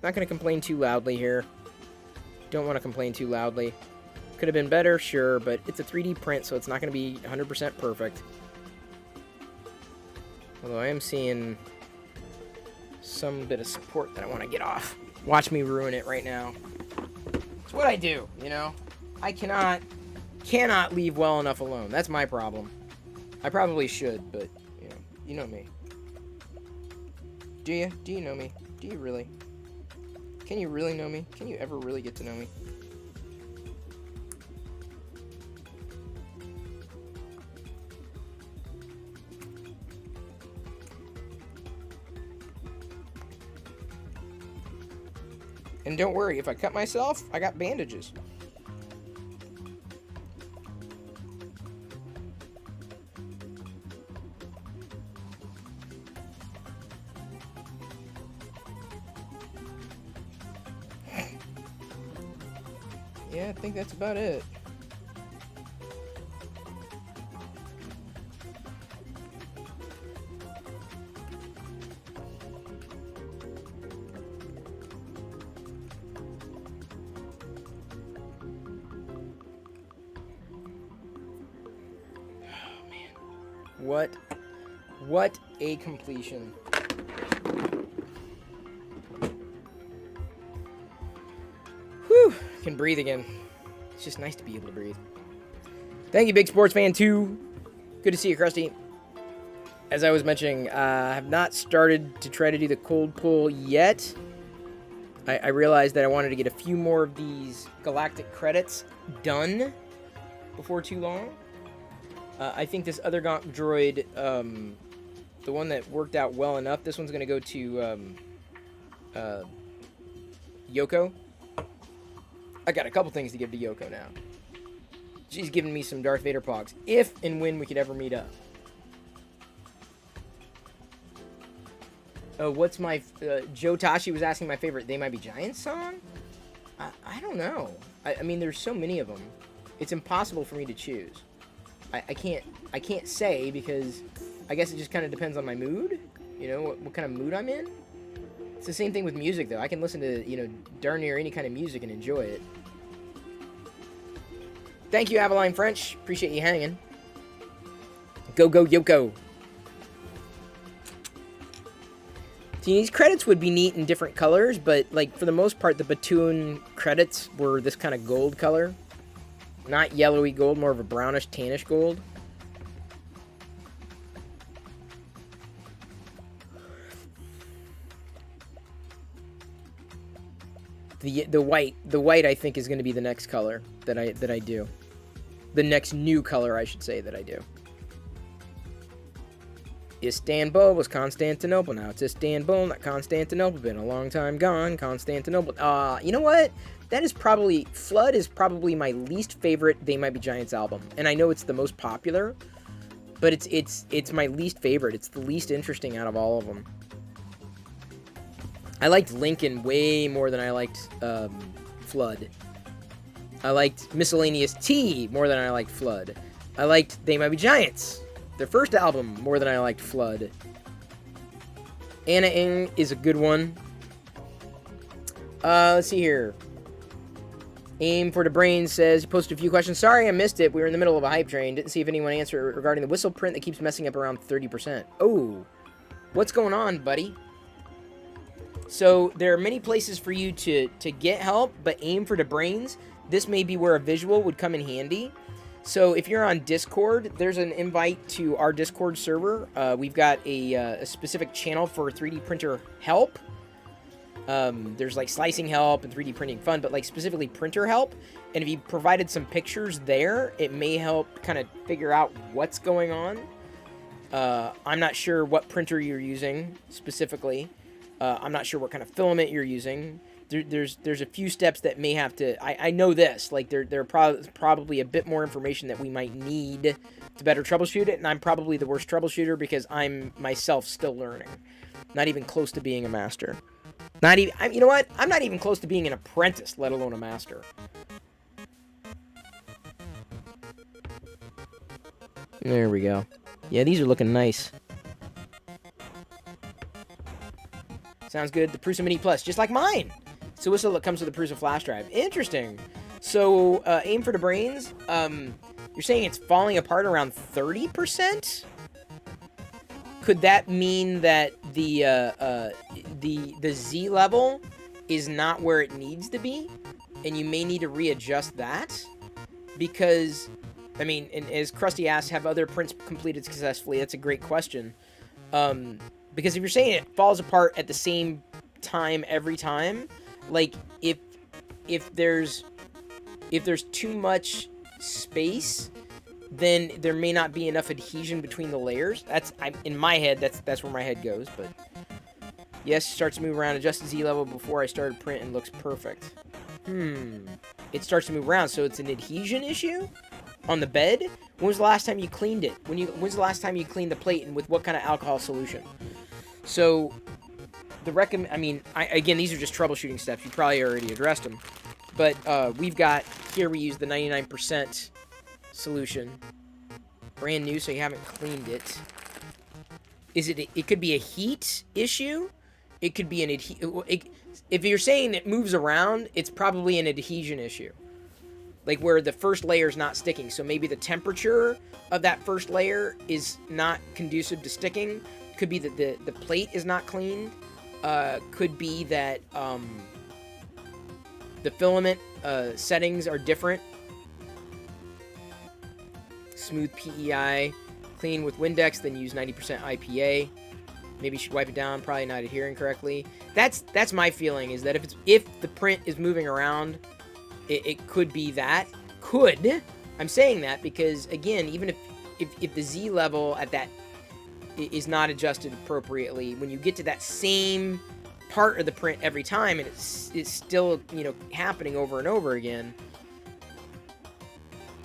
Not gonna complain too loudly here. Don't want to complain too loudly. Could have been better, sure, but it's a 3D print, so it's not gonna be 100% perfect. Although I am seeing some bit of support that I want to get off. Watch me ruin it right now. It's what I do, you know? I cannot leave well enough alone. That's my problem. I probably should, but, you know me. Do you? Do you know me? Do you really? Can you really know me? Can you ever really get to know me? And don't worry, if I cut myself, I got bandages. Yeah, I think that's about it. What a completion. Whew, can breathe again. It's just nice to be able to breathe. Thank you, Big Sports Fan 2. Good to see you, Krusty. As I was mentioning, I have not started to try to do the cold pull yet. I realized that I wanted to get a few more of these galactic credits done before too long. I think this other Gonk Droid, the one that worked out well enough, this one's going to go to Yoko. I got a couple things to give to Yoko now. She's giving me some Darth Vader pogs, if and when we could ever meet up. Oh, what's my... Joe Tashi was asking my favorite They Might Be Giants song? I don't know. I mean, there's so many of them. It's impossible for me to choose. I can't say because I guess it just kind of depends on my mood. You know, what kind of mood I'm in. It's the same thing with music, though. I can listen to, darn near any kind of music and enjoy it. Thank you, Avaline French. Appreciate you hanging. Go, go, Yoko. See, these credits would be neat in different colors, but, like, for the most part, the Batoon credits were this kind of gold color. Not yellowy gold, more of a brownish, tannish gold. The white I think is going to be the next color that I do. The next new color, I should say, that I do. Istanbul was Constantinople. Now it's Istanbul, not Constantinople. Been a long time gone. Constantinople. You know what? That is probably... Flood is probably my least favorite They Might Be Giants album. And I know it's the most popular, but it's my least favorite. It's the least interesting out of all of them. I liked Lincoln way more than I liked Flood. I liked Miscellaneous T more than I liked Flood. I liked They Might Be Giants, their first album, more than I liked Flood. Anna Ing is a good one. Let's see here. Aim for the Brain says, you posted a few questions. Sorry, I missed it. We were in the middle of a hype train. Didn't see if anyone answered regarding the whistle print that keeps messing up around 30%. Oh, what's going on, buddy? So there are many places for you to get help, but aim for the brains. This may be where a visual would come in handy. So if you're on Discord, there's an invite to our Discord server. We've got a specific channel for 3D printer help. There's like slicing help and 3D printing fun, but like specifically printer help. And if you provided some pictures there, it may help kind of figure out what's going on. I'm not sure what printer you're using specifically. I'm not sure what kind of filament you're using. There's a few steps that may have to... I know this. Like, there probably a bit more information that we might need to better troubleshoot it, and I'm probably the worst troubleshooter because I'm myself still learning. Not even close to being a master. Not even... you know what? I'm not even close to being an apprentice, let alone a master. There we go. Yeah, these are looking nice. Sounds good. The Prusa Mini Plus, just like mine. So whistle comes with the Prusa flash drive. Interesting. So, aim for the brains. You're saying it's falling apart around 30%? Could that mean that the Z level is not where it needs to be? And you may need to readjust that? Because, I mean, and as Krusty asks, have other prints completed successfully? That's a great question. Because if you're saying it falls apart at the same time every time, like if there's too much space, then there may not be enough adhesion between the layers. In my head, that's where my head goes. But yes, starts to move around. Adjust the Z level before I started print and looks perfect. It starts to move around, so it's an adhesion issue on the bed. When was the last time you cleaned it? When's the last time you cleaned the plate, and with what kind of alcohol solution? So, again, these are just troubleshooting steps. You probably already addressed them. But we use the 99% solution. Brand new, so you haven't cleaned it. It could be a heat issue. It could be if you're saying it moves around, it's probably an adhesion issue. Like where the first layer is not sticking. So maybe the temperature of that first layer is not conducive to sticking. Could be that the plate is not cleaned. Could be that the filament settings are different. Smooth PEI. Clean with Windex, then use 90% IPA. Maybe you should wipe it down. Probably not adhering correctly. That's my feeling, is that if the print is moving around, it could be that. Could. I'm saying that because, again, even if the Z level at that is not adjusted appropriately, when you get to that same part of the print every time, and it's still, happening over and over again,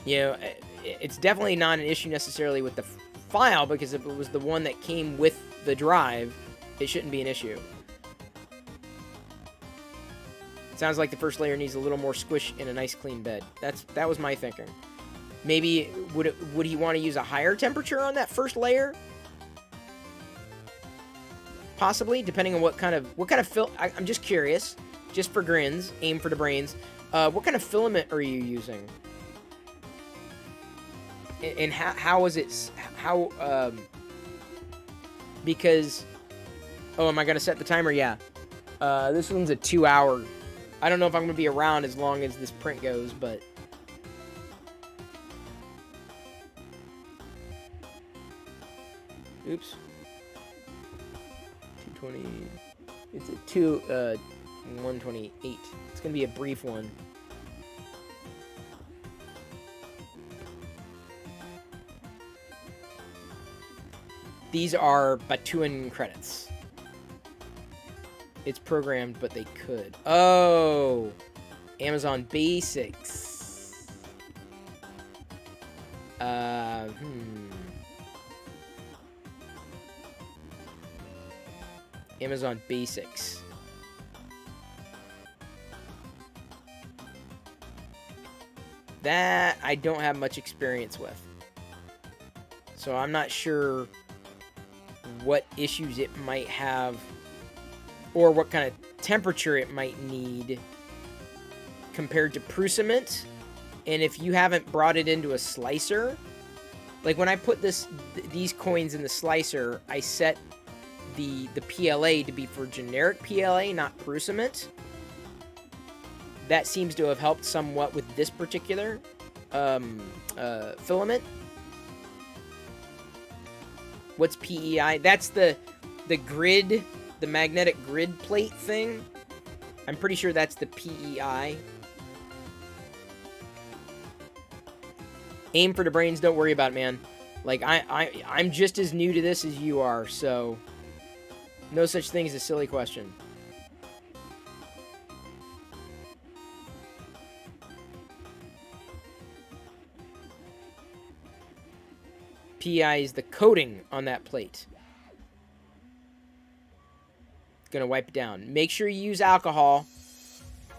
it's definitely not an issue necessarily with the file, because if it was the one that came with the drive, it shouldn't be an issue. Sounds like the first layer needs a little more squish in a nice clean bed. That was my thinking. Maybe would he want to use a higher temperature on that first layer? Possibly, depending on what kind of I'm just curious, just for grins, aim for the brains. What kind of filament are you using? And how is it? Because, am I gonna set the timer? Yeah. This one's a 2-hour. I don't know if I'm gonna be around as long as this print goes, but. Oops. 220. It's a 128. It's gonna be a brief one. These are Batuan credits. It's programmed, but they could. Oh, Amazon Basics. Amazon Basics. That I don't have much experience with. So I'm not sure what issues it might have or what kind of temperature it might need compared to Prusament. And if you haven't brought it into a slicer, like when I put these coins in the slicer, I set the PLA to be for generic PLA, not Prusament. That seems to have helped somewhat with this particular filament. What's PEI? That's the grid, the magnetic grid plate thing. I'm pretty sure that's the PEI. Aim for the brains, don't worry about it, man. Like, I'm just as new to this as you are, so no such thing as a silly question. PEI is the coating on that plate. Gonna wipe it down. Make sure you use alcohol,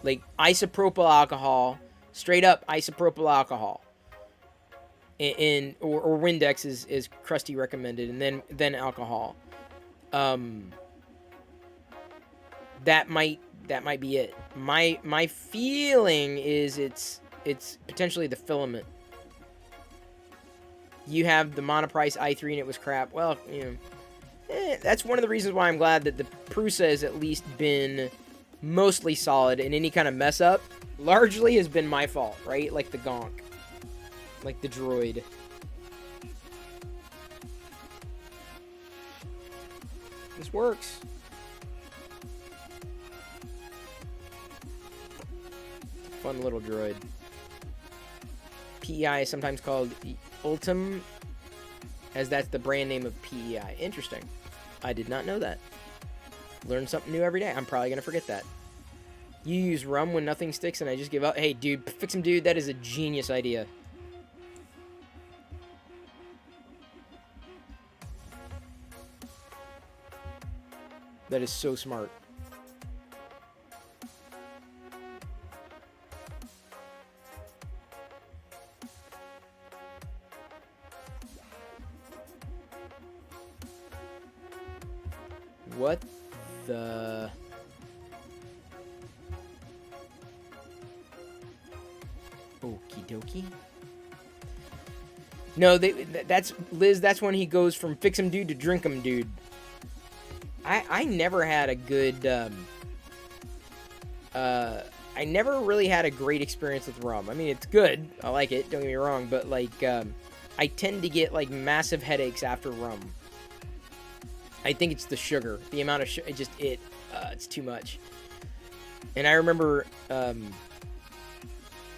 like isopropyl alcohol, straight up isopropyl alcohol. Or Windex is Krusty recommended, and then alcohol. That might be it. My feeling is it's potentially the filament. You have the Monoprice i3 and it was crap. Well, you know, that's one of the reasons why I'm glad that the Prusa has at least been mostly solid, and any kind of mess up largely has been my fault, right? Like the Gonk. Like the droid. This works. Fun little droid. PEI is sometimes called Ultim, as that's the brand name of PEI. Interesting. I did not know that. Learn something new every day. I'm probably going to forget that. You use rum when nothing sticks and I just give up. Hey, dude, fix him, dude. That is a genius idea. That is so smart. What the... Okie dokie. No, that's Liz. That's when he goes from fix 'em dude to drink 'em dude. I never had a good. I never really had a great experience with rum. I mean, it's good. I like it. Don't get me wrong, but like, I tend to get like massive headaches after rum. I think it's the sugar, the amount of sugar. It's too much. And I remember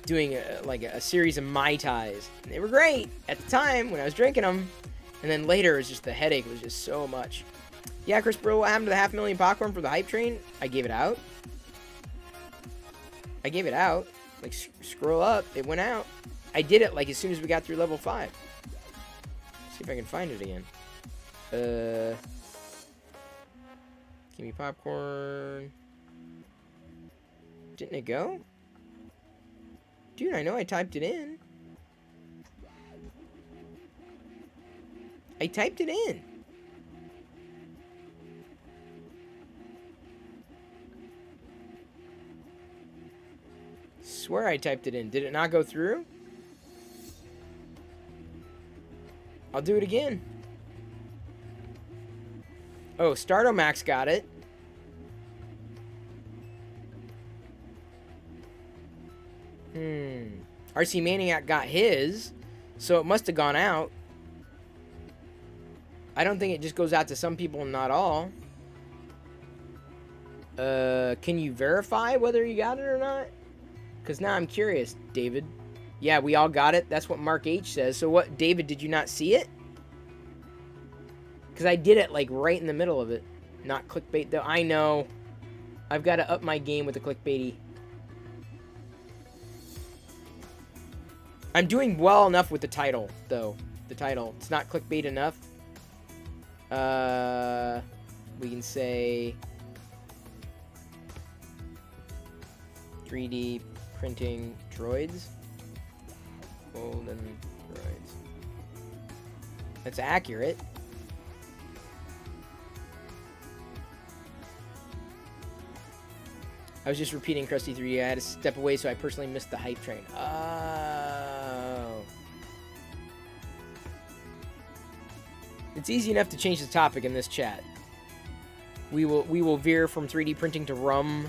doing a series of Mai Tais. And they were great at the time when I was drinking them, and then later it was just the headache was just so much. Yeah, Chris Bro, what happened to the 500,000 popcorn for the hype train? I gave it out. Like, scroll up. It went out. I did it, like, as soon as we got through level 5. See if I can find it again. Give me popcorn. Didn't it go? Dude, I know I typed it in. I typed it in. Swear I typed it in. Did it not go through? I'll do it again. Oh, Stardomax got it. RC Maniac got his, so it must have gone out. I don't think it just goes out to some people and not all. Can you verify whether you got it or not? Because now I'm curious, David. Yeah, we all got it. That's what Mark H says. So what, David, did you not see it? Because I did it, like, right in the middle of it. Not clickbait, though. I know. I've got to up my game with the clickbaity. I'm doing well enough with the title, though. The title. It's not clickbait enough. We can say 3D printing droids. Golden droids. That's accurate. I was just repeating Krusty 3D. I had to step away, so I personally missed the hype train. Oh. It's easy enough to change the topic in this chat. We will veer from 3D printing to rum,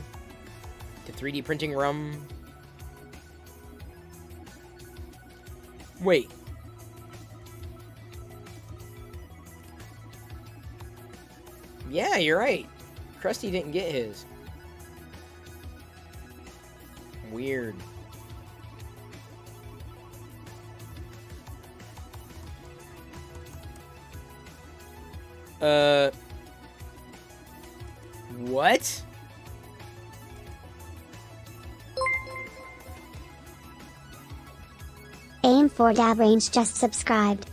to 3D printing rum. Wait. Yeah, you're right. Krusty didn't get his. Weird. What? Aim for Dab Range just subscribed.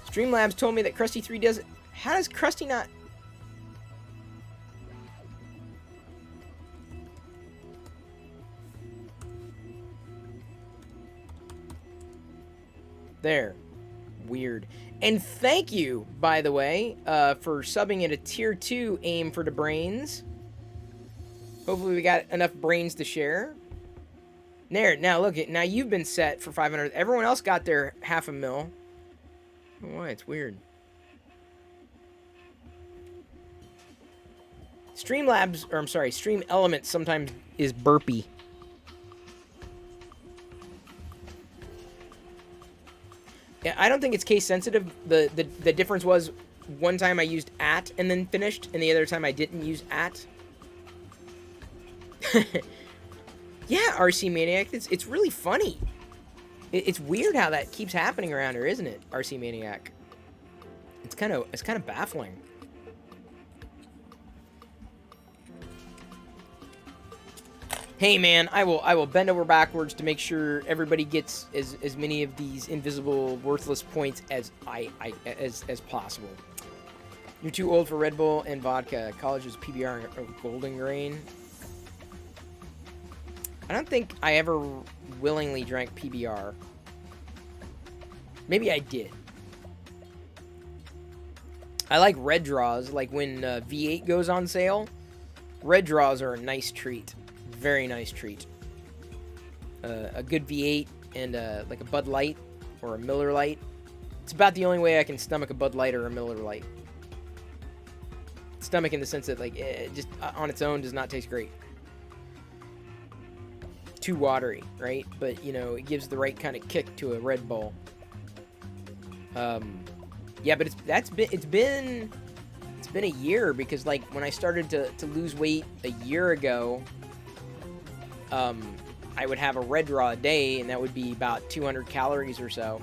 Streamlabs told me that Krusty 3 does it. How does Krusty not... There. Weird. And thank you, by the way, for subbing at a tier 2 aim for the brains. Hopefully we got enough brains to share. There, now look at now you've been set for 500. Everyone else got their half a mil. I don't know why, it's weird. Streamlabs, or I'm sorry, Stream Elements sometimes is burpy. Yeah, I don't think it's case sensitive. The difference was one time I used at and then finished, and the other time I didn't use at. Yeah, RC Maniac, it's really funny. It's weird how that keeps happening around here, isn't it, RC Maniac? It's kind of baffling. Hey man, I will bend over backwards to make sure everybody gets as many of these invisible worthless points as as possible. You're too old for Red Bull and vodka. College is PBR and Golden Grain. I don't think I ever willingly drank PBR. Maybe I did. I like red draws, like when V8 goes on sale. Red draws are a nice treat. Very nice treat. A good V8 and like a Bud Light or a Miller Lite. It's about the only way I can stomach a Bud Light or a Miller Lite. Stomach in the sense that like it just on its own does not taste great. Too watery, right? But you know, it gives the right kind of kick to a Red Bull. Yeah, but it's been a year because like when I started to lose weight a year ago, I would have a red draw a day, and that would be about 200 calories or so,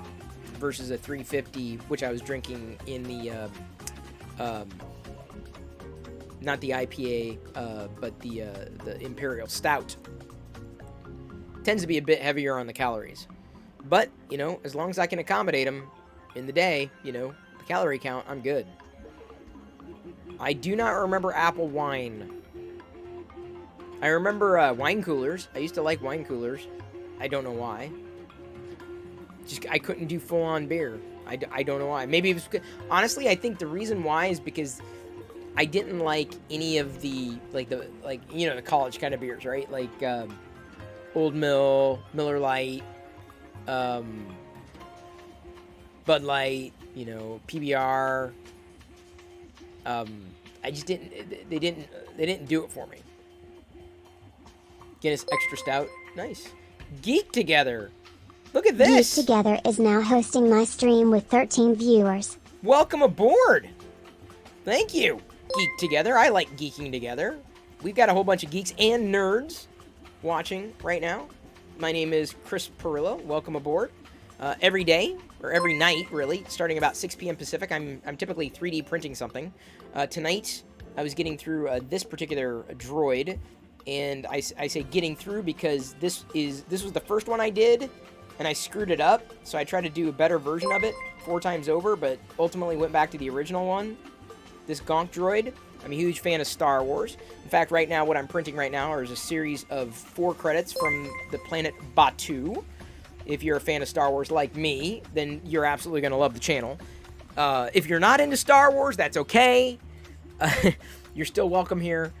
versus a 350, which I was drinking in the not the IPA, but the Imperial Stout. Tends to be a bit heavier on the calories, but you know, as long as I can accommodate them in the day, you know, the calorie count, I'm good. I do not remember apple wine. I remember wine coolers. I used to like wine coolers. I don't know why. Just I couldn't do full-on beer. I don't know why. Maybe it was... Honestly, I think the reason why is because I didn't like any of the, you know, the college kind of beers, right? Like, Old Mill, Miller Lite, Bud Light, you know, PBR. I just didn't... They didn't do it for me. Guinness Extra Stout. Nice. Geek Together. Look at this. Geek Together is now hosting my stream with 13 viewers. Welcome aboard. Thank you, Geek Together. I like geeking together. We've got a whole bunch of geeks and nerds watching right now. My name is Chris Perillo. Welcome aboard. every day, or every night, really, starting about 6 p.m. Pacific. I'm typically 3D printing something. Tonight, I was getting through this particular droid, and I say getting through because this was the first one I did, and I screwed it up, so I tried to do a better version of it 4 times over, but ultimately went back to the original one, this Gonk Droid. I'm a huge fan of Star Wars. In fact, right now, what I'm printing right now is a series of 4 credits from the planet Batu. If you're a fan of Star Wars like me, then you're absolutely going to love the channel. If you're not into Star Wars, that's okay. You're still welcome here.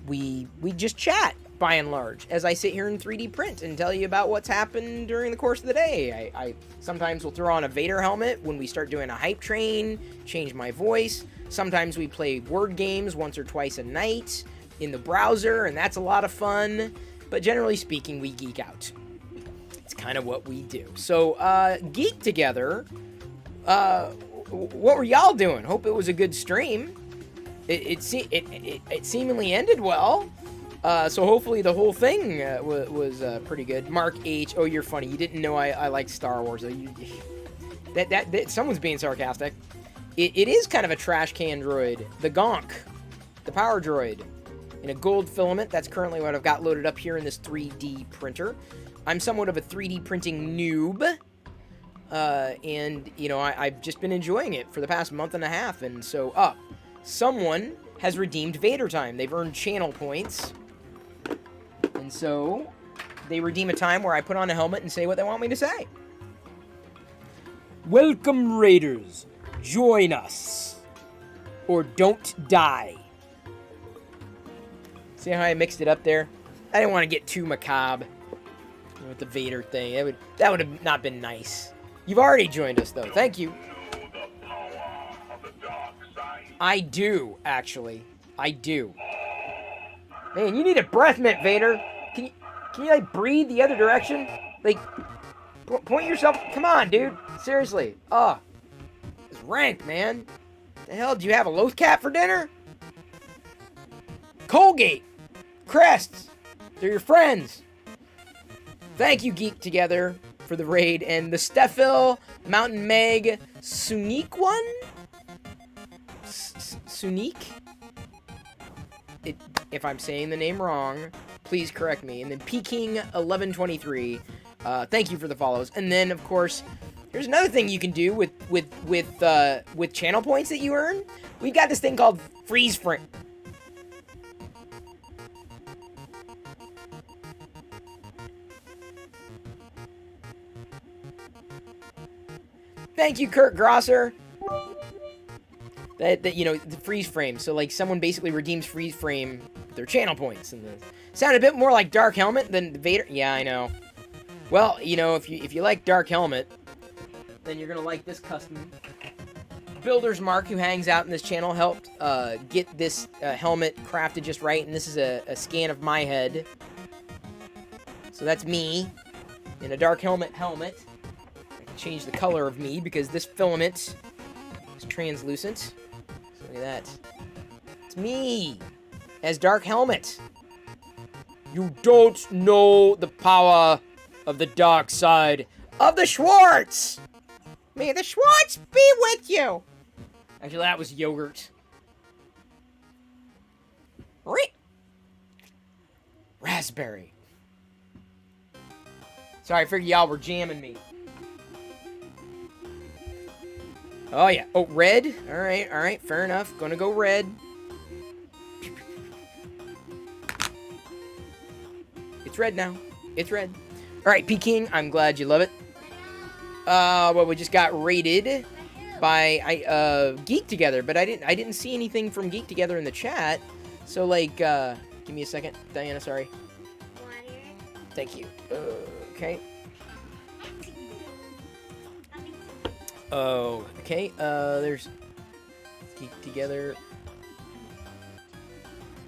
We just chat, by and large, as I sit here in 3D print and tell you about what's happened during the course of the day. I sometimes will throw on a Vader helmet when we start doing a hype train, change my voice. Sometimes we play word games once or twice a night in the browser, and that's a lot of fun. But generally speaking, we geek out. It's kind of what we do. So, geek together. What were y'all doing? Hope it was a good stream. It seemingly ended well. So hopefully the whole thing was pretty good. Mark H. Oh, you're funny. You didn't know I like Star Wars. That someone's being sarcastic. It is kind of a trash can droid. The Gonk, the power droid, in a gold filament. That's currently what I've got loaded up here in this 3D printer. I'm somewhat of a 3D printing noob. And, you know, I've just been enjoying it for the past month and a half. And so, someone has redeemed Vader time. They've earned channel points. And so, they redeem a time where I put on a helmet and say what they want me to say. Welcome, Raiders. Join us. Or don't die. See how I mixed it up there? I didn't want to get too macabre with the Vader thing. That would have not been nice. You've already joined us, though. Thank you. I do, actually. I do. Man, you need a breath mint, Vader. Can you like, breathe the other direction? Like, point yourself... Come on, dude. Seriously. It's rank, man. The hell, do you have a loaf cat for dinner? Colgate. Crests. They're your friends. Thank you, Geek Together, for the raid. And the Steffel, Mountain Meg, Sunique one? Sunique? If I'm saying the name wrong, please correct me. And then Peking1123, thank you for the follows. And then, of course, here's another thing you can do with channel points that you earn. We've got this thing called freeze frame. Thank you, Kurt Grosser. That you know, the freeze frame. So like someone basically redeems freeze frame with their channel points, and sounded a bit more like Dark Helmet than Vader. Yeah, I know. Well, you know, if you like Dark Helmet, then you're gonna like this custom. Builder's Mark, who hangs out in this channel, helped get this helmet crafted just right, and this is a scan of my head. So that's me in a Dark Helmet helmet. I can change the color of me because this filament is translucent. So look at that. It's me as Dark Helmet. You don't know the power of the dark side of the Schwartz. May the Schwartz be with you. Actually, that was yogurt. Raspberry. Sorry, I figured y'all were jamming me. Oh, yeah. Oh, red? Alright, fair enough. Gonna go red. It's red now. It's red. Alright, Peking, I'm glad you love it. Well, we just got rated by Geek Together, but I didn't see anything from Geek Together in the chat. So, like, give me a second. Diana, sorry. Water. Thank you. Okay. Oh, okay. There's Geek Together.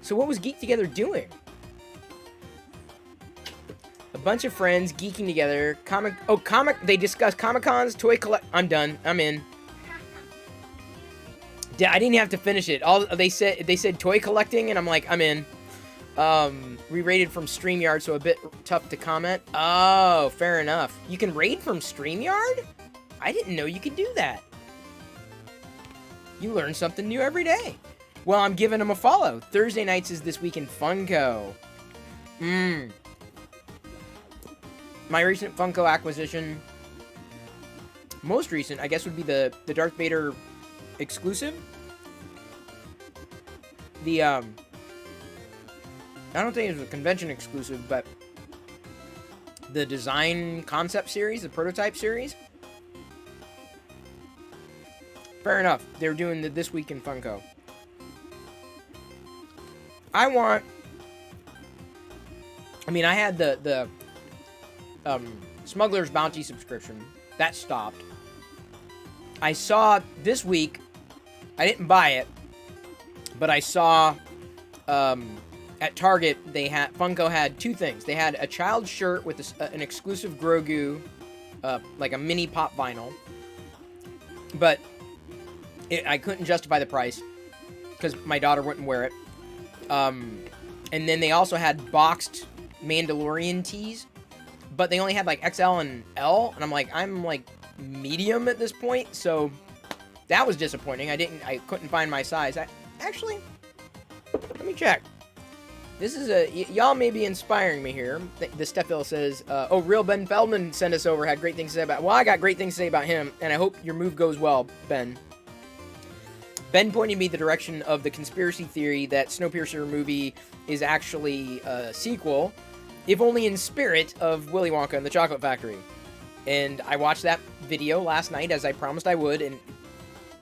So what was Geek Together doing? A bunch of friends geeking together. They discussed Comic-Cons, toy collect. I'm done. I'm in. I didn't have to finish it. They said toy collecting, and I'm like, I'm in. We raided from StreamYard, so a bit tough to comment. Oh, fair enough. You can raid from StreamYard? I didn't know you could do that. You learn something new every day. Well, I'm giving him a follow. Thursday nights is This Week in Funko. My recent Funko acquisition, most recent, I guess, would be the Darth Vader exclusive. I don't think it was a convention exclusive, but the design concept series, the prototype series. Fair enough. They're doing the This Week in Funko. I had the Smuggler's Bounty subscription. That stopped. I saw this week, I didn't buy it, but I saw at Target, Funko had two things. They had a child shirt with an exclusive Grogu, like a mini pop vinyl. But I couldn't justify the price because my daughter wouldn't wear it. And then they also had boxed Mandalorian tees, but they only had like XL and L, and I'm like medium at this point, so that was disappointing. I couldn't find my size. Actually, let me check. This is y'all may be inspiring me here. The Steffel says, oh, real Ben Feldman sent us over, had great things to say about, well, I got great things to say about him, and I hope your move goes well, Ben. Ben pointed me the direction of the conspiracy theory that Snowpiercer movie is actually a sequel, if only in spirit, of Willy Wonka and the Chocolate Factory. And I watched that video last night, as I promised I would, and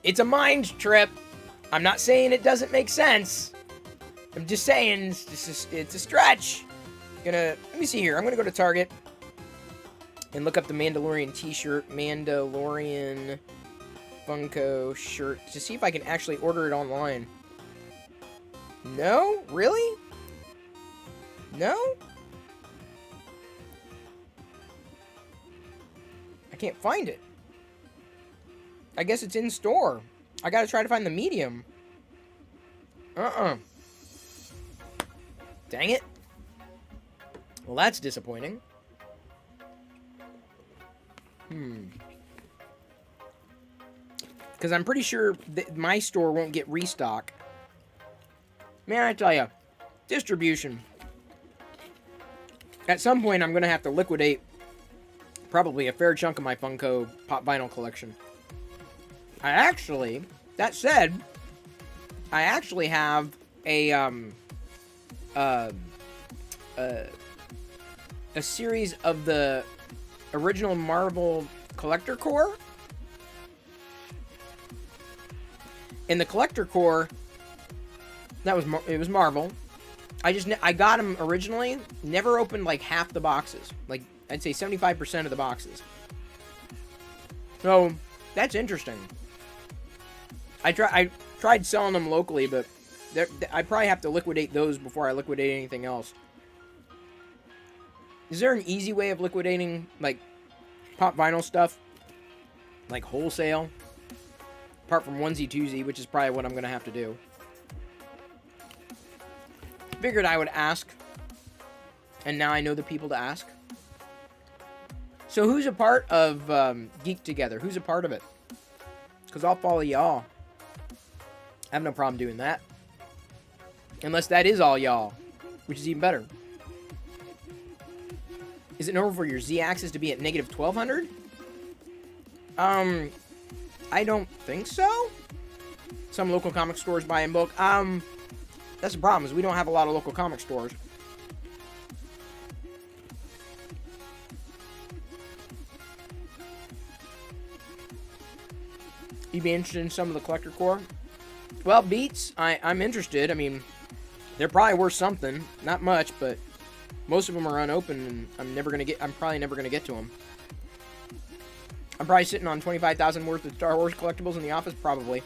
it's a mind trip. I'm not saying it doesn't make sense. I'm just saying it's a stretch. Let me see here. I'm gonna go to Target and look up the Mandalorian t-shirt, Mandalorian Funko shirt, to see if I can actually order it online. No? Really? No? I can't find it. I guess it's in store. I gotta try to find the medium. Dang it. Well, that's disappointing. Because I'm pretty sure that my store won't get restock. Man, I tell ya, distribution. At some point, I'm going to have to liquidate probably a fair chunk of my Funko Pop Vinyl collection. That said, I actually have a series of the original Marvel Collector Core. In the Collector Core, it was Marvel. I got them originally, never opened like half the boxes. Like, I'd say 75% of the boxes. So, that's interesting. I tried selling them locally, but I probably have to liquidate those before I liquidate anything else. Is there an easy way of liquidating, like, Pop Vinyl stuff? Like, wholesale? Apart from onesie-twosie, which is probably what I'm going to have to do. Figured I would ask. And now I know the people to ask. So who's a part of Geek Together? Who's a part of it? Because I'll follow y'all. I have no problem doing that. Unless that is all y'all. Which is even better. Is it normal for your Z-axis to be at negative 1200? I don't think so. Some local comic stores buy in bulk. That's the problem, is we don't have a lot of local comic stores. You'd be interested in some of the Collector Core? Well, Beats, I'm interested. I mean, they're probably worth something. Not much, but most of them are unopened, and I'm probably never gonna get to them. I'm probably sitting on 25,000 worth of Star Wars collectibles in the office, probably.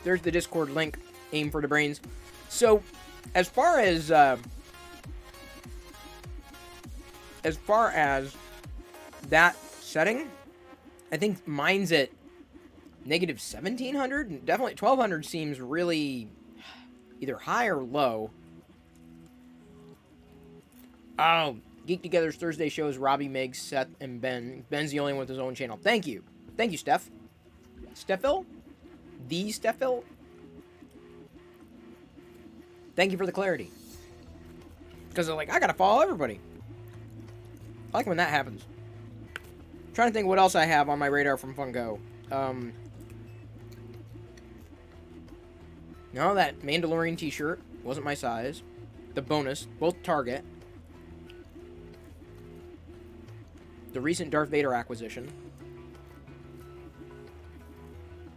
There's the Discord link. Aim for the brains. So, as far as that setting, I think mine's at Negative 1,700? Definitely 1,200 seems really either high or low. Oh, Geek Together's Thursday shows Robbie, Meg, Seth, and Ben. Ben's the only one with his own channel. Thank you. Thank you, Steph. Steffil? The Steffil? Thank you for the clarity. Because they're like, I gotta follow everybody. I like when that happens. I'm trying to think what else I have on my radar from Funko. No, that Mandalorian t-shirt wasn't my size. The bonus, both Target. The recent Darth Vader acquisition.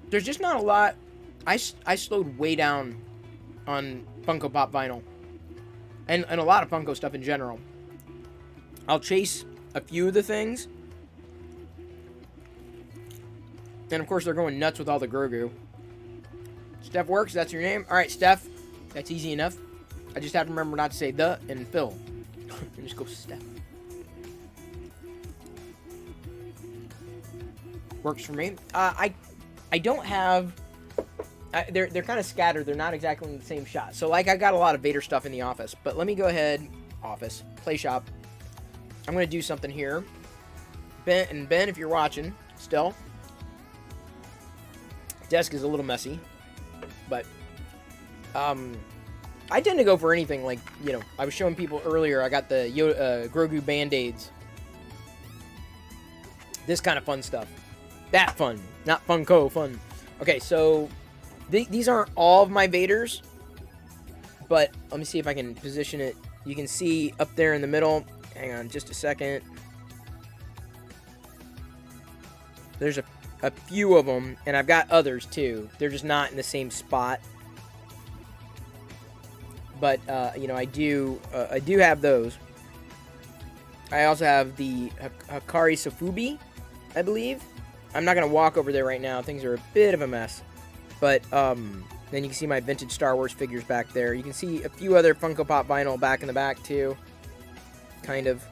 There's just not a lot. I slowed way down on Funko Pop vinyl. And a lot of Funko stuff in general. I'll chase a few of the things. And of course they're going nuts with all the Grogu. Steph Works, that's your name? Alright, Steph. That's easy enough. I just have to remember not to say the and Phil. And just go Steph. Works for me. I don't have... they're kind of scattered. They're not exactly in the same shot. So, like, I got a lot of Vader stuff in the office. But let me go ahead... Office. Play shop. I'm going to do something here. Ben, if you're watching, still. Desk is a little messy. But, I tend to go for anything. Like, you know, I was showing people earlier. I got the Grogu Band-Aids. This kind of fun stuff. That fun. Not Funko fun. Okay, so... These aren't all of my Vaders, but let me see if I can position it. You can see up there in the middle. Hang on just a second. There's a few of them, and I've got others too. They're just not in the same spot. But, you know, I do have those. I also have the Hikari Sofubi, I believe. I'm not going to walk over there right now. Things are a bit of a mess. But, then you can see my vintage Star Wars figures back there. You can see a few other Funko Pop vinyl back in the back, too. Kind of.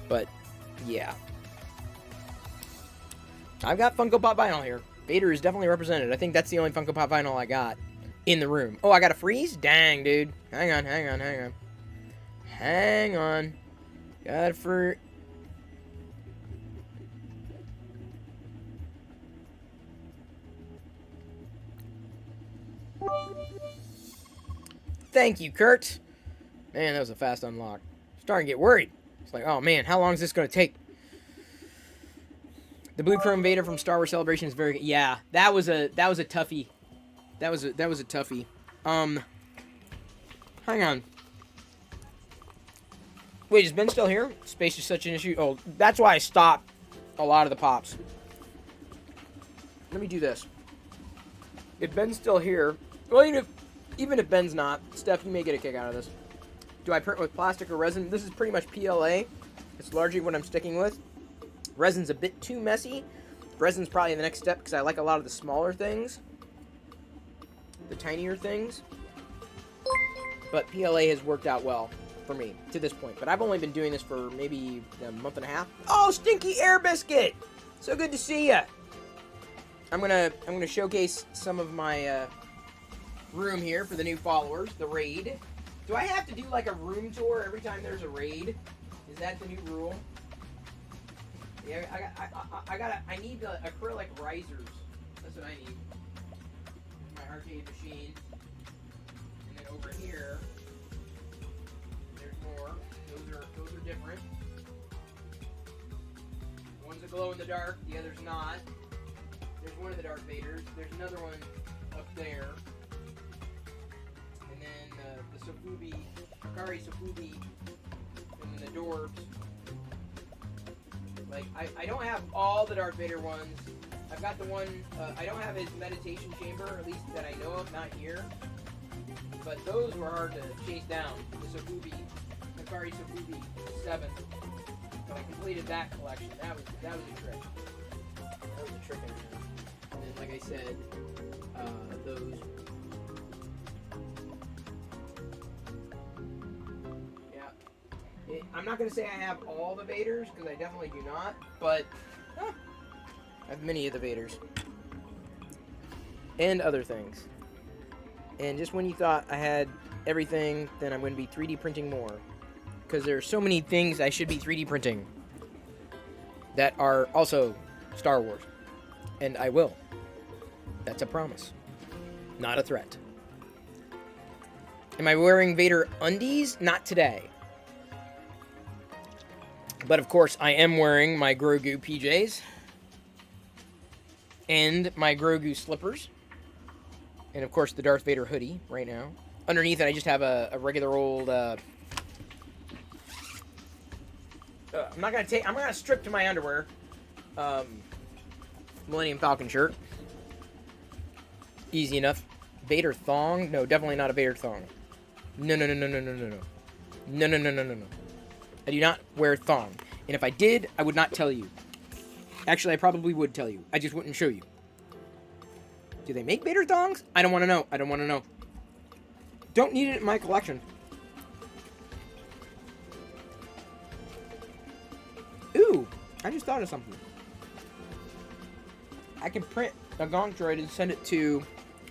But, yeah. I've got Funko Pop vinyl here. Vader is definitely represented. I think that's the only Funko Pop vinyl I got in the room. Oh, I got a freeze? Dang, dude. Hang on. Hang on. Got it for... Thank you, Kurt. Man, that was a fast unlock. Starting to get worried. It's like, oh man, how long is this going to take? The Blue Chrome Vader from Star Wars Celebration is very... Yeah, that was a toughie. That was a toughie. Hang on. Wait, is Ben still here? Space is such an issue. Oh, that's why I stopped a lot of the pops. Let me do this. If Ben's still here... Well, even if Ben's not, Steph, you may get a kick out of this. Do I print with plastic or resin? This is pretty much PLA. It's largely what I'm sticking with. Resin's a bit too messy. Resin's probably the next step because I like a lot of the smaller things. The tinier things. But PLA has worked out well for me to this point. But I've only been doing this for maybe a month and a half. Oh, Stinky Air Biscuit! So good to see ya. I'm gonna showcase some of my room here for the new followers, the raid. Do I have to do like a room tour every time there's a raid? Is that the new rule? Yeah, I need the acrylic risers. That's what I need. My arcade machine. And then over here, there's more. Those are different. One's a glow in the dark, the other's not. There's one of the Darth Vaders. There's another one up there. And then the Sofubi, Hikari Sofubi, and then the Dorbs. Like, I don't have all the Darth Vader ones. I've got the one, I don't have his meditation chamber, at least that I know of, not here. But those were hard to chase down. The Sofubi, Hikari Sofubi 7. But I completed that collection. That was a trick. That was a trick. And then, like I said, those. I'm not going to say I have all the Vaders, because I definitely do not, but I have many of the Vaders. And other things. And just when you thought I had everything, then I'm going to be 3D printing more. Because there are so many things I should be 3D printing that are also Star Wars. And I will. That's a promise. Not a threat. Am I wearing Vader undies? Not today. But of course, I am wearing my Grogu PJs. And my Grogu slippers. And of course, the Darth Vader hoodie right now. Underneath it, I just have a regular old... I'm gonna strip to my underwear. Millennium Falcon shirt. Easy enough. Vader thong? No, definitely not a Vader thong. No. No. I do not wear thong. And if I did, I would not tell you. Actually, I probably would tell you. I just wouldn't show you. Do they make Vader thongs? I don't want to know. I don't want to know. Don't need it in my collection. Ooh, I just thought of something. I can print a Gonk Droid and send it to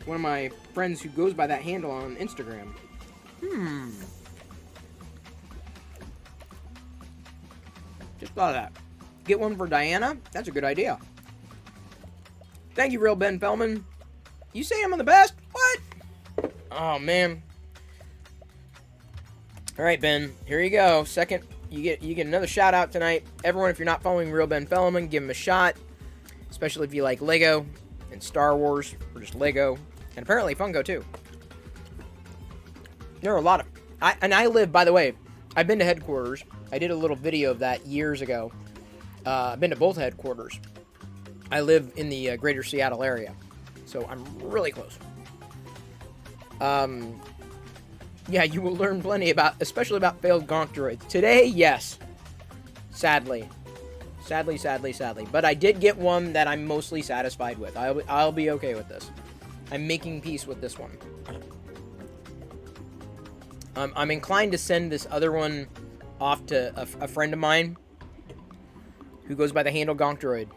one of my friends who goes by that handle on Instagram. Just thought of that. Get one for Diana? That's a good idea. Thank you, Real Ben Fellman. You say I'm the best? What? Oh, man. All right, Ben. Here you go. Second, you get another shout out tonight. Everyone, if you're not following Real Ben Fellman, give him a shot. Especially if you like Lego and Star Wars, or just Lego, and apparently Funko too. There are a lot of... I live, by the way, I've been to headquarters. I did a little video of that years ago. I've been to both headquarters. I live in the greater Seattle area, so I'm really close. Yeah, you will learn plenty about, especially about failed Gonk Droids. Today, yes. Sadly. Sadly. But I did get one that I'm mostly satisfied with. I'll be okay with this. I'm making peace with this one. I'm inclined to send this other one off to a friend of mine who goes by the handle Gonk Droid.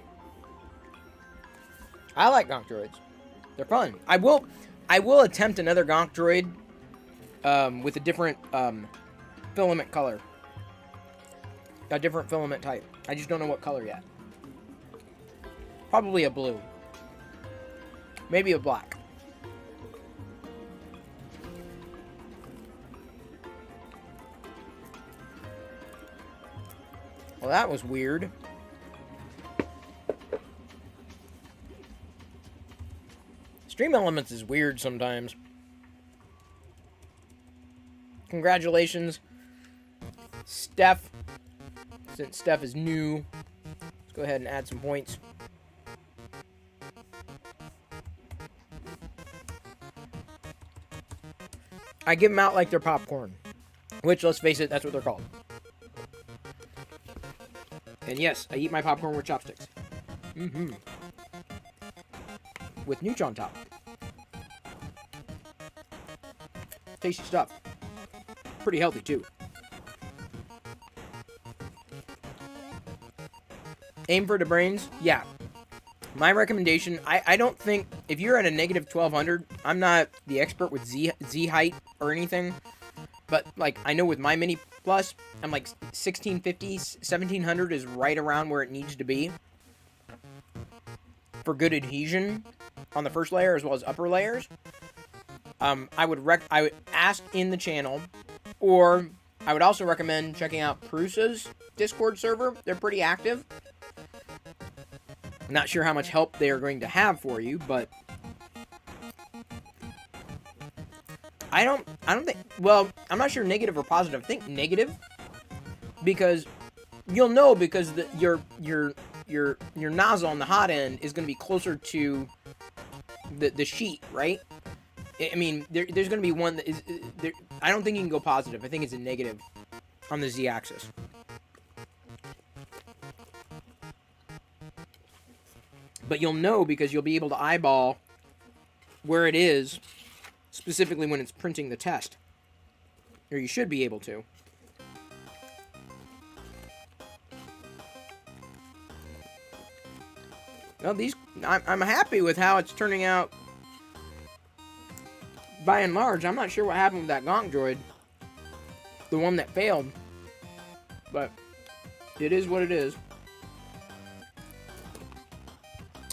I like Gonk Droids. They're fun. I will attempt another Gonk Droid with a different filament color. A different filament type. I just don't know what color yet. Probably a blue. Maybe a black. Well, that was weird. Stream Elements is weird sometimes. Congratulations, Steph. Since Steph is new, let's go ahead and add some points. I give them out like they're popcorn. Which, let's face it, that's what they're called. And yes, I eat my popcorn with chopsticks. With nooch on top. Tasty stuff. Pretty healthy, too. Aim for the brains? Yeah. My recommendation, I don't think, if you're at a negative 1200, I'm not the expert with Z height or anything, but, like, I know with my Mini Plus, I'm like 1650, 1700 is right around where it needs to be for good adhesion on the first layer as well as upper layers. I would ask in the channel, or I would also recommend checking out Prusa's Discord server. They're pretty active. I'm not sure how much help they are going to have for you, but I don't think, well, I'm not sure negative or positive. I think negative, because you'll know, because your nozzle on the hot end is going to be closer to the sheet, right? I mean, there's going to be one that is there. I don't think you can go positive. I think it's a negative on the Z-axis. But you'll know because you'll be able to eyeball where it is, specifically when it's printing the test. Or you should be able to. Well, I'm happy with how it's turning out. By and large, I'm not sure what happened with that Gonk Droid. The one that failed. But it is what it is.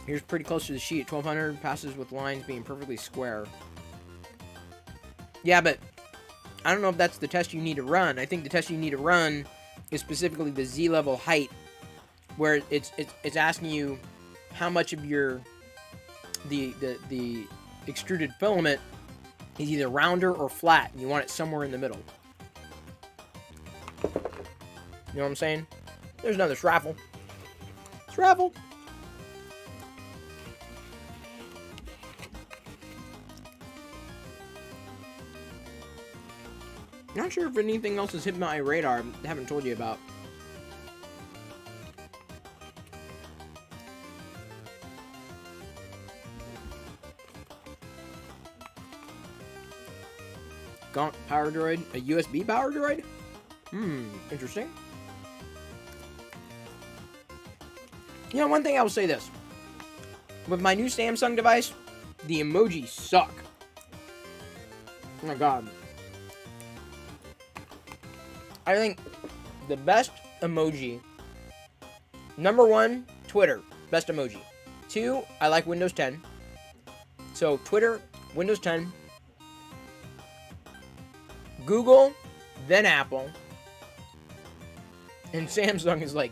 Here's pretty close to the sheet. 1200 passes with lines being perfectly square. Yeah, but I don't know if that's the test you need to run. I think the test you need to run is specifically the Z-level height, where it's asking you how much of your the extruded filament is either rounder or flat, and you want it somewhere in the middle. You know what I'm saying? There's another Shraffle. Shraffle! Not sure if anything else has hit my radar I haven't told you about. Gonk power droid? A USB power droid? Interesting. You know, one thing I will say this. With my new Samsung device, the emojis suck. Oh my god. I think the best emoji, number 1, Twitter, best emoji. 2, I like Windows 10. So Twitter, Windows 10, Google, then Apple, and Samsung is like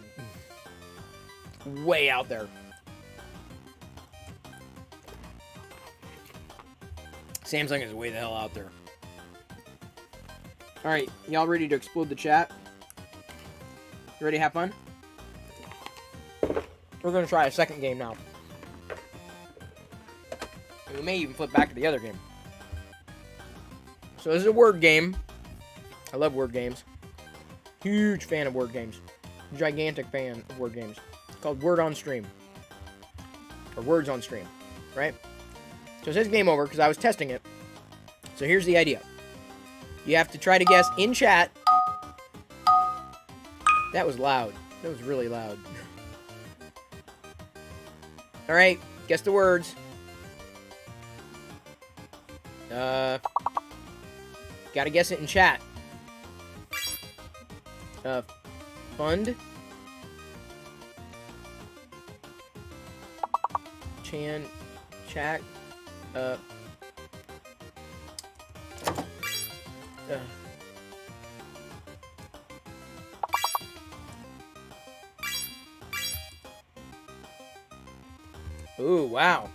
way out there. Samsung is way the hell out there. Alright, y'all ready to explode the chat? You ready to have fun? We're going to try a second game now. And we may even flip back to the other game. So this is a word game. I love word games. Huge fan of word games. Gigantic fan of word games. It's called Word on Stream. Or Words on Stream. Right? So it says game over because I was testing it. So here's the idea. You have to try to guess in chat. That was loud. That was really loud. Alright, guess the words. Gotta guess it in chat. Fund. Chat. Ooh, wow.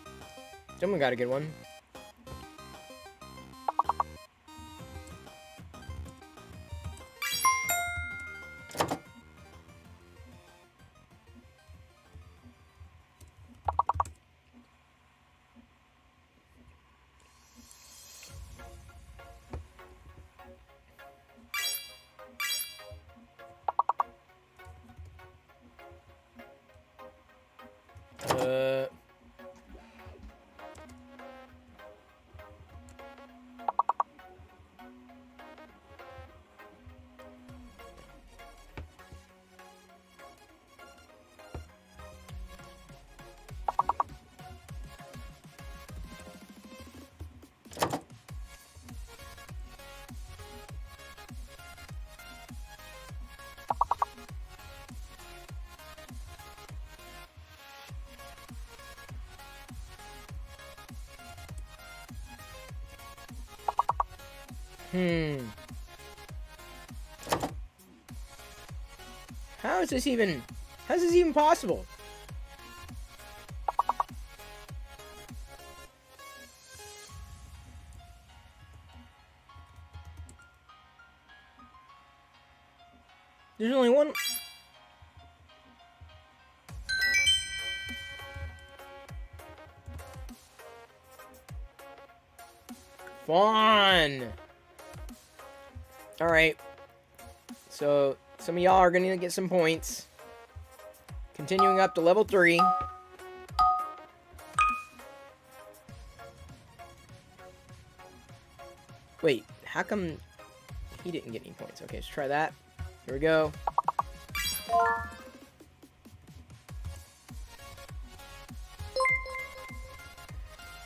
Someone got a good one. How is this even possible? There's only one. Fun. All right. So some of y'all are going to get some points. Continuing up to level 3. Wait, how come he didn't get any points? Okay, let's try that. Here we go.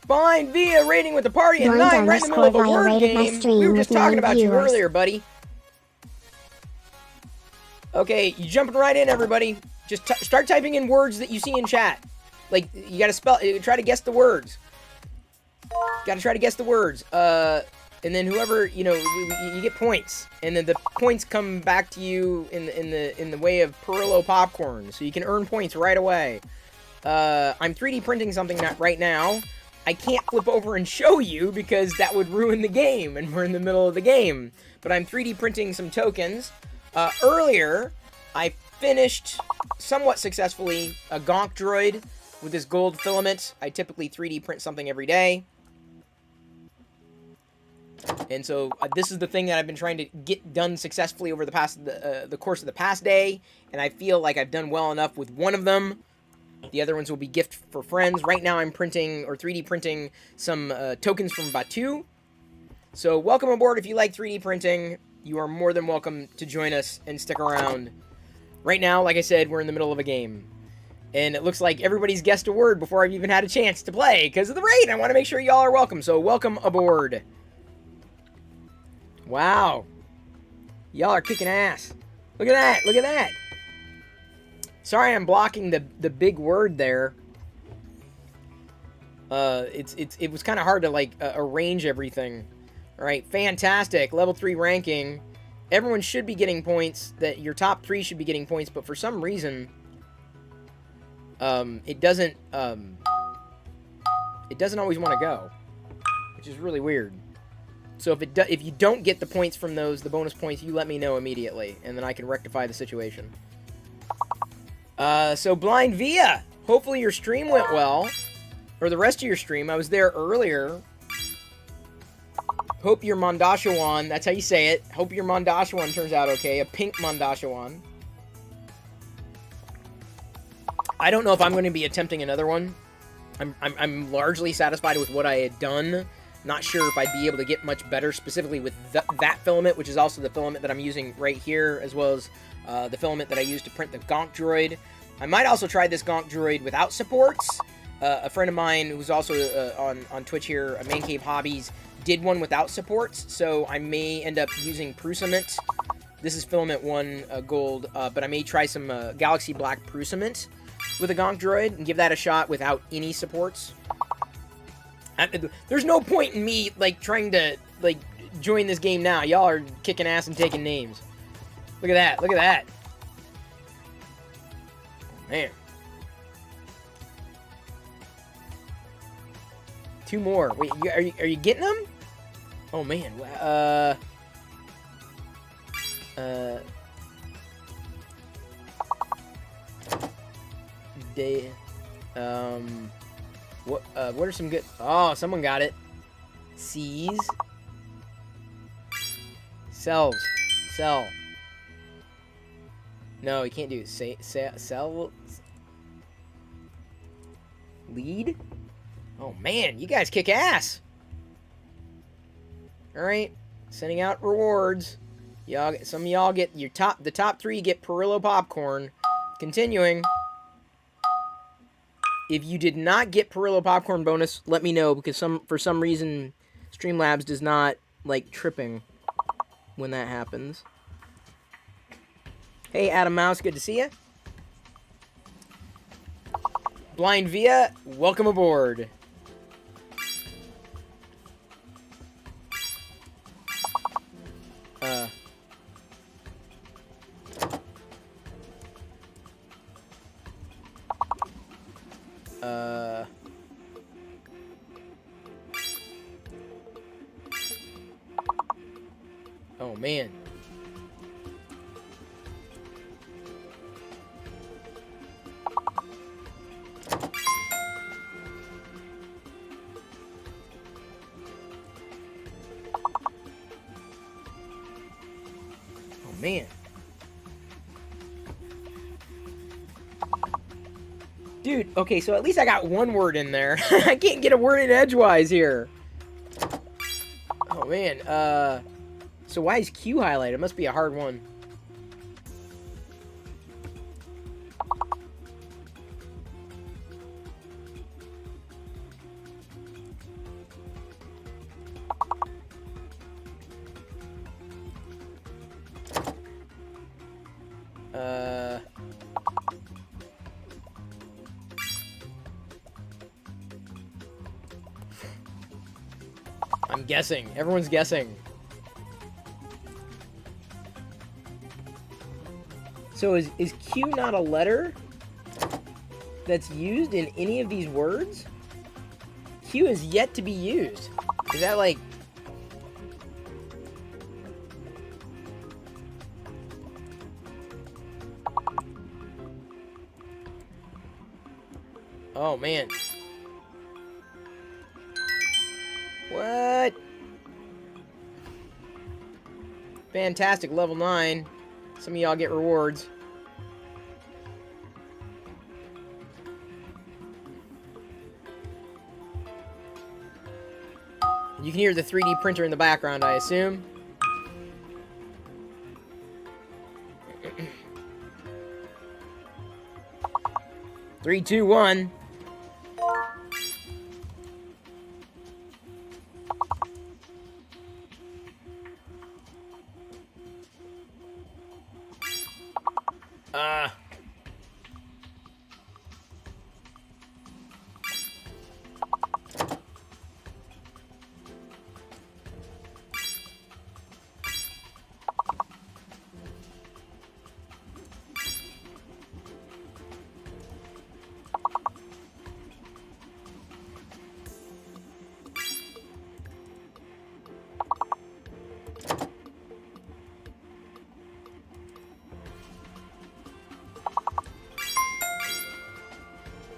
Blind via rating with the party and Blind 9 right in the middle of a underscore word via rated my game. stream We were with just talking 9 about you viewers. earlier, buddy. Okay, you jumping right in, everybody. Just start typing in words that you see in chat. Like, you gotta try to guess the words. Gotta try to guess the words. And then whoever, you know, you get points. And then the points come back to you in the way of Perillo popcorn. So you can earn points right away. I'm 3D printing something right now. I can't flip over and show you because that would ruin the game, and we're in the middle of the game. But I'm 3D printing some tokens. Earlier, I finished, somewhat successfully, a Gonk Droid with this gold filament. I typically 3D print something every day. And so, this is the thing that I've been trying to get done successfully over the course of the past day. And I feel like I've done well enough with one of them. The other ones will be gift for friends. Right now I'm printing, or 3D printing, some tokens from Batu. So welcome aboard if you like 3D printing. You are more than welcome to join us and stick around. Right now, like I said, we're in the middle of a game. And it looks like everybody's guessed a word before I've even had a chance to play because of the raid. I want to make sure y'all are welcome, so welcome aboard. Wow. Y'all are kicking ass. Look at that, look at that. Sorry I'm blocking the big word there. It was kind of hard to, like, arrange everything. Alright, fantastic. Level 3 ranking. Everyone should be getting points. That your top 3 should be getting points, but for some reason, it doesn't always want to go, which is really weird. So if you don't get the points from those, the bonus points, you let me know immediately, and then I can rectify the situation. So Blind Via, hopefully your stream went well, or the rest of your stream. I was there earlier. Hope your Mondashawan, that's how you say it. Hope your Mondashawan turns out okay. A pink Mondashawan. I don't know if I'm going to be attempting another one. I'm largely satisfied with what I had done. Not sure if I'd be able to get much better, specifically with that filament, which is also the filament that I'm using right here, as well as the filament that I used to print the Gonk Droid. I might also try this Gonk Droid without supports. A friend of mine who's also on Twitch here, Man Cave Hobbies, did one without supports, so I may end up using Prusament. This is filament 1 gold, but I may try some Galaxy Black Prusament with a Gonk Droid and give that a shot without any supports. There's no point in me, like, trying to, like, join this game now. Y'all are kicking ass and taking names. Look at that. Look at that. Man. 2 more. Wait, are you getting them? Oh, man. What are some good... Oh, someone got it. Seize. Sells. Sell. No, you can't do it. Sell. Lead? Oh, man. You guys kick ass. Alright. Sending out rewards. Some of y'all get your the top 3 get Perillo popcorn. Continuing. If you did not get Perillo popcorn bonus, let me know, because for some reason Streamlabs does not like tripping when that happens. Hey Adam Mouse, good to see you. Blind Via, welcome aboard. Oh, man. Oh, man. Dude, okay, so at least I got one word in there. I can't get a word in edgewise here. Oh, man. So why is Q highlighted? It must be a hard one. I'm guessing. Everyone's guessing. So is Q not a letter that's used in any of these words? Q is yet to be used. Is that like... Oh, man. What? Fantastic, level 9. Some of y'all get rewards. You can hear the 3D printer in the background, I assume. Three, two, one.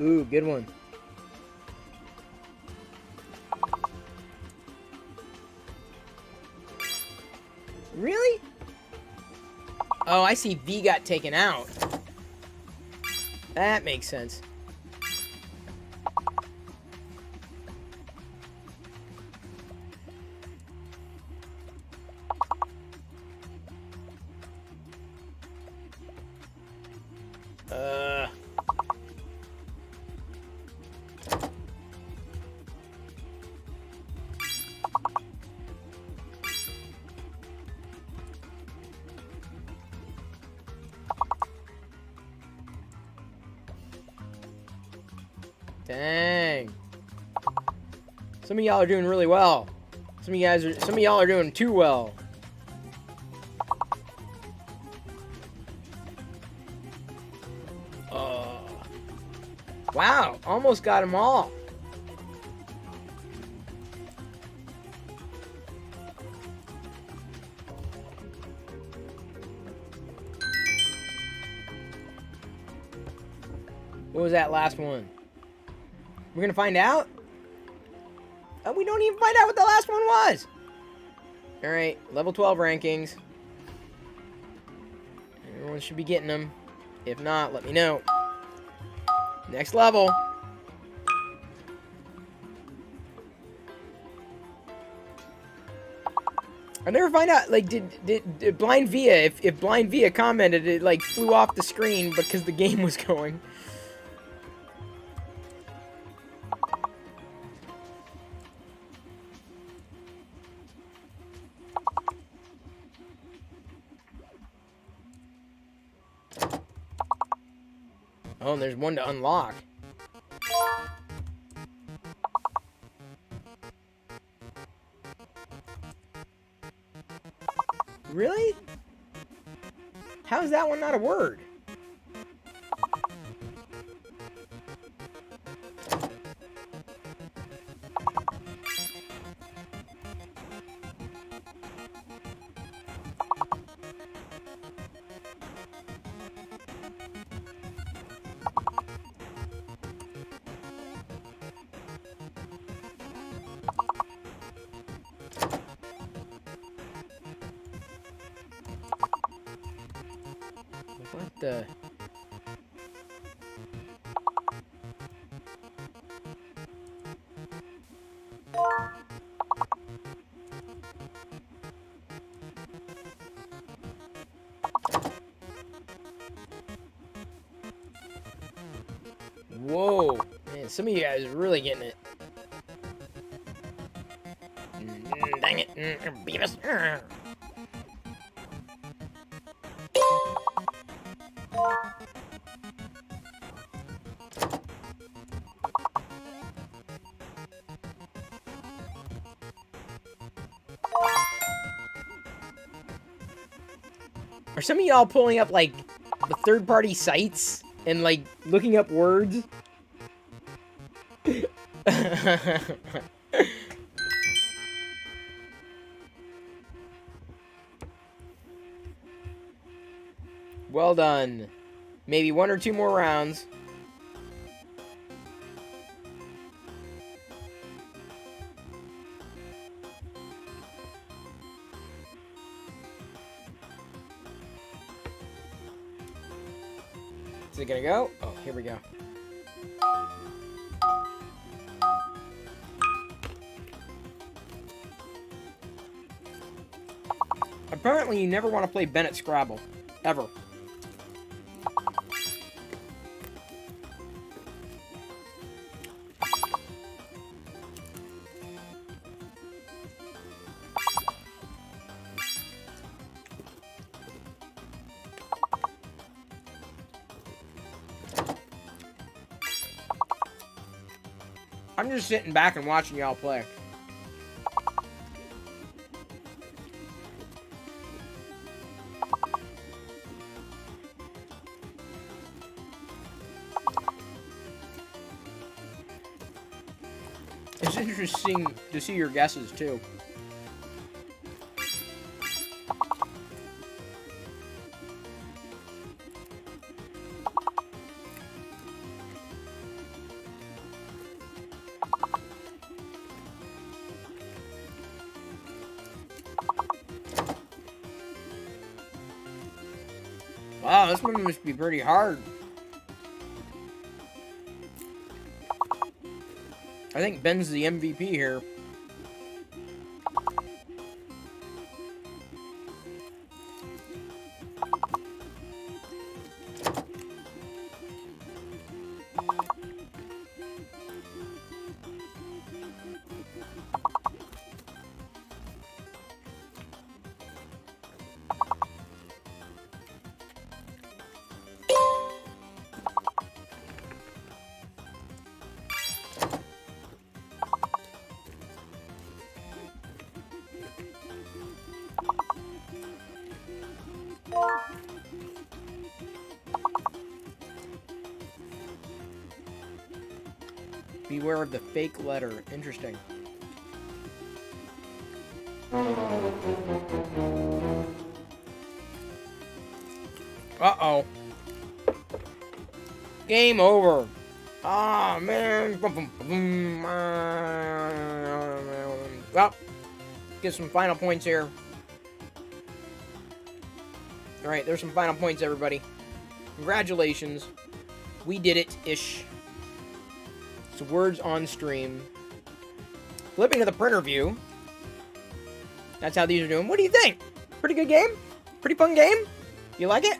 Ooh, good one. Really? Oh, I see V got taken out. That makes sense. Dang. Some of y'all are doing really well. Some of y'all are doing too well. Wow, almost got them all. What was that last one? We're gonna find out? Oh, we don't even find out what the last one was! Alright, level 12 rankings. Everyone should be getting them. If not, let me know. Next level. I never find out, like, did Blind Via, if Blind Via commented, it, like, flew off the screen because the game was going. Oh, and there's one to unlock. Really? How is that one not a word? What the... Whoa. Man, some of you guys are really getting it. Dang it. Beavis. Are some of y'all pulling up, like, the third-party sites and, like, looking up words? Well done. Maybe 1 or 2 more rounds. Is it gonna go? Oh, here we go. Apparently, you never want to play Bennett Scrabble. Ever. I'm just sitting back and watching y'all play. It's interesting to see your guesses, too. Wow, this one must be pretty hard. I think Ben's the MVP here. Beware of the fake letter. Interesting. Uh-oh. Game over. Ah, man. Well, get some final points here. Alright, there's some final points, everybody. Congratulations. We did it-ish. So words on stream. Flipping to the printer view. That's how these are doing. What do you think? Pretty good game? Pretty fun game? You like it?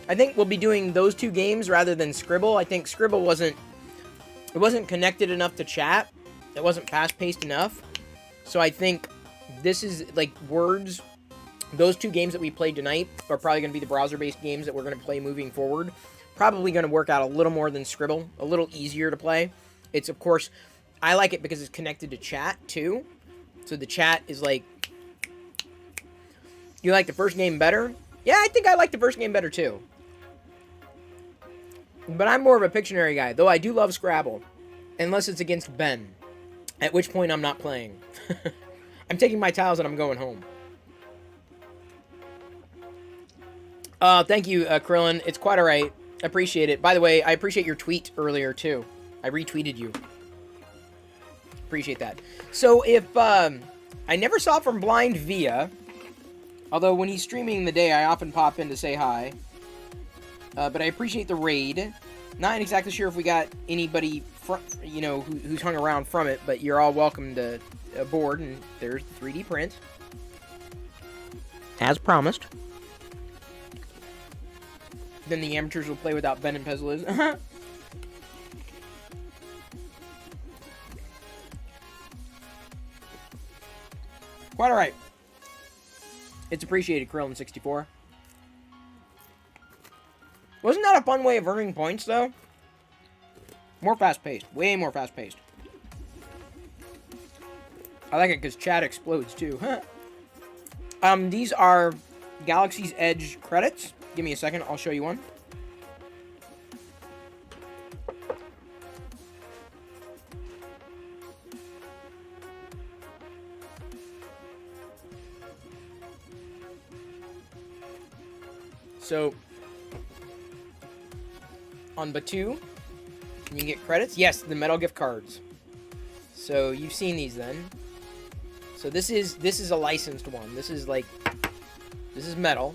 I think we'll be doing those 2 games rather than Scribble. I think Scribble wasn't connected enough to chat. It wasn't fast-paced enough. So I think this is, like, words. Those 2 games that we played tonight are probably going to be the browser-based games that we're going to play moving forward. Probably going to work out a little more than Scribble. A little easier to play. It's, of course, I like it because it's connected to chat, too. So the chat is like, you like the first game better? Yeah, I think I like the first game better, too. But I'm more of a Pictionary guy, though I do love Scrabble. Unless it's against Ben. At which point I'm not playing. I'm taking my tiles and I'm going home. Thank you, Krillin. It's quite alright. I appreciate it. By the way, I appreciate your tweet earlier, too. I retweeted you. Appreciate that. So, if, I never saw from Blind Via, although when he's streaming in the day, I often pop in to say hi. But I appreciate the raid. Not exactly sure if we got anybody, you know, who's hung around from it, but you're all welcome to aboard, and there's the 3D print. As promised. Then the amateurs will play without Ben and Pezliz. Quite alright. It's appreciated, Krillin64. Wasn't that a fun way of earning points, though? More fast-paced. Way more fast-paced. I like it because chat explodes, too. Huh. These are Galaxy's Edge credits. Give me a second, I'll show you one. So, on Batu, you can get credits. Yes, the metal gift cards. So you've seen these then. So this is a licensed one. This is metal,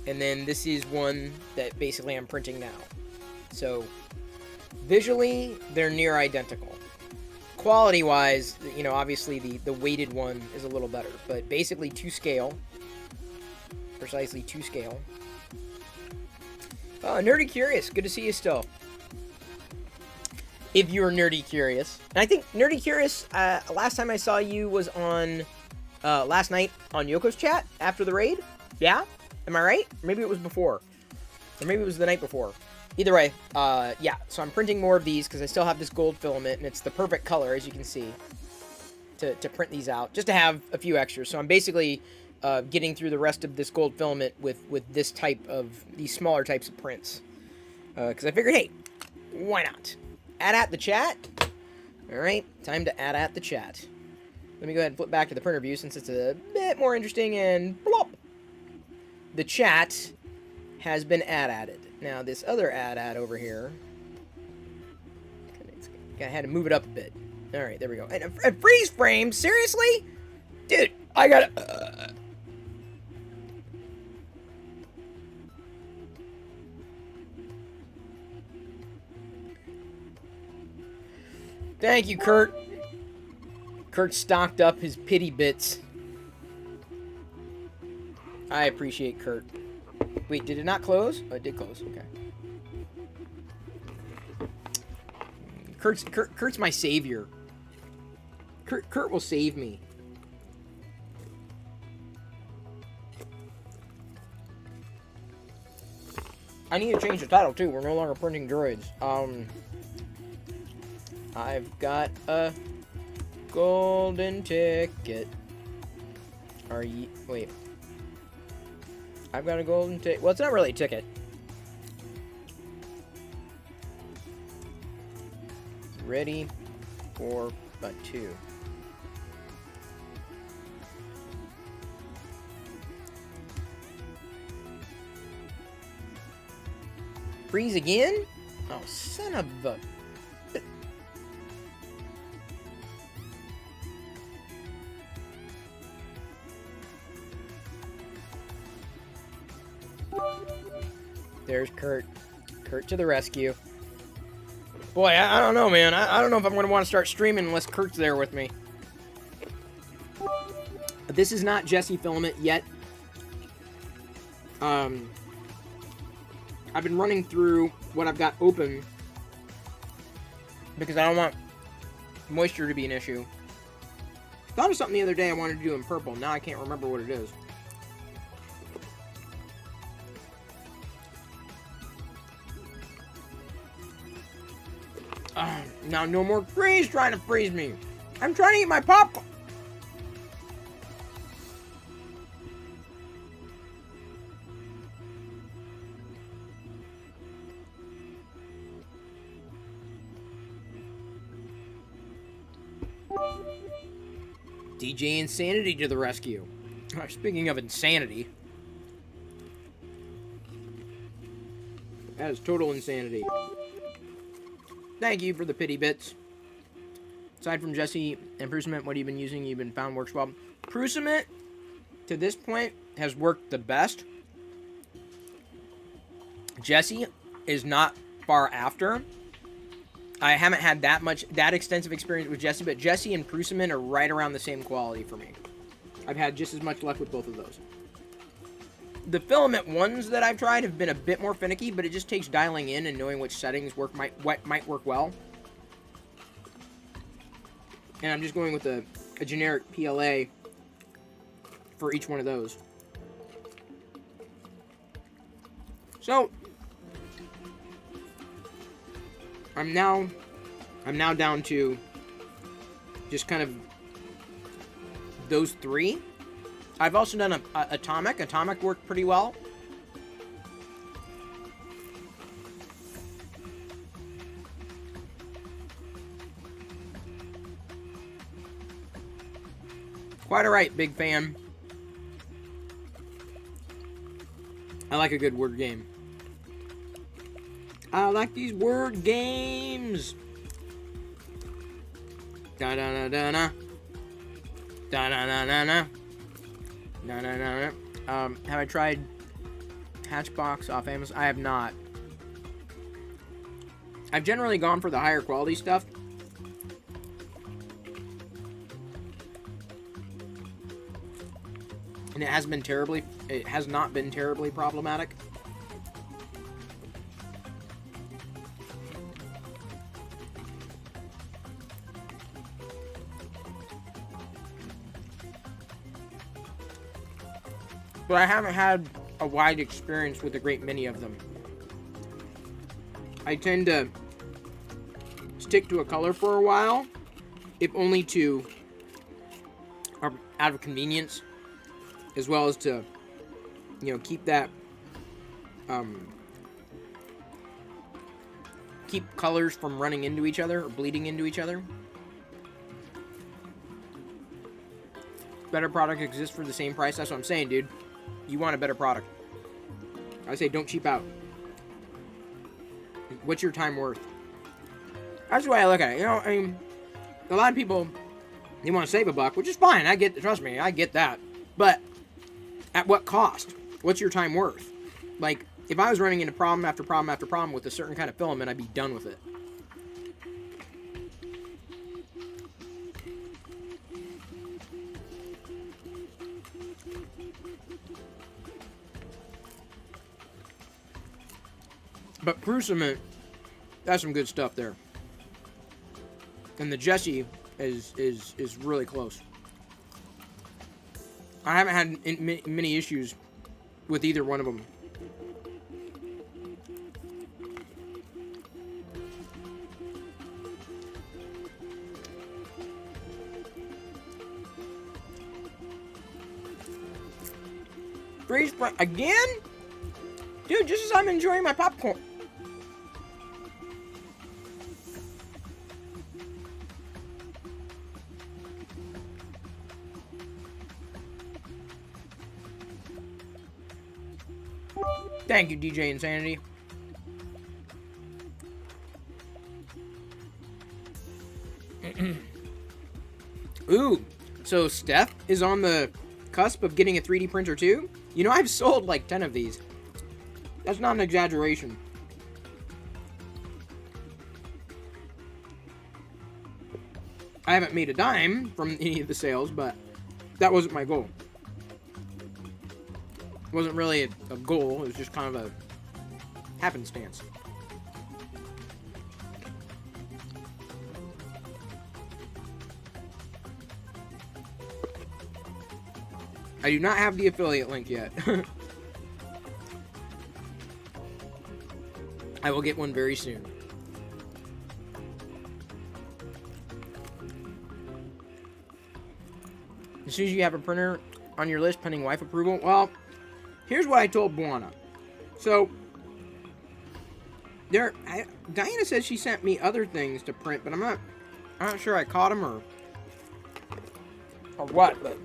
and then this is one that basically I'm printing now. So visually, they're near identical. Quality-wise, you know, obviously the weighted one is a little better, but basically to scale. Precisely to scale. Oh, Nerdy Curious, good to see you still. If you're Nerdy Curious. And I think Nerdy Curious, last time I saw you was on, last night on Yoko's chat after the raid. Yeah? Am I right? Maybe it was before. Or maybe it was the night before. Either way, yeah. So I'm printing more of these because I still have this gold filament, and it's the perfect color, as you can see, to print these out. Just to have a few extras. So I'm basically getting through the rest of this gold filament with this type of, these smaller types of prints. Because I figured, hey, why not? Add at the chat. Alright, time to add at the chat. Let me go ahead and flip back to the printer view since it's a bit more interesting, and blop! The chat has been added. Now, this other add over here, I had to move it up a bit. Alright, there we go. And a freeze frame? Seriously? Dude, I gotta... Thank you, Kurt. Kurt stocked up his pity bits. I appreciate Kurt. Wait, did it not close? Oh, it did close. Okay. Kurt's my savior. Kurt will save me. I need to change the title too. We're no longer printing droids. I've got a golden ticket. Are you... Wait. I've got a golden ticket. Well, it's not really a ticket. Ready for Batu. Freeze again? Oh, son of a... There's Kurt. Kurt to the rescue. Boy, I don't know, man. I don't know if I'm going to want to start streaming unless Kurt's there with me. But this is not Jesse filament yet. I've been running through what I've got open because I don't want moisture to be an issue. Thought of something the other day I wanted to do in purple. Now I can't remember what it is. Now no more freeze trying to freeze me. I'm trying to eat my popcorn. DJ Insanity to the rescue. Speaking of insanity. That is total insanity. Thank you for the pity bits. Aside from Jesse and Prusament, what have you been using? You've been found works well. Prusament, to this point, has worked the best. Jesse is not far after. I haven't had that extensive experience with Jesse, but Jesse and Prusament are right around the same quality for me. I've had just as much luck with both of those. The filament ones that I've tried have been a bit more finicky, but it just takes dialing in and knowing which settings might work well. And I'm just going with a generic PLA for each one of those. So I'm now down to just kind of those three. I've also done a Atomic. Atomic worked pretty well. Quite alright, big fan. I like a good word game. I like these word games. Da da da da da. Da da da da da. Da da da da. Have I tried Hatchbox off Amazon? I have not. I've generally gone for the higher quality stuff. And it has not been terribly problematic. But I haven't had a wide experience with a great many of them. I tend to stick to a color for a while, if only to, out of convenience, as well as to, keep that, keep colors from running into each other or bleeding into each other. Better product exists for the same price. That's what I'm saying, dude. You want a better product. I say don't cheap out. What's your time worth? That's the way I look at it. I mean, a lot of people, they want to save a buck, which is fine. Trust me, I get that. But at what cost? What's your time worth? Like, if I was running into problem after problem after problem with a certain kind of filament, I'd be done with it. But Crew Cement, that's some good stuff there. And the Jesse is really close. I haven't had many issues with either one of them. Freeze again? Dude, just as I'm enjoying my popcorn. Thank you, DJ Insanity. Ooh, so Steph is on the cusp of getting a 3D printer too? I've sold like 10 of these. That's not an exaggeration. I haven't made a dime from any of the sales, but that wasn't my goal. It wasn't really a goal, it was just kind of a happenstance. I do not have the affiliate link yet. I will get one very soon. As soon as you have a printer on your list pending wife approval, well, here's what I told Buana. So, Diana says she sent me other things to print, but I'm not sure I caught them or what, but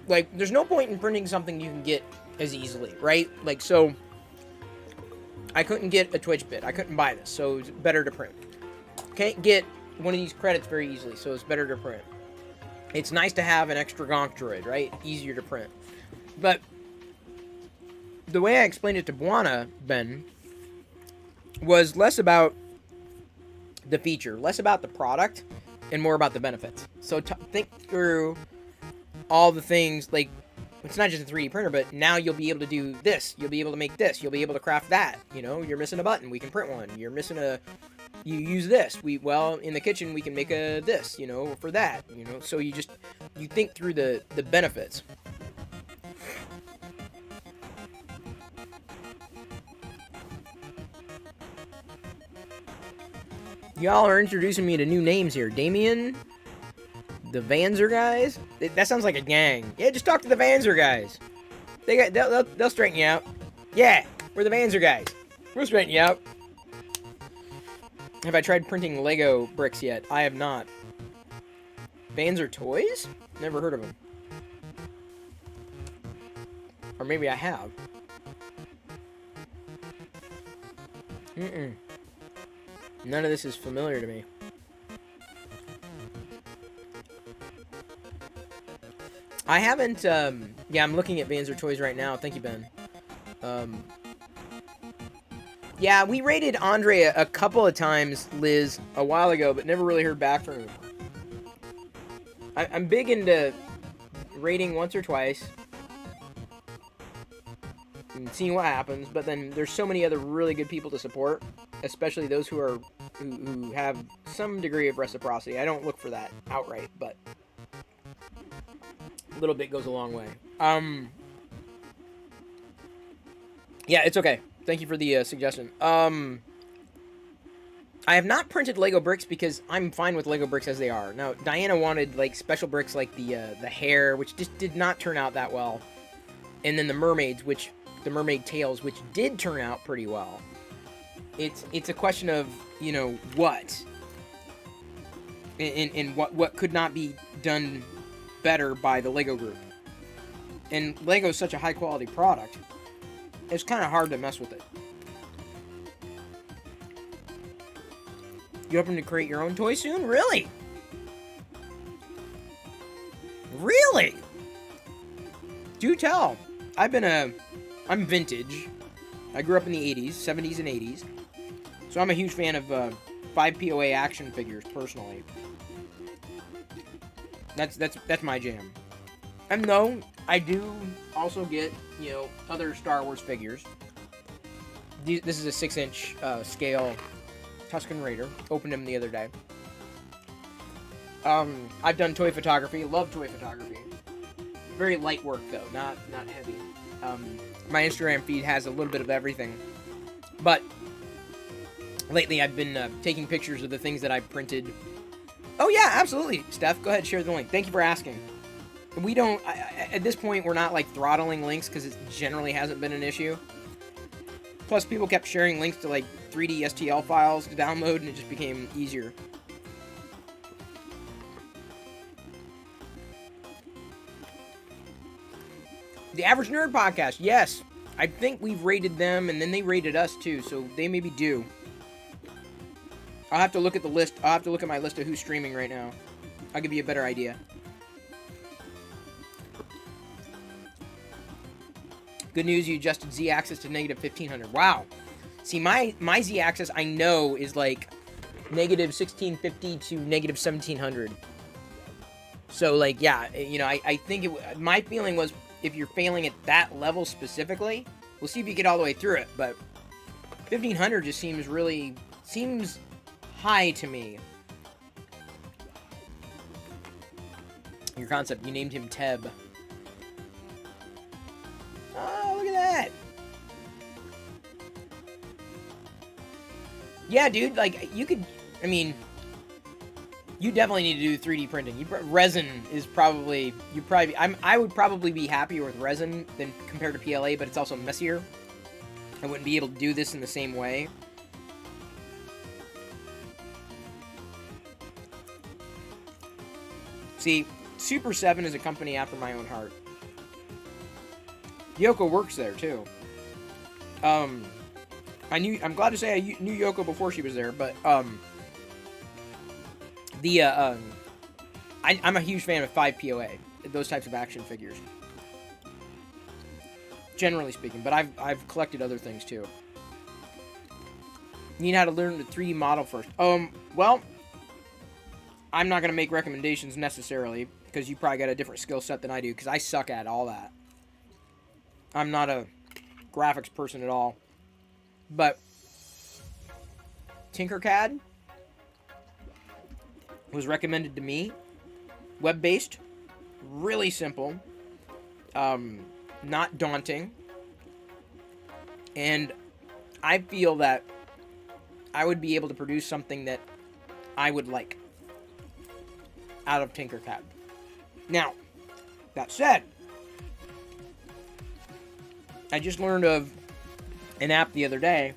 like, there's no point in printing something you can get as easily, right? Like, so I couldn't get a Twitch bit. I couldn't buy this, so it's better to print. Can't get one of these credits very easily, so it's better to print. It's nice to have an extra Gonk Droid, right? Easier to print. But the way I explained it to Buana, Ben, was less about the feature, less about the product, and more about the benefits. So think through all the things, like, it's not just a 3D printer, but now you'll be able to do this. You'll be able to make this. You'll be able to craft that. You're missing a button. We can print one. You're missing you use this. In the kitchen, we can make a this, for that, So you think through the benefits. Y'all are introducing me to new names here. Damien, The Vanzer guys? That sounds like a gang. Yeah, just talk to the Vanzer guys. They'll straighten you out. Yeah, we're the Vanzer guys. We'll straighten you out. Have I tried printing Lego bricks yet? I have not. Vanzer toys? Never heard of them. Or maybe I have. None of this is familiar to me. I haven't, yeah, I'm looking at Vanzer toys right now. Thank you, Ben. Yeah, we raided Andre a couple of times, Liz, a while ago, but never really heard back from him. I'm big into raiding once or twice and seeing what happens, but then there's so many other really good people to support, especially those who have some degree of reciprocity. I don't look for that outright, but a little bit goes a long way. Yeah, it's okay. Thank you for the suggestion. I have not printed Lego bricks because I'm fine with Lego bricks as they are. Now, Diana wanted like special bricks like the hair, which just did not turn out that well, and then the mermaids, the mermaid tails, which did turn out pretty well. It's a question of, you know, what and what could not be done better by the Lego group. And Lego's such a high quality product, it's kind of hard to mess with it. You hoping to create your own toy soon? Really? Really? Do tell. I'm vintage. I grew up in the 80s, 70s and 80s. So I'm a huge fan of 5POA action figures, personally. That's my jam. And no, I do also get, you know, other Star Wars figures. This is a 6-inch scale Tusken Raider. Opened him the other day. I've done toy photography. Love toy photography. Very light work though, not heavy. My Instagram feed has a little bit of everything. But lately I've been taking pictures of the things that I've printed. Oh yeah, absolutely, Steph. Go ahead, share the link. Thank you for asking. We don't, at this point, we're not like throttling links because it generally hasn't been an issue. Plus, people kept sharing links to like 3D STL files to download, and it just became easier. The Average Nerd Podcast, yes. I think we've rated them, and then they rated us too, so they maybe do. I'll have to look at the list. I'll have to look at my list of who's streaming right now. I'll give you a better idea. Good news, you adjusted Z-axis to negative 1500. Wow. See, my Z-axis, I know, is like negative 1650 to negative 1700. So, like, yeah, you know, I think my feeling was if you're failing at that level specifically, we'll see if you get all the way through it. But 1500 just seems high to me. Your concept, you named him Teb. Oh, look at that. Yeah, dude, like, you could, I mean, you definitely need to do 3D printing. Resin is probably, I would probably be happier with resin than compared to PLA, but it's also messier. I wouldn't be able to do this in the same way. See, Super 7 is a company after my own heart. Yoko works there too. I'm glad to say I knew Yoko before she was there, but I'm a huge fan of 5POA, those types of action figures. Generally speaking, but I've collected other things too. You need how to learn the 3D model first. Well, I'm not gonna make recommendations necessarily because you probably got a different skill set than I do because I suck at all that. I'm not a graphics person at all. But Tinkercad was recommended to me. Web-based. Really simple. Not daunting. And I feel that I would be able to produce something that I would like. out of Tinkercad. Now, that said, I just learned of an app the other day.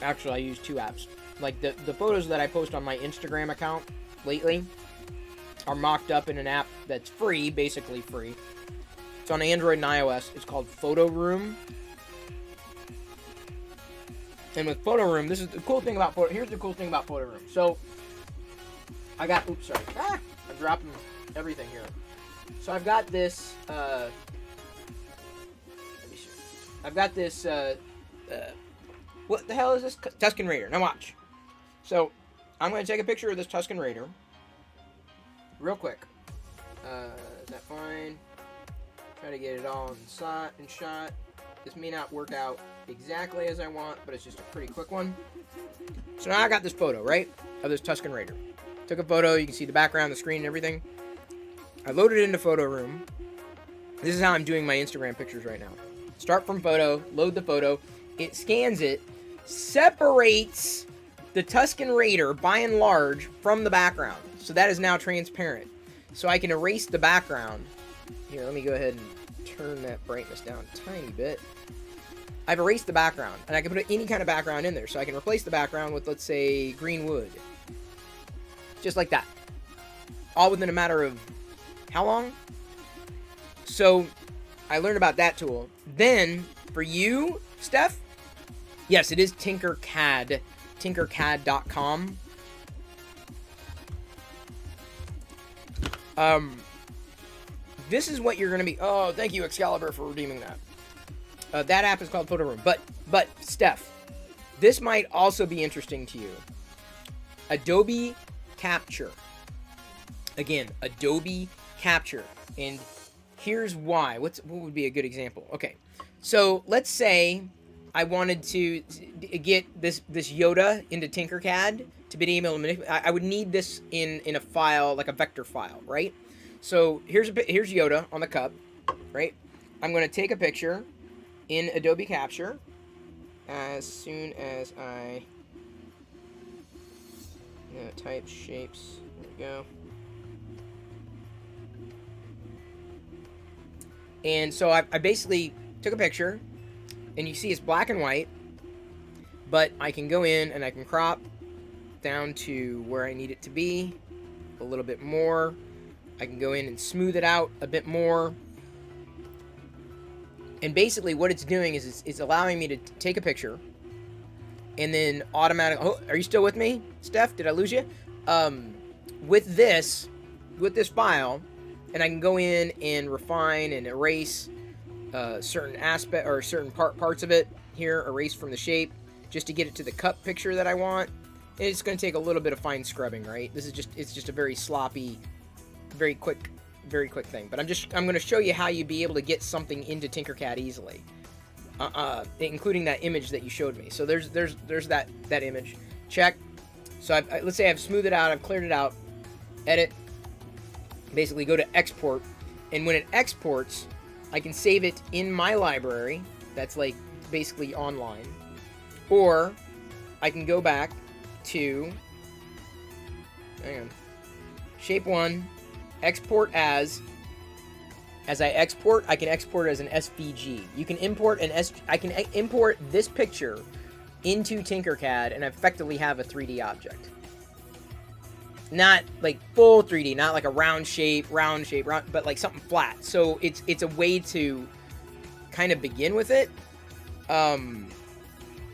Actually, I use 2 apps. Like, the photos that I post on my Instagram account lately are mocked up in an app that's free, basically free. It's on Android and iOS. It's called Photo Room. And with Photo Room, this is the cool thing about here's the cool thing about Photo Room. So, I got, oops, sorry. I'm dropping everything here. So I've got this, let me see. I've got this, what the hell is this? Tusken Raider. Now watch. So, I'm going to take a picture of this Tusken Raider. Real quick. Is that fine? Try to get it all in shot. This may not work out exactly as I want, but it's just a pretty quick one. So now I got this photo, right? Of this Tusken Raider. Took a photo. You can see the background, the screen, and everything. I loaded it into Photo Room. This is how I'm doing my Instagram pictures right now. Start from photo, load the photo. It scans it, separates the Tusken Raider by and large from the background. So that is now transparent. So I can erase the background. Here, let me go ahead and turn that brightness down a tiny bit. I've erased the background, and I can put any kind of background in there. So I can replace the background with, let's say, green wood. Just like that. All within a matter of how long? So I learned about that tool. Then, for you, Steph, yes, it is Tinkercad. Tinkercad.com. This is what you're going to be... Oh, thank you, Excalibur, for redeeming that. That app is called Photo Room. But, Steph, this might also be interesting to you. Adobe Capture. Again, Adobe Capture. And here's why. What would be a good example? Okay, so let's say I wanted to get this Yoda into Tinkercad to be able to manipulate. I would need this in a file, like a vector file, right? So here's Yoda on the cup, right? I'm going to take a picture in Adobe Capture as soon as I type shapes. There we go. And so I basically took a picture, and you see it's black and white, but I can go in and I can crop down to where I need it to be a little bit more. I can go in and smooth it out a bit more. And basically what it's doing is it's allowing me to take a picture and then automatically... Oh, are you still with me, Steph? Did I lose you? With this file, and I can go in and refine and erase certain aspect or certain parts of it here, erase from the shape, just to get it to the cup picture that I want. And it's going to take a little bit of fine scrubbing, right? It's just a very sloppy, very quick thing. But I'm going to show you how you'd be able to get something into Tinkercad easily, including that image that you showed me. So there's that image. Check. So let's say I've smoothed it out, I've cleared it out, edit. Basically go to export, and when it exports, I can save it in my library. That's like basically online, or I can go back to shape 1, export as I export, I can export as an SVG. You can import I can import this picture into Tinkercad and effectively have a 3D object. Not like full 3D, not like a round shape, but like something flat. So it's a way to kind of begin with it.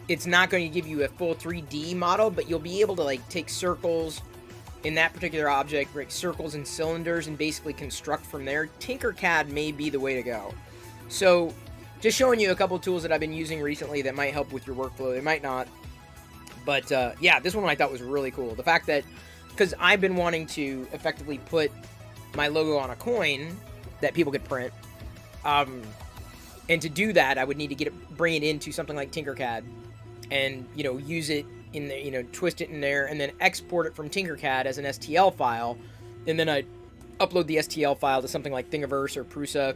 It's not going to give you a full 3D model, but you'll be able to like take circles in that particular object, break circles and cylinders, and basically construct from there. Tinkercad may be the way to go. So just showing you a couple tools that I've been using recently that might help with your workflow. They might not, but yeah, this one I thought was really cool. The fact that, because I've been wanting to effectively put my logo on a coin that people could print, and to do that, I would need to bring it into something like Tinkercad, and use it in the, twist it in there, and then export it from Tinkercad as an STL file, and then I'd upload the STL file to something like Thingiverse or Prusa,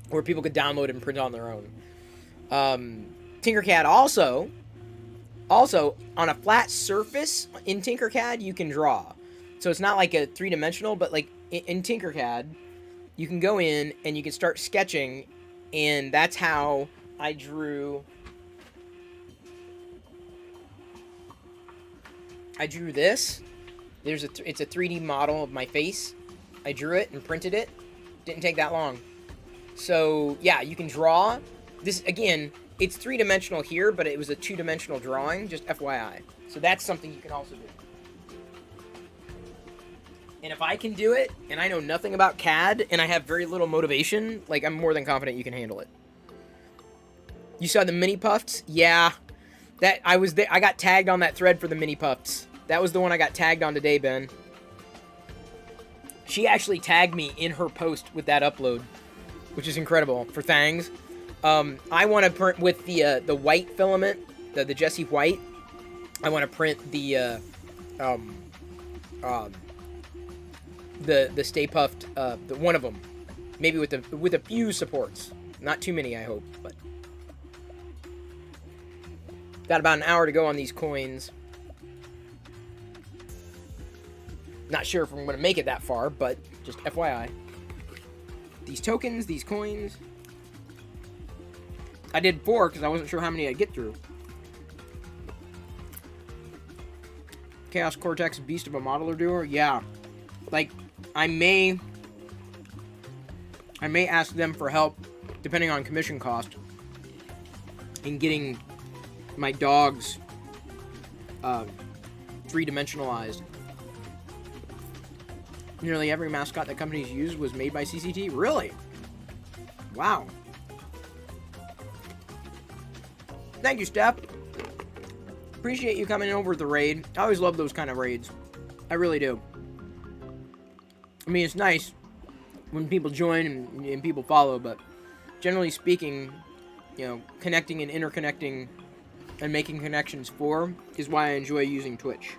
where people could download it and print on their own. Tinkercad also Also, on a flat surface in Tinkercad, you can draw. So it's not like a three-dimensional, but like in Tinkercad, you can go in and you can start sketching, and that's how I drew. I drew this. It's a 3D model of my face. I drew it and printed it. Didn't take that long. So yeah, you can draw. This again, it's three-dimensional here, but it was a two-dimensional drawing. Just FYI. So that's something you can also do. And if I can do it, and I know nothing about CAD, and I have very little motivation, like, I'm more than confident you can handle it. You saw the mini puffs? Yeah. I got tagged on that thread for the mini puffs. That was the one I got tagged on today, Ben. She actually tagged me in her post with that upload, which is incredible, for Thangs. I want to print with the white filament, the Jessie White. I want to print the Stay Puffed, the one of them, maybe with a few supports, not too many, I hope. But got about an hour to go on these coins. Not sure if I'm going to make it that far, but just FYI. These tokens, these coins. I did 4 because I wasn't sure how many I'd get through. Chaos Cortex, beast of a modeler doer. Yeah, like I may ask them for help, depending on commission cost, in getting my dogs three-dimensionalized. Nearly every mascot that companies use was made by CCT. Really? Wow. Thank you, Steph. Appreciate you coming over the raid. I always love those kind of raids. I really do. I mean, it's nice when people join and people follow, but generally speaking, you know, connecting and interconnecting and making connections for is why I enjoy using Twitch.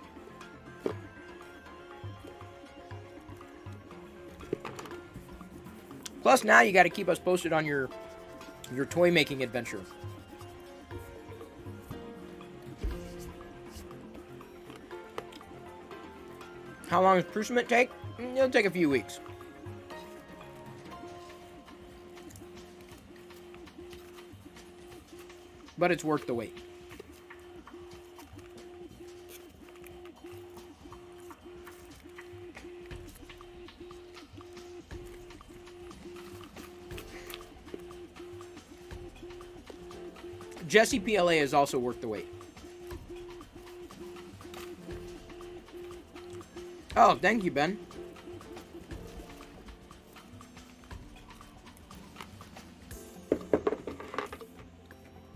Plus, now you got to keep us posted on your toy making adventure. How long does proofment take? It'll take a few weeks. But it's worth the wait. Jessie PLA is also worth the wait. Oh, thank you, Ben.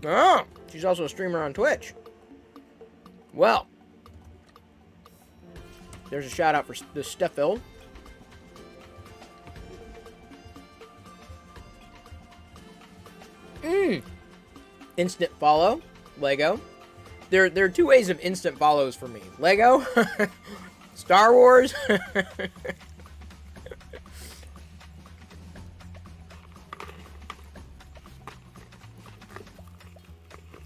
Oh, she's also a streamer on Twitch. Well, there's a shout out for the Steffel. Instant follow, Lego. There are two ways of instant follows for me. Lego, Star Wars.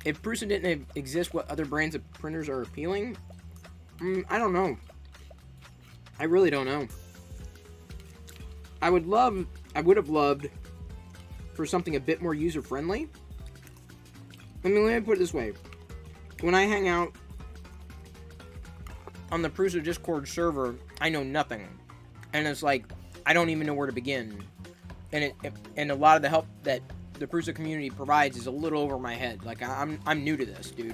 If Prusa didn't exist, what other brands of printers are appealing? I don't know. I really don't know. I would have loved for something a bit more user-friendly. I mean, let me put it this way. When I hang out on the Prusa Discord server, I know nothing. And it's like, I don't even know where to begin. And and a lot of the help that the Prusa community provides is a little over my head. Like, I'm new to this, dude.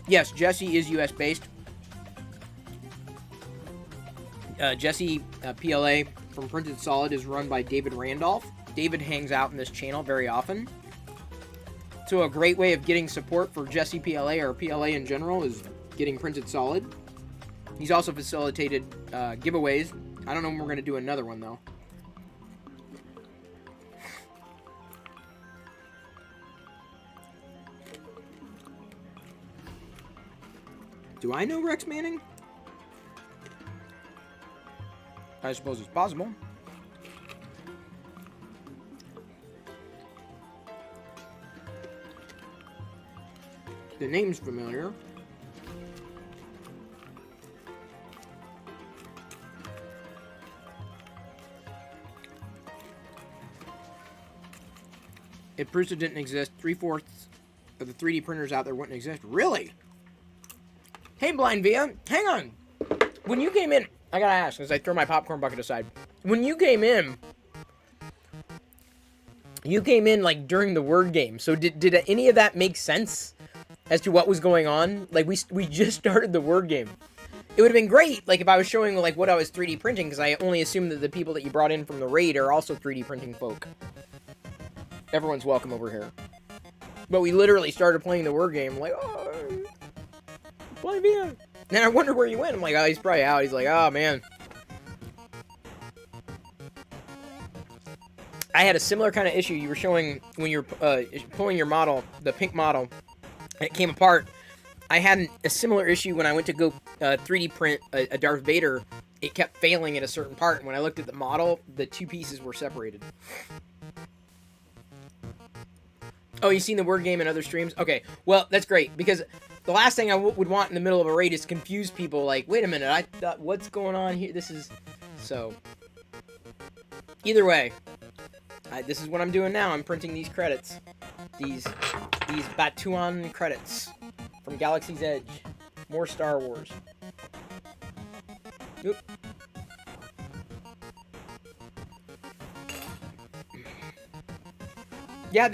Yes, Jessie is US based. Jessie PLA from Printed Solid is run by David Randolph. David hangs out in this channel very often. So a great way of getting support for Jessie PLA or PLA in general is getting Printed Solid. He's also facilitated giveaways. I don't know when we're going to do another one, though. Do I know Rex Manning? I suppose it's possible. The name's familiar. If Prusa didn't exist, 3/4 of the 3D printers out there wouldn't exist. Really? Hey, Blind Via, hang on. When you came in, I gotta ask, as I throw my popcorn bucket aside. When you came in like during the word game. So did any of that make sense as to what was going on? Like we just started the word game. It would have been great, like if I was showing like what I was 3D printing, because I only assume that the people that you brought in from the raid are also 3D printing folk. Everyone's welcome over here. But we literally started playing the word game, like, oh, Blind Via. And I wonder where you went. I'm like, oh, he's probably out. He's like, oh, man. I had a similar kind of issue you were showing when you were pulling your model, the pink model, and it came apart. I had a similar issue when I went to go 3D print a Darth Vader. It kept failing at a certain part, and when I looked at the model, the two pieces were separated. Oh, you've seen the word game in other streams? Okay, well, that's great, because the last thing I would want in the middle of a raid is confuse people, like, wait a minute, I thought, what's going on here? This is... So... Either way, this is what I'm doing now. I'm printing these credits. These Batuan credits from Galaxy's Edge. More Star Wars. Oop. Yeah,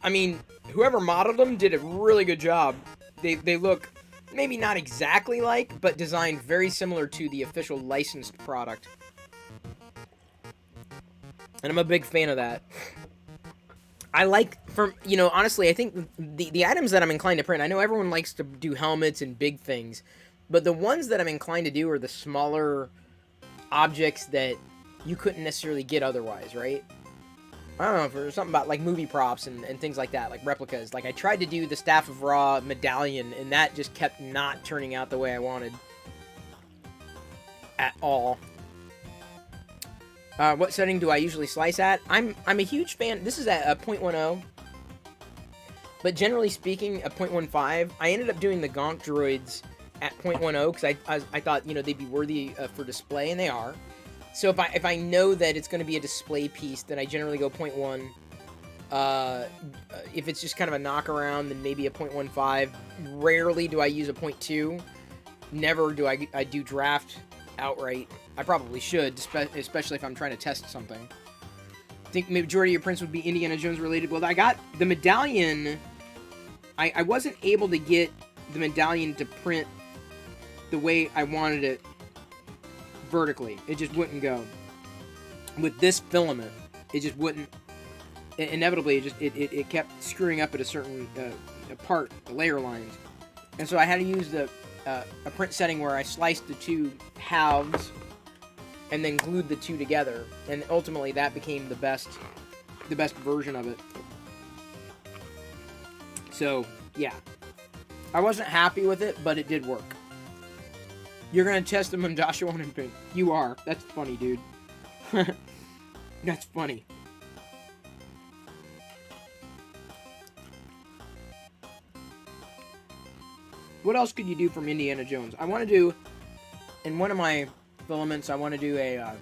I mean, whoever modeled them did a really good job. They look maybe not exactly like, but designed very similar to the official licensed product. And I'm a big fan of that. I like, honestly, I think the items that I'm inclined to print, I know everyone likes to do helmets and big things, but the ones that I'm inclined to do are the smaller objects that you couldn't necessarily get otherwise, right? I don't know, for something about, like, movie props and things like that, like replicas. Like, I tried to do the Staff of Ra medallion, and that just kept not turning out the way I wanted. At all. What setting do I usually slice at? I'm a huge fan. This is at a 0.10. But generally speaking, a 0.15. I ended up doing the Gonk Droids at 0.10, because I thought, they'd be worthy for display, and they are. So if I know that it's going to be a display piece, then I generally go 0.1. If it's just kind of a knock around, then maybe a 0.15. Rarely do I use a 0.2. Never do I do draft outright. I probably should, especially if I'm trying to test something. I think majority of your prints would be Indiana Jones related. Well, I got the medallion. I wasn't able to get the medallion to print the way I wanted it vertically. It just wouldn't go. With this filament, it just wouldn't. Inevitably, it kept screwing up at a certain part, the layer lines. And so I had to use a print setting where I sliced the two halves and then glued the two together, and ultimately that became the best version of it. So yeah, I wasn't happy with it, but it did work. You're gonna test them on Joshua and Pink. You are. That's funny, dude. That's funny. What else could you do from Indiana Jones? I want to do, in one of my filaments, I want to do a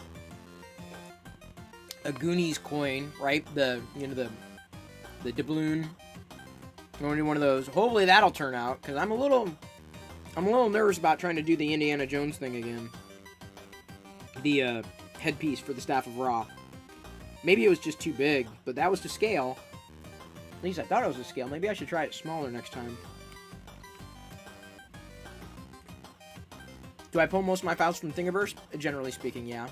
Goonies coin, right? The doubloon. I want to do one of those. Hopefully that'll turn out, because I'm a little nervous about trying to do the Indiana Jones thing again. The headpiece for the Staff of Ra. Maybe it was just too big, but that was to scale. At least I thought it was to scale. Maybe I should try it smaller next time. Do I pull most of my files from Thingiverse? Generally speaking, yeah.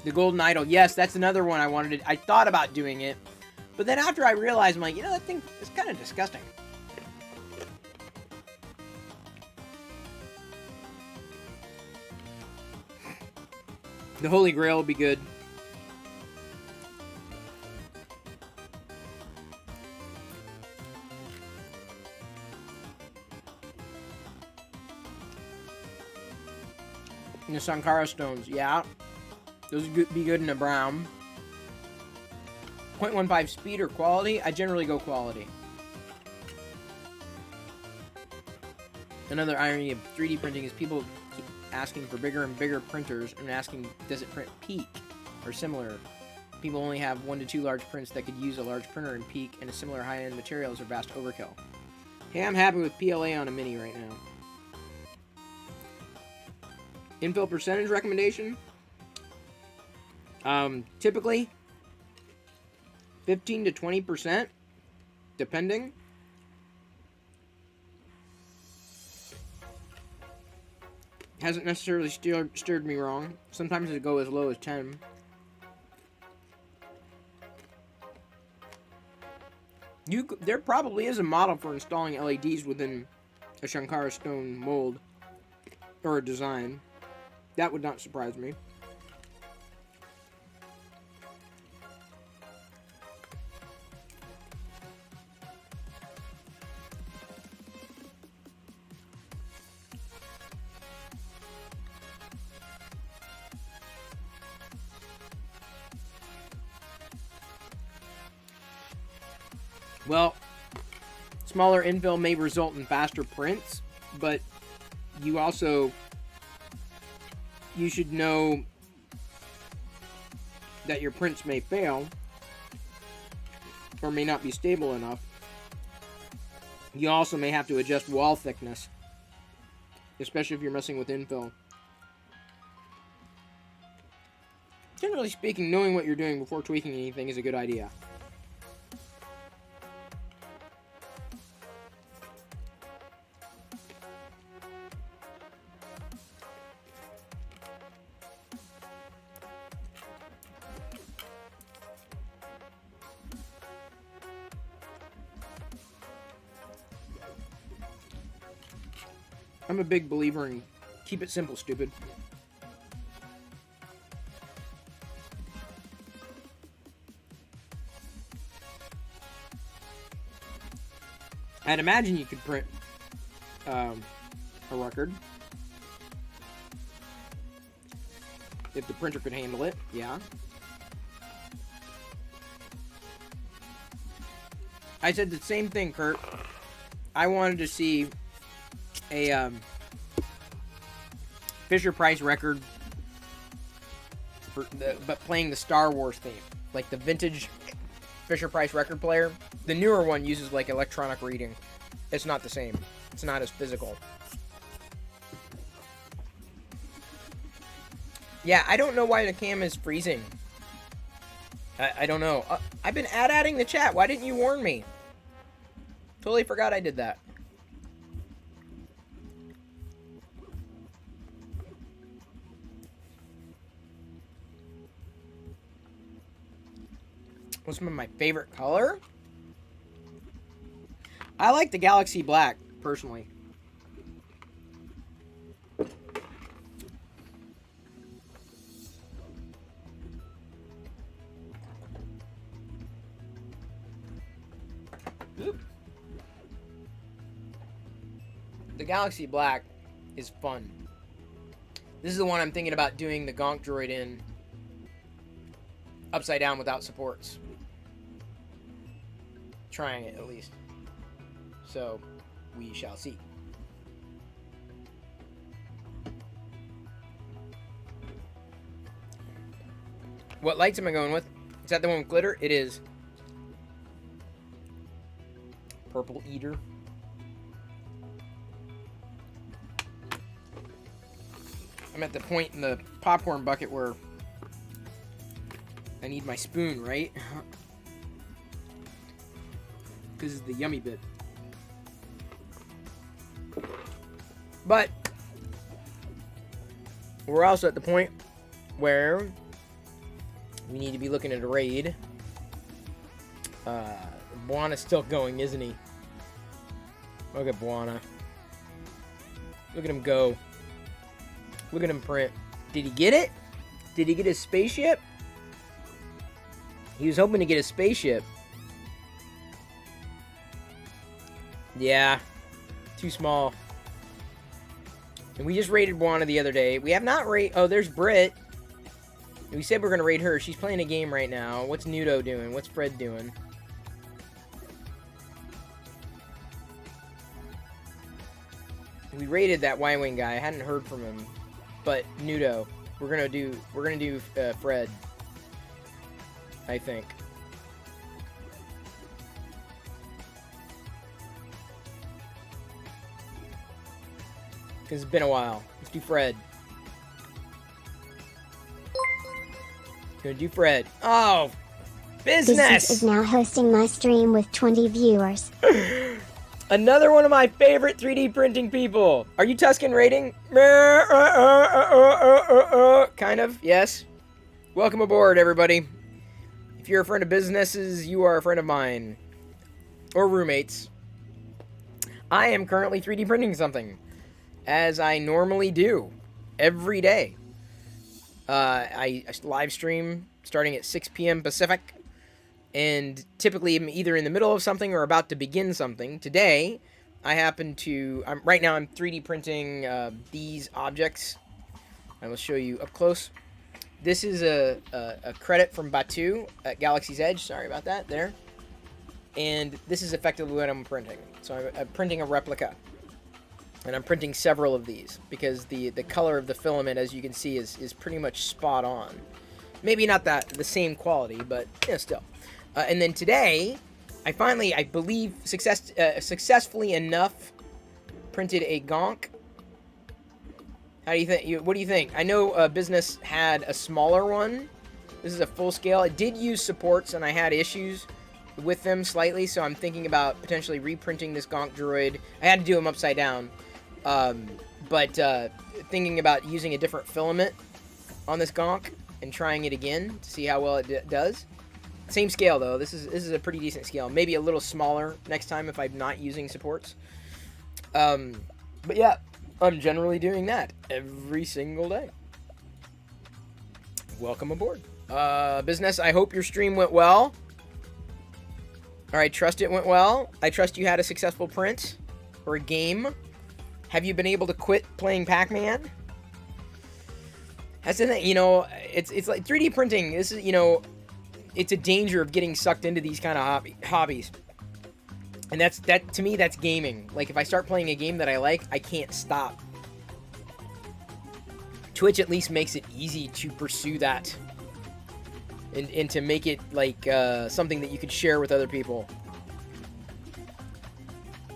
The Golden Idol. Yes, that's another one I wanted to... I thought about doing it. But then after I realized, I'm like, that thing is kind of disgusting. The Holy Grail will be good. And the Sankara stones, yeah. Those would be good in a brown. 0.15 speed or quality? I generally go quality. Another irony of 3D printing is people keep asking for bigger and bigger printers and asking, does it print peak or similar? People only have 1 to 2 large prints that could use a large printer in peak, and a similar high-end materials are vast overkill. Hey, I'm happy with PLA on a Mini right now. Infill percentage recommendation? Typically 15 to 20%, depending. Hasn't necessarily steered me wrong. Sometimes it go as low as 10. There probably is a model for installing LEDs within a Shankara stone mold or a design. That would not surprise me. Well, smaller infill may result in faster prints, but you should know that your prints may fail or may not be stable enough. You also may have to adjust wall thickness, especially if you're messing with infill. Generally speaking, knowing what you're doing before tweaking anything is a good idea. I'm a big believer in keep it simple, stupid. I'd imagine you could print a record if the printer could handle it, yeah. I said the same thing, Kurt. I wanted to see a Fisher-Price record, but playing the Star Wars theme, like the vintage Fisher-Price record player. The newer one uses like electronic reading. It's not the same. It's not as physical. Yeah, I don't know why the cam is freezing. I don't know. I've been adding the chat. Why didn't you warn me? Totally forgot I did that. What's my favorite color? I like the Galaxy Black, personally. Oop. The Galaxy Black is fun. This is the one I'm thinking about doing the Gonk Droid in upside down without supports. Trying it, at least. So, we shall see. What lights am I going with? Is that the one with glitter? It is. Purple Eater. I'm at the point in the popcorn bucket where I need my spoon, right? This is the yummy bit. But we're also at the point where we need to be looking at a raid. Buana's still going, isn't he? Look at Buana. Look at him go. Look at him print. Did he get it? Did he get his spaceship? He was hoping to get a spaceship. Yeah. Too small. And we just raided Buana the other day. We have not raided... Oh, there's Britt. We said we're going to raid her. She's playing a game right now. What's Nudo doing? What's Fred doing? We raided that Y-Wing guy. I hadn't heard from him. But Nudo. We're gonna do Fred. I think. Because it's been a while. Let's do Fred. Gonna do Fred. Oh! Business is now hosting my stream with 20 viewers. Another one of my favorite 3D printing people. Are you Tuscan rating? Kind of, yes. Welcome aboard, everybody. If you're a friend of businesses, you are a friend of mine. Or roommates. I am currently 3D printing something. As I normally do. Every day. I live stream starting at 6 p.m. Pacific. And typically I'm either in the middle of something or about to begin something. Today, I happen to... right now I'm 3D printing these objects. I will show you up close. This is a credit from Batu at Galaxy's Edge. Sorry about that, there. And this is effectively what I'm printing. So I'm printing a replica. And I'm printing several of these. Because the color of the filament, as you can see, is pretty much spot on. Maybe not the same quality, but yeah, still. And then today, I finally, I believe, successfully enough printed a Gonk. How do you think? What do you think? I know Business had a smaller one. This is a full scale. It did use supports, and I had issues with them slightly, so I'm thinking about potentially reprinting this Gonk Droid. I had to do them upside down. But thinking about using a different filament on this Gonk and trying it again to see how well it does. Same scale though. This is a pretty decent scale. Maybe a little smaller next time if I'm not using supports. But yeah, I'm generally doing that every single day. Welcome aboard. Business, I hope your stream went well. Alright, trust it went well. I trust you had a successful print or a game. Have you been able to quit playing Pac-Man? That's the thing, you know, it's like 3D printing. This is, you know, it's a danger of getting sucked into these kind of hobbies. And that to me, that's gaming. Like, if I start playing a game that I like, I can't stop. Twitch at least makes it easy to pursue that. And to make it, like, something that you could share with other people.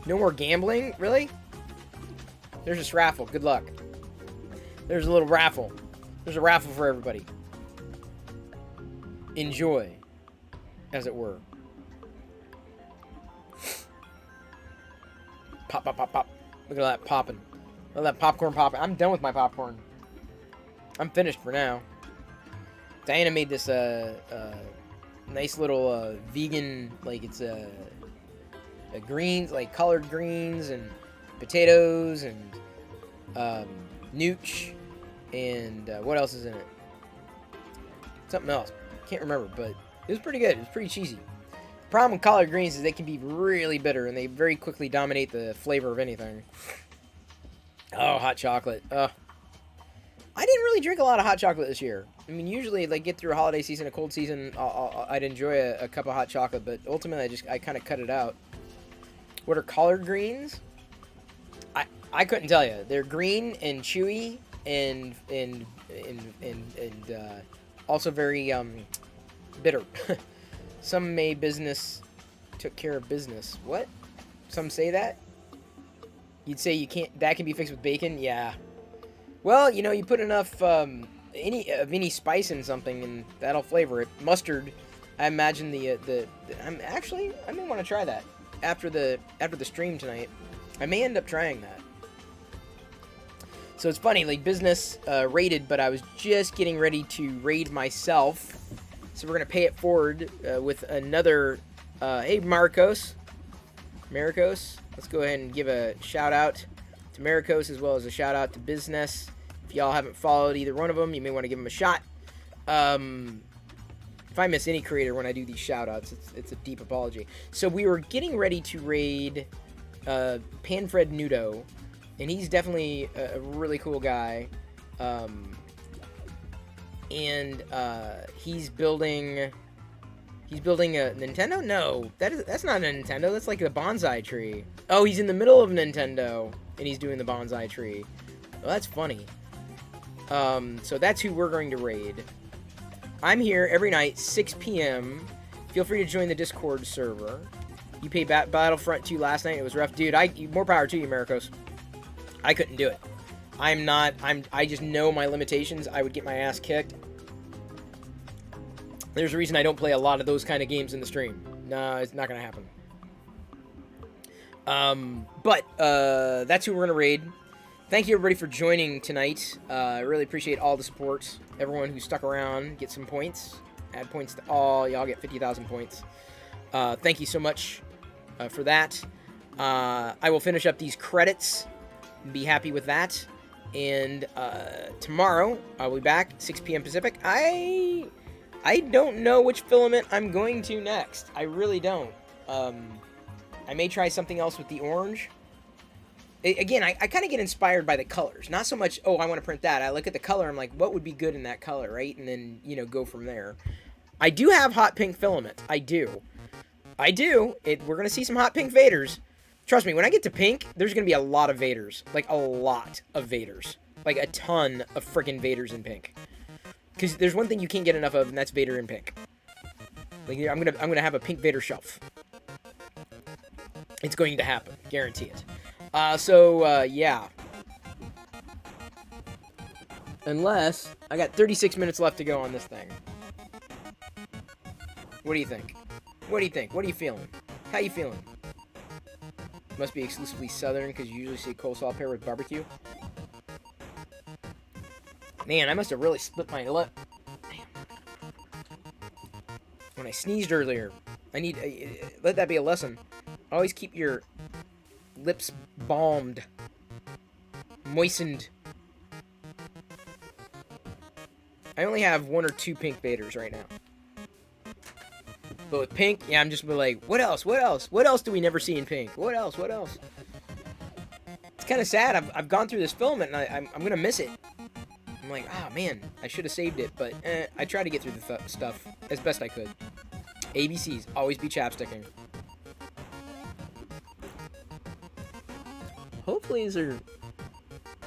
No more gambling? Really? There's this raffle. Good luck. There's a little raffle. There's a raffle for everybody. Enjoy, as it were. Pop, pop, pop, pop. Look at that popping. Look at that popcorn popping. I'm done with my popcorn. I'm finished for now. Diana made this nice little vegan, like it's a greens, like colored greens and potatoes and nooch and what else is in it? Something else. Can't remember, but it was pretty good. It was pretty cheesy. The problem with collard greens is they can be really bitter, and they very quickly dominate the flavor of anything. Oh, hot chocolate. I didn't really drink a lot of hot chocolate this year. I mean, usually, like, get through a holiday season, a cold season, I'd enjoy a cup of hot chocolate, but ultimately, I kind of cut it out. What are collard greens? I couldn't tell you. They're green and chewy and also very bitter. Some may business took care of business. What? Some say that? You'd say you can't. That can be fixed with bacon? Yeah. Well, you know, you put enough any spice in something, and that'll flavor it. Mustard. I imagine I may want to try that after the stream tonight. I may end up trying that. So it's funny, like, business raided, but I was just getting ready to raid myself. So we're going to pay it forward with another... hey, Marcos. Let's go ahead and give a shout-out to Marcos as well as a shout-out to Business. If y'all haven't followed either one of them, you may want to give them a shot. If I miss any creator when I do these shout-outs, it's a deep apology. So we were getting ready to raid Panfred Nudo. And he's definitely a really cool guy. He's building a Nintendo? No, that's not a Nintendo. That's like a bonsai tree. Oh, he's in the middle of Nintendo. and he's doing the bonsai tree. Well, that's funny. So that's who we're going to raid. I'm here every night, 6 p.m. Feel free to join the Discord server. You played Battlefront 2 last night. It was rough. Dude, more power to you, Maricos. I couldn't do it. I just know my limitations. I would get my ass kicked. There's a reason I don't play a lot of those kind of games in the stream. No, it's not going to happen. But that's who we're going to raid. Thank you, everybody, for joining tonight. I really appreciate all the support. Everyone who stuck around, get some points. Add points to all. Y'all get 50,000 points. Thank you so much for that. I will finish up these credits and be happy with that. And tomorrow, I'll be back, 6 p.m. Pacific. I don't know which filament I'm going to next. I really don't. I may try something else with the orange. Again, I kind of get inspired by the colors. Not so much, oh, I want to print that. I look at the color, I'm like, what would be good in that color, right? And then, go from there. I do have hot pink filament. I do. We're going to see some hot pink Vaders. Trust me, when I get to pink, there's going to be a lot of Vaders. Like, a lot of Vaders. Like, a ton of freaking Vaders in pink. Because there's one thing you can't get enough of, and that's Vader in pink. Like, I'm gonna have a pink Vader shelf. It's going to happen. Guarantee it. Yeah. Unless, I got 36 minutes left to go on this thing. What do you think? What do you think? What are you feeling? How you feeling? Must be exclusively southern, because you usually see coleslaw paired with barbecue. Man, I must have really split my lip. Damn. When I sneezed earlier, I need... let that be a lesson. Always keep your lips balmed. Moistened. I only have 1 or 2 pink Vaders right now. But with pink, yeah, I'm just like, what else? What else? What else do we never see in pink? What else? What else? It's kind of sad. I've gone through this filament, and I'm going to miss it. I'm like, ah, man, I should have saved it, but I tried to get through the stuff as best I could. ABCs, always be chapsticking. Hopefully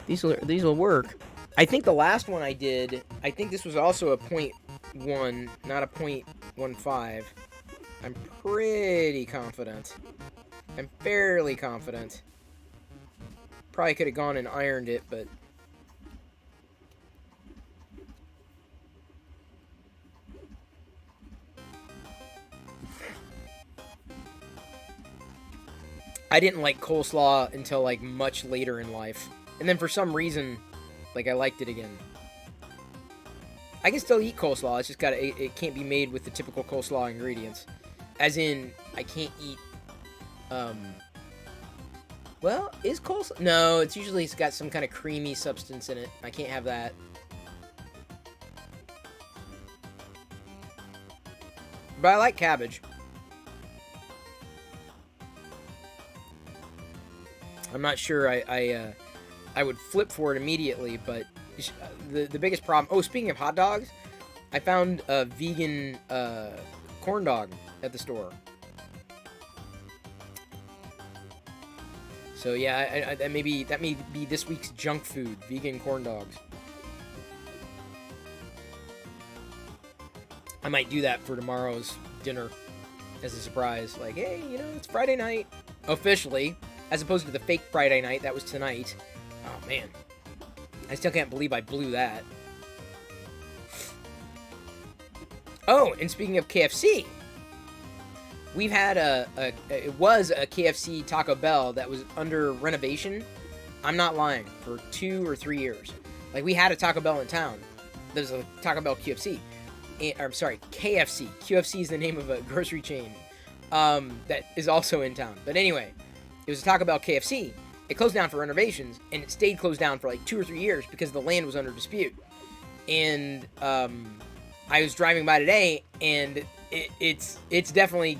these will work. I think the last one I did, I think this was also a 0.1, not a 0.15. I'm pretty confident. I'm fairly confident. Probably could have gone and ironed it, but... I didn't like coleslaw until, like, much later in life. And then for some reason, like, I liked it again. I can still eat coleslaw, it's just it can't be made with the typical coleslaw ingredients. As in, I can't eat, well, is coleslaw? No, it's got some kind of creamy substance in it. I can't have that. But I like cabbage. I'm not sure I would flip for it immediately, but the biggest problem... Oh, speaking of hot dogs, I found a vegan corn dog at the store. So yeah, that may be this week's junk food, vegan corn dogs. I might do that for tomorrow's dinner as a surprise. Like, hey, it's Friday night. Officially. As opposed to the fake Friday night, that was tonight. Oh, man. I still can't believe I blew that. Oh, and speaking of KFC, we've had it was a KFC Taco Bell that was under renovation. I'm not lying, for 2 or 3 years. Like, we had a Taco Bell in town. There's a Taco Bell QFC. I'm sorry, KFC. QFC is the name of a grocery chain that is also in town. But anyway... It was a Taco Bell KFC. It closed down for renovations, and it stayed closed down for like 2 or 3 years because the land was under dispute. And I was driving by today, and it's definitely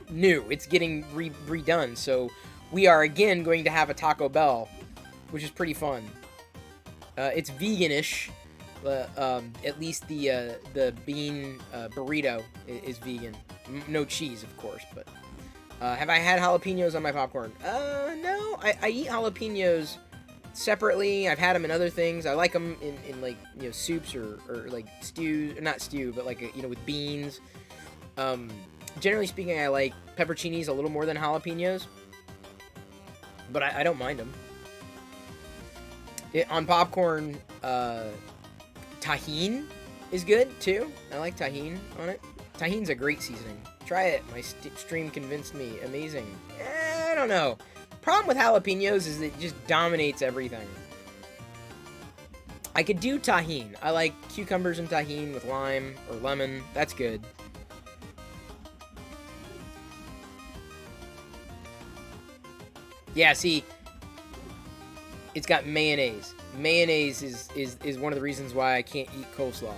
new. It's getting redone. So we are again going to have a Taco Bell, which is pretty fun. It's veganish. At least the bean burrito is vegan. No cheese, of course, but... have I had jalapenos on my popcorn? No, I eat jalapenos separately. I've had them in other things. I like them in like, soups or like stews, not stew, but like, with beans. Generally speaking, I like pepperoncinis a little more than jalapenos, but I don't mind them. On popcorn, tahini is good too. I like tahini on it. Tahini's a great seasoning. Try it. My stream convinced me. Amazing. I don't know. Problem with jalapenos is it just dominates everything. I could do tahini. I like cucumbers and tahini with lime or lemon. That's good. Yeah, see, it's got mayonnaise. Mayonnaise is one of the reasons why I can't eat coleslaw.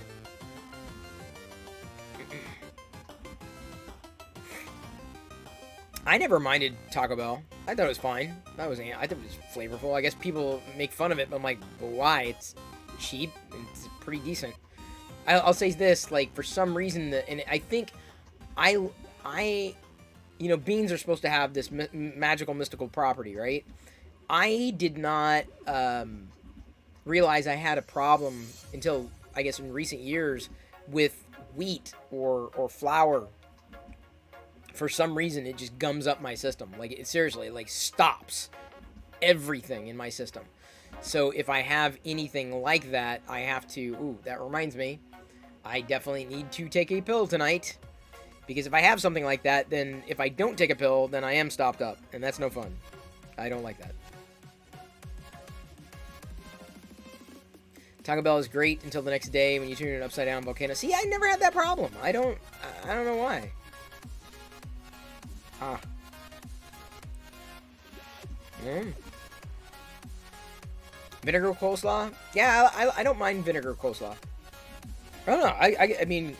I never minded Taco Bell. I thought it was fine. I thought it was flavorful. I guess people make fun of it, but I'm like, well, why? It's cheap and it's pretty decent. I'll say this, like, for some reason, and I think beans are supposed to have this magical, mystical property, right? I did not realize I had a problem until, I guess, in recent years with wheat or flour. For some reason, it just gums up my system. Like, it seriously, like, stops everything in my system. So if I have anything like that, I have to... Ooh, that reminds me. I definitely need to take a pill tonight. Because if I have something like that, then if I don't take a pill, then I am stopped up. And that's no fun. I don't like that. Taco Bell is great until the next day when you turn an upside-down volcano. See, I never had that problem. I don't know why. Vinegar coleslaw? Yeah, I don't mind vinegar coleslaw. I don't know. I mean,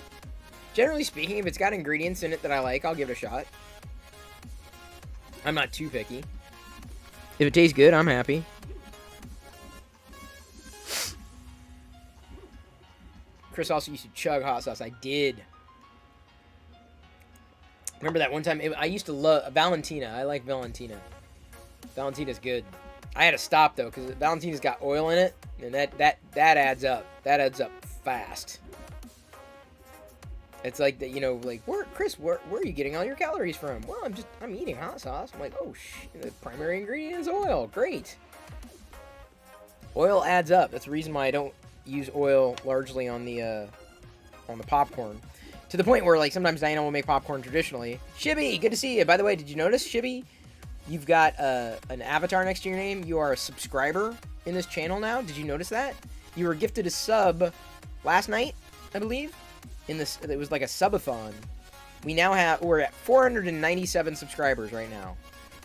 generally speaking, if it's got ingredients in it that I like, I'll give it a shot. I'm not too picky. If it tastes good, I'm happy. Chris also used to chug hot sauce. I did. Remember that one time? I used to love Valentina. I like Valentina. Valentina's good. I had to stop though because Valentina's got oil in it, and that adds up. That adds up fast. It's like that, like Chris, where are you getting all your calories from? Well, I'm eating hot sauce. I'm like, oh the primary ingredient is oil. Great. Oil adds up. That's the reason why I don't use oil largely on the popcorn. To the point where, like, sometimes Diana will make popcorn traditionally. Shibby, good to see you. By the way, did you notice, Shibby? You've got an avatar next to your name. You are a subscriber in this channel now. Did you notice that? You were gifted a sub last night, I believe. It was like a subathon. We're at 497 subscribers right now.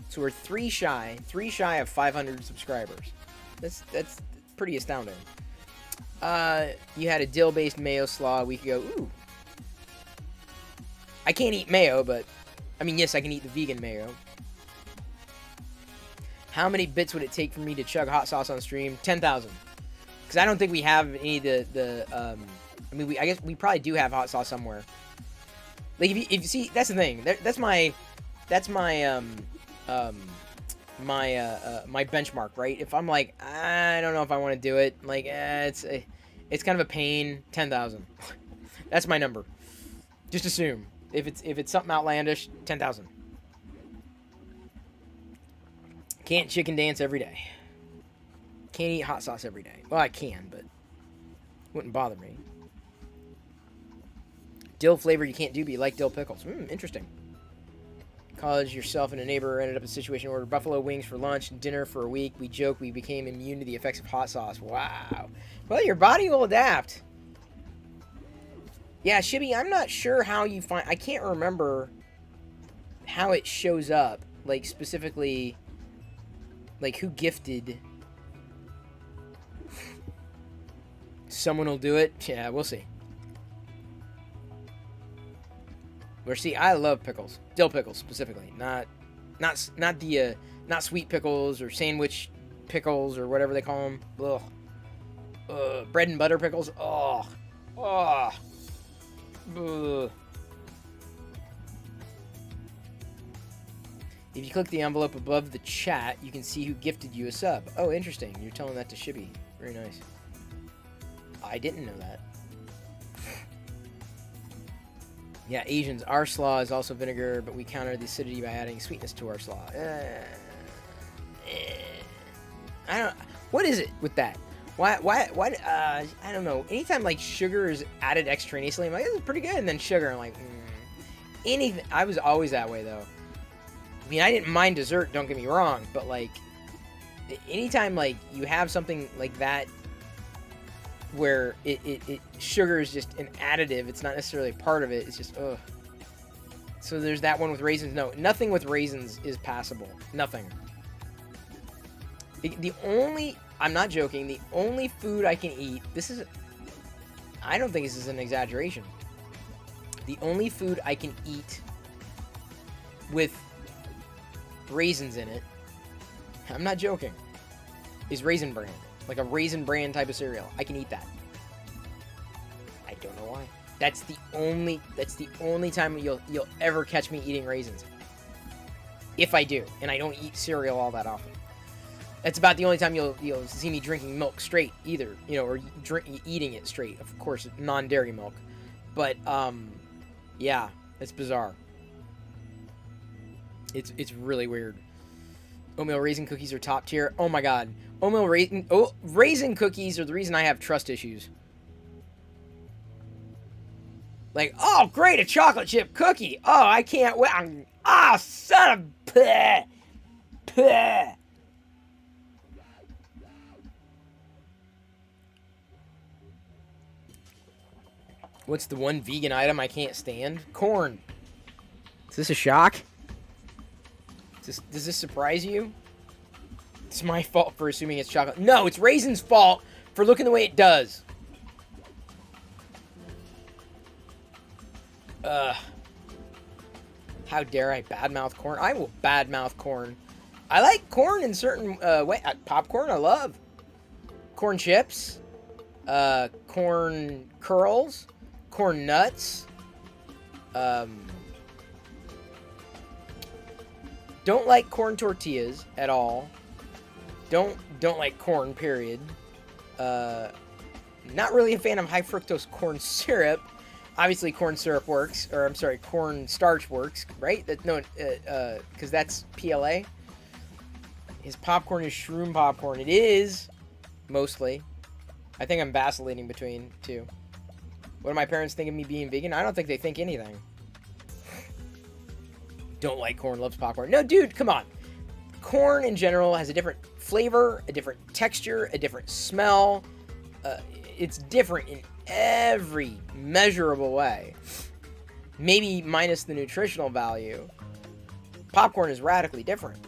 So we're three shy of 500 subscribers. That's pretty astounding. You had a dill-based mayo slaw a week ago. Ooh. I can't eat mayo, but... I mean, yes, I can eat the vegan mayo. How many bits would it take for me to chug hot sauce on stream? 10,000. Because I don't think we have any of I mean, I guess we probably do have hot sauce somewhere. Like, if you see... That's the thing. That's my benchmark, right? If I'm like, I don't know if I want to do it. Like, it's kind of a pain. 10,000. That's my number. Just assume. If it's something outlandish, 10,000. Can't chicken dance every day. Can't eat hot sauce every day. Well, I can, but wouldn't bother me. Dill flavor you can't do, but you like dill pickles. Interesting. College, yourself and a neighbor ended up in a situation where buffalo wings for lunch and dinner for a week. We joke we became immune to the effects of hot sauce. Wow. Well, your body will adapt. Yeah, Shibby, I'm not sure how you find... I can't remember how it shows up. Like, specifically, like, who gifted... Someone will do it? Yeah, we'll see. Or see, I love pickles. Dill pickles, specifically. Not sweet pickles or sandwich pickles or whatever they call them. Ugh. Bread and butter pickles. Oh. Oh. Ugh. If you click the envelope above the chat, you can see who gifted you a sub. Oh, interesting. You're telling that to Shibby. Very nice. I didn't know that. Yeah, Asians. Our slaw is also vinegar, but we counter the acidity by adding sweetness to our slaw. I don't... What is it with that? Why, I don't know. Anytime, like, sugar is added extraneously, I'm like, this is pretty good. And then sugar, I'm like, anything. I was always that way, though. I mean, I didn't mind dessert, don't get me wrong, but, like, anytime, like, you have something like that where sugar is just an additive, it's not necessarily a part of it, it's just, ugh. So there's that one with raisins. No, nothing with raisins is passable. Nothing. The only, I'm not joking, the only food I can eat, I don't think this is an exaggeration. The only food I can eat with raisins in it, I'm not joking, is Raisin Bran. Like a Raisin Bran type of cereal. I can eat that. I don't know why. That's the only time you'll ever catch me eating raisins. If I do, and I don't eat cereal all that often. That's about the only time you'll see me drinking milk straight either, you know, or eating it straight. Of course, non-dairy milk. But yeah, it's bizarre. It's really weird. Oatmeal raisin cookies are top tier. Oh my god. Raisin cookies are the reason I have trust issues. Like, oh great, a chocolate chip cookie. Oh, I can't wait. Ah, son of bleh. What's the one vegan item I can't stand? Corn. Is this a shock? Does this surprise you? It's my fault for assuming it's chocolate. No, it's Raisin's fault for looking the way it does. How dare I badmouth corn? I will badmouth corn. I like corn in certain way. Popcorn, I love. Corn chips. Corn curls. Corn nuts. Don't like corn tortillas at all. Don't like corn, period. Not really a fan of high fructose corn syrup. Obviously, corn syrup works, or I'm sorry, corn starch works, right? Because that's PLA. His popcorn is shroom popcorn. It is, mostly. I think I'm vacillating between two. What do my parents think of me being vegan? I don't think they think anything. Don't like corn, loves popcorn. No, dude, come on. Corn in general has a different flavor, a different texture, a different smell. It's different in every measurable way. Maybe minus the nutritional value. Popcorn is radically different.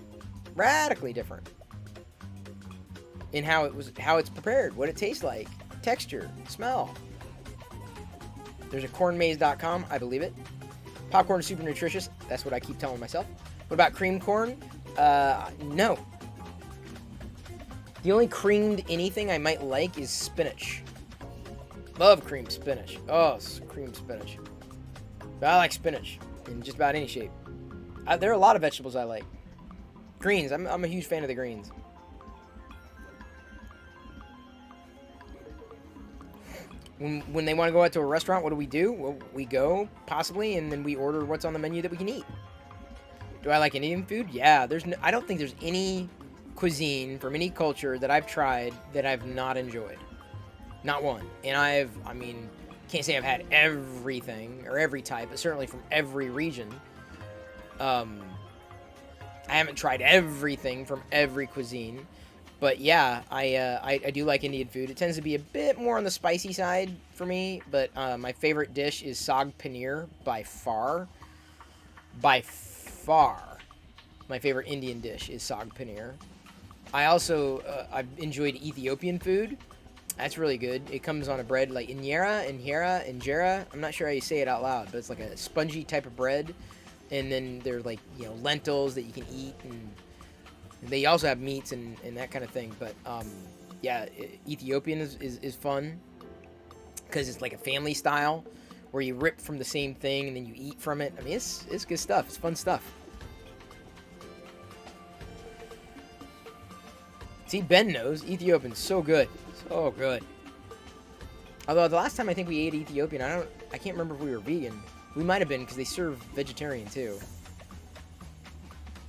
Radically different. In how it's prepared, what it tastes like, texture, smell. There's a cornmaze.com, I believe it. Popcorn is super nutritious. That's what I keep telling myself. What about cream corn? No. The only creamed anything I might like is spinach. Love creamed spinach. Oh, creamed spinach. But I like spinach in just about any shape. There are a lot of vegetables I like. Greens. I'm a huge fan of the greens. When they want to go out to a restaurant, what do? Well, we go, possibly, and then we order what's on the menu that we can eat. Do I like Indian food? Yeah. I don't think there's any cuisine from any culture that I've tried that I've not enjoyed. Not one. And I can't say I've had everything, or every type, but certainly from every region. I haven't tried everything from every cuisine. But yeah, I do like Indian food. It tends to be a bit more on the spicy side for me. But my favorite dish is saag paneer by far. By far, my favorite Indian dish is saag paneer. I also I've enjoyed Ethiopian food. That's really good. It comes on a bread like injera. I'm not sure how you say it out loud, but it's like a spongy type of bread. And then there's like, lentils that you can eat, and they also have meats and that kind of thing. But yeah, Ethiopian is fun because it's like a family style where you rip from the same thing and then you eat from it. I mean, it's good stuff. It's fun stuff. See, Ben knows. Ethiopian's so good. So good. Although the last time I think we ate Ethiopian, I can't remember if we were vegan. We might have been because they serve vegetarian too.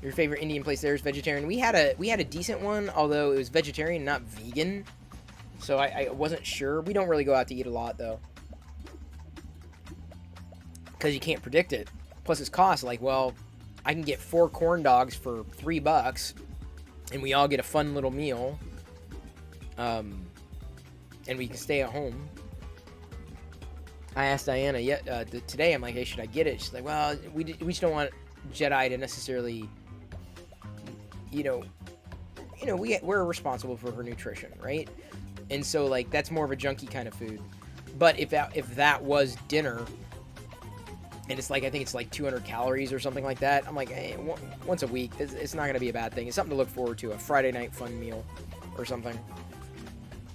Your favorite Indian place there is vegetarian. We had a decent one, although it was vegetarian, not vegan. So I wasn't sure. We don't really go out to eat a lot though, because you can't predict it. Plus its cost. Like, well, I can get 4 corn dogs for $3, and we all get a fun little meal. And we can stay at home. I asked Diana today. I'm like, hey, should I get it? She's like, well, we just don't want Jedi to necessarily, we're responsible for her nutrition, right? And so, like, that's more of a junky kind of food. But if that was dinner, and it's like, I think it's like 200 calories or something like that, I'm like, hey, once a week, it's not going to be a bad thing. It's something to look forward to, a Friday night fun meal or something.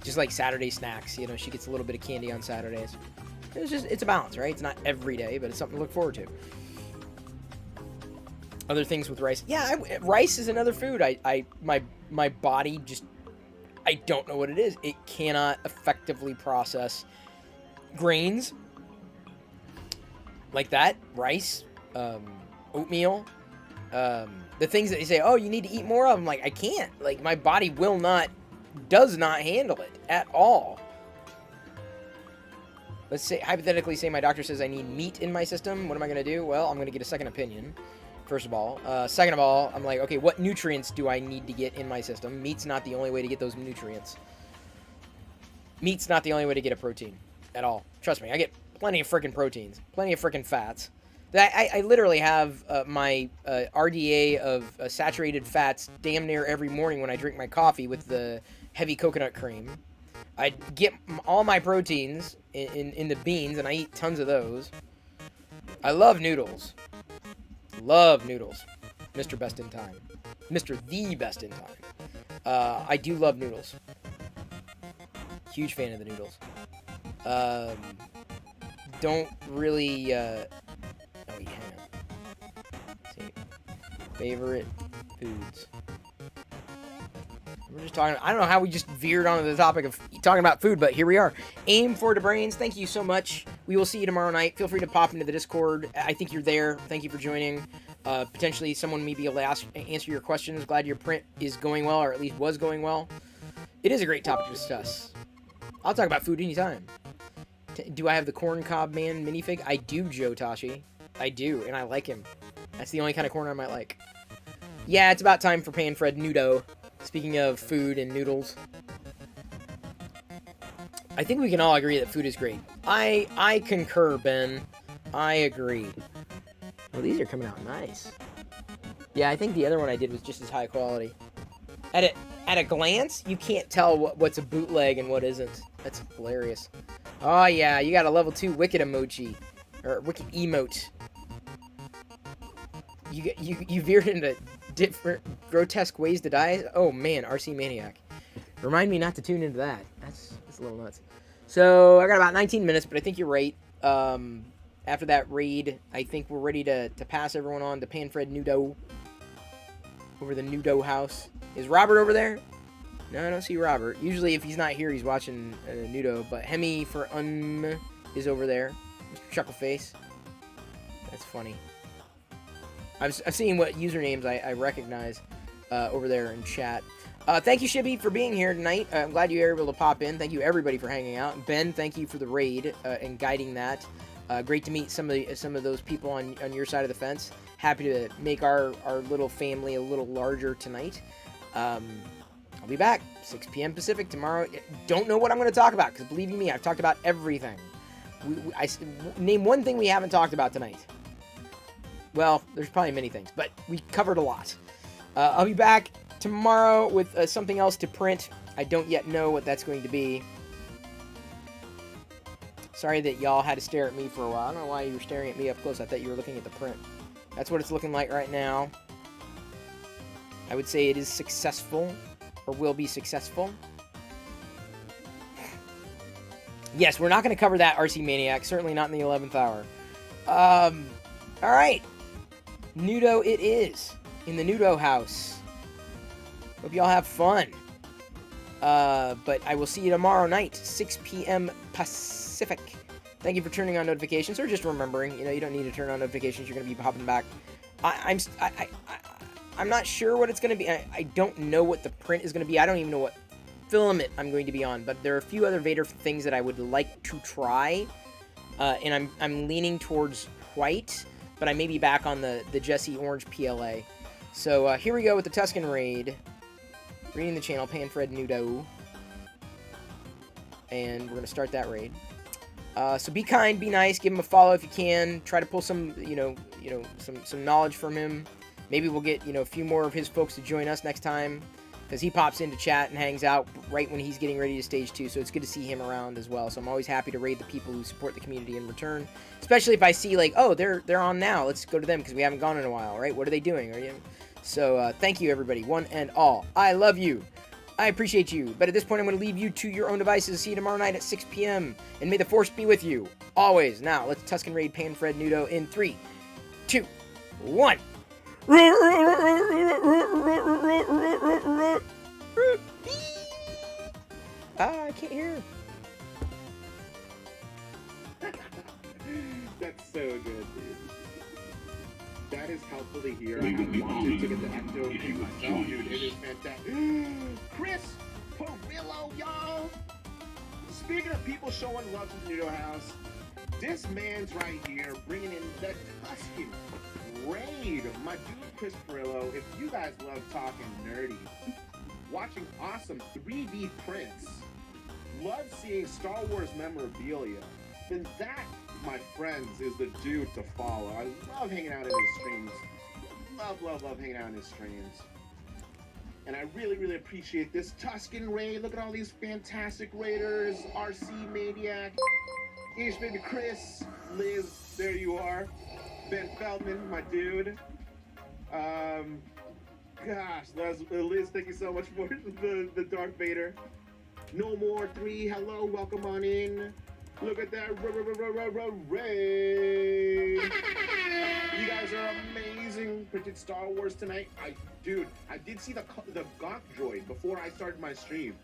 Just like Saturday snacks, she gets a little bit of candy on Saturdays. It's a balance, right? It's not every day, but it's something to look forward to. Other things with rice. Yeah, rice is another food. My body just, I don't know what it is. It cannot effectively process grains like that. Rice, oatmeal, the things that they say, oh, you need to eat more of. I'm like, I can't. Like, my body does not handle it at all. Let's say, hypothetically, say my doctor says I need meat in my system. What am I going to do? Well, I'm going to get a second opinion, first of all. Second of all, I'm like, okay, what nutrients do I need to get in my system? Meat's not the only way to get those nutrients. Meat's not the only way to get a protein at all. Trust me, I get plenty of freaking proteins, plenty of freaking fats. I literally have my RDA of saturated fats damn near every morning when I drink my coffee with the heavy coconut cream. I get all my proteins in the beans, and I eat tons of those. I love noodles. Love noodles. Mr. Best in Time. Mr. The Best in Time. I do love noodles. Huge fan of the noodles. Don't really... oh, yeah. Let's see. Favorite foods. We're just talking... I don't know how we just veered onto the topic of talking about food, but here we are. Aim for the brains. Thank you so much. We will see you tomorrow night. Feel free to pop into the Discord. I think you're there. Thank you for joining. Potentially someone may be able to answer your questions. Glad your print is going well, or at least was going well. It is a great topic to discuss. I'll talk about food anytime. Do I have the Corn Cob Man minifig? I do, Joe Tashi. I do, and I like him. That's the only kind of corn I might like. Yeah, it's about time for Panfred Nudo. Speaking of food and noodles. I think we can all agree that food is great. I concur, Ben. I agree. Well, these are coming out nice. Yeah, I think the other one I did was just as high quality. At a glance, you can't tell what's a bootleg and what isn't. That's hilarious. Oh, yeah, you got a level 2 Wicked emoji. Or Wicked emote. You veered into different grotesque ways to die? Oh, man, RC Maniac. Remind me not to tune into that. That's a little nuts. So, I got about 19 minutes, but I think you're right. After that raid, I think we're ready to pass everyone on to Panfred Nudo. Over the Nudo house. Is Robert over there? No, I don't see Robert. Usually, if he's not here, he's watching Nudo. But Hemi for is over there. Mr. Chuckleface. That's funny. I've seen what usernames I recognize over there in chat. Thank you, Shibby, for being here tonight. I'm glad you were able to pop in. Thank you, everybody, for hanging out. Ben, thank you for the raid and guiding that. Great to meet some of those people on your side of the fence. Happy to make our little family a little larger tonight. I'll be back 6 p.m. Pacific tomorrow. Don't know what I'm going to talk about, because believe you me, I've talked about everything. Name one thing we haven't talked about tonight. Well, there's probably many things, but we covered a lot. I'll be back tomorrow with something else to print. I don't yet know what that's going to be. Sorry that y'all had to stare at me for a while. I don't know why you were staring at me up close. I thought you were looking at the print. That's what it's looking like right now. I would say it is successful, or will be successful. Yes, we're not going to cover that, RC Maniac. Certainly not in the 11th hour. Alright. Nudo it is. In the Nudo house. Hope y'all have fun. But I will see you tomorrow night, 6 p.m. Pacific. Thank you for turning on notifications, or just remembering. You know, you don't need to turn on notifications. You're going to be hopping back. I'm not sure what it's going to be. I don't know what the print is going to be. I don't even know what filament I'm going to be on. But there are a few other Vader things that I would like to try. And I'm leaning towards white, but I may be back on the Jesse Orange PLA. So here we go with the Tusken Raid. Reading the channel, Panfred Nudo. And we're going to start that raid. So be kind, be nice, give him a follow if you can. Try to pull some, some knowledge from him. Maybe we'll get, a few more of his folks to join us next time. Because he pops into chat and hangs out right when he's getting ready to stage 2. So it's good to see him around as well. So I'm always happy to raid the people who support the community in return. Especially if I see, like, oh, they're on now. Let's go to them because we haven't gone in a while, right? What are they doing? So thank you, everybody. One and all. I love you. I appreciate you. But at this point, I'm going to leave you to your own devices. See you tomorrow night at 6 p.m. And may the Force be with you. Always. Now, let's Tusken Raid Panfred Nudo in 3, 2, 1. I can't hear. That's so good, dude. That is helpful to hear. I wanted to get the Ecto thing myself, dude. It is fantastic. Chris Perillo, y'all. Speaking of people showing love to the Nudo House, this man's right here bringing in the Tusken Raid. My dude, Chris Perillo. If you guys love talking nerdy, watching awesome 3D prints, love seeing Star Wars memorabilia, then that, my friends, is the dude to follow. I love hanging out in his streams. Love hanging out in his streams. And I really, really appreciate this Tusken Raid. Look at all these fantastic raiders. RC Maniac, Ish Baby Chris, Liz, there you are. Ben Feldman, my dude. Gosh, Liz, thank you so much for the Darth Vader. No More 3, hello, welcome on in. Look at that raid. You guys are amazing. Printed Star Wars tonight. Dude, I did see the Gonk Droid before I started my stream.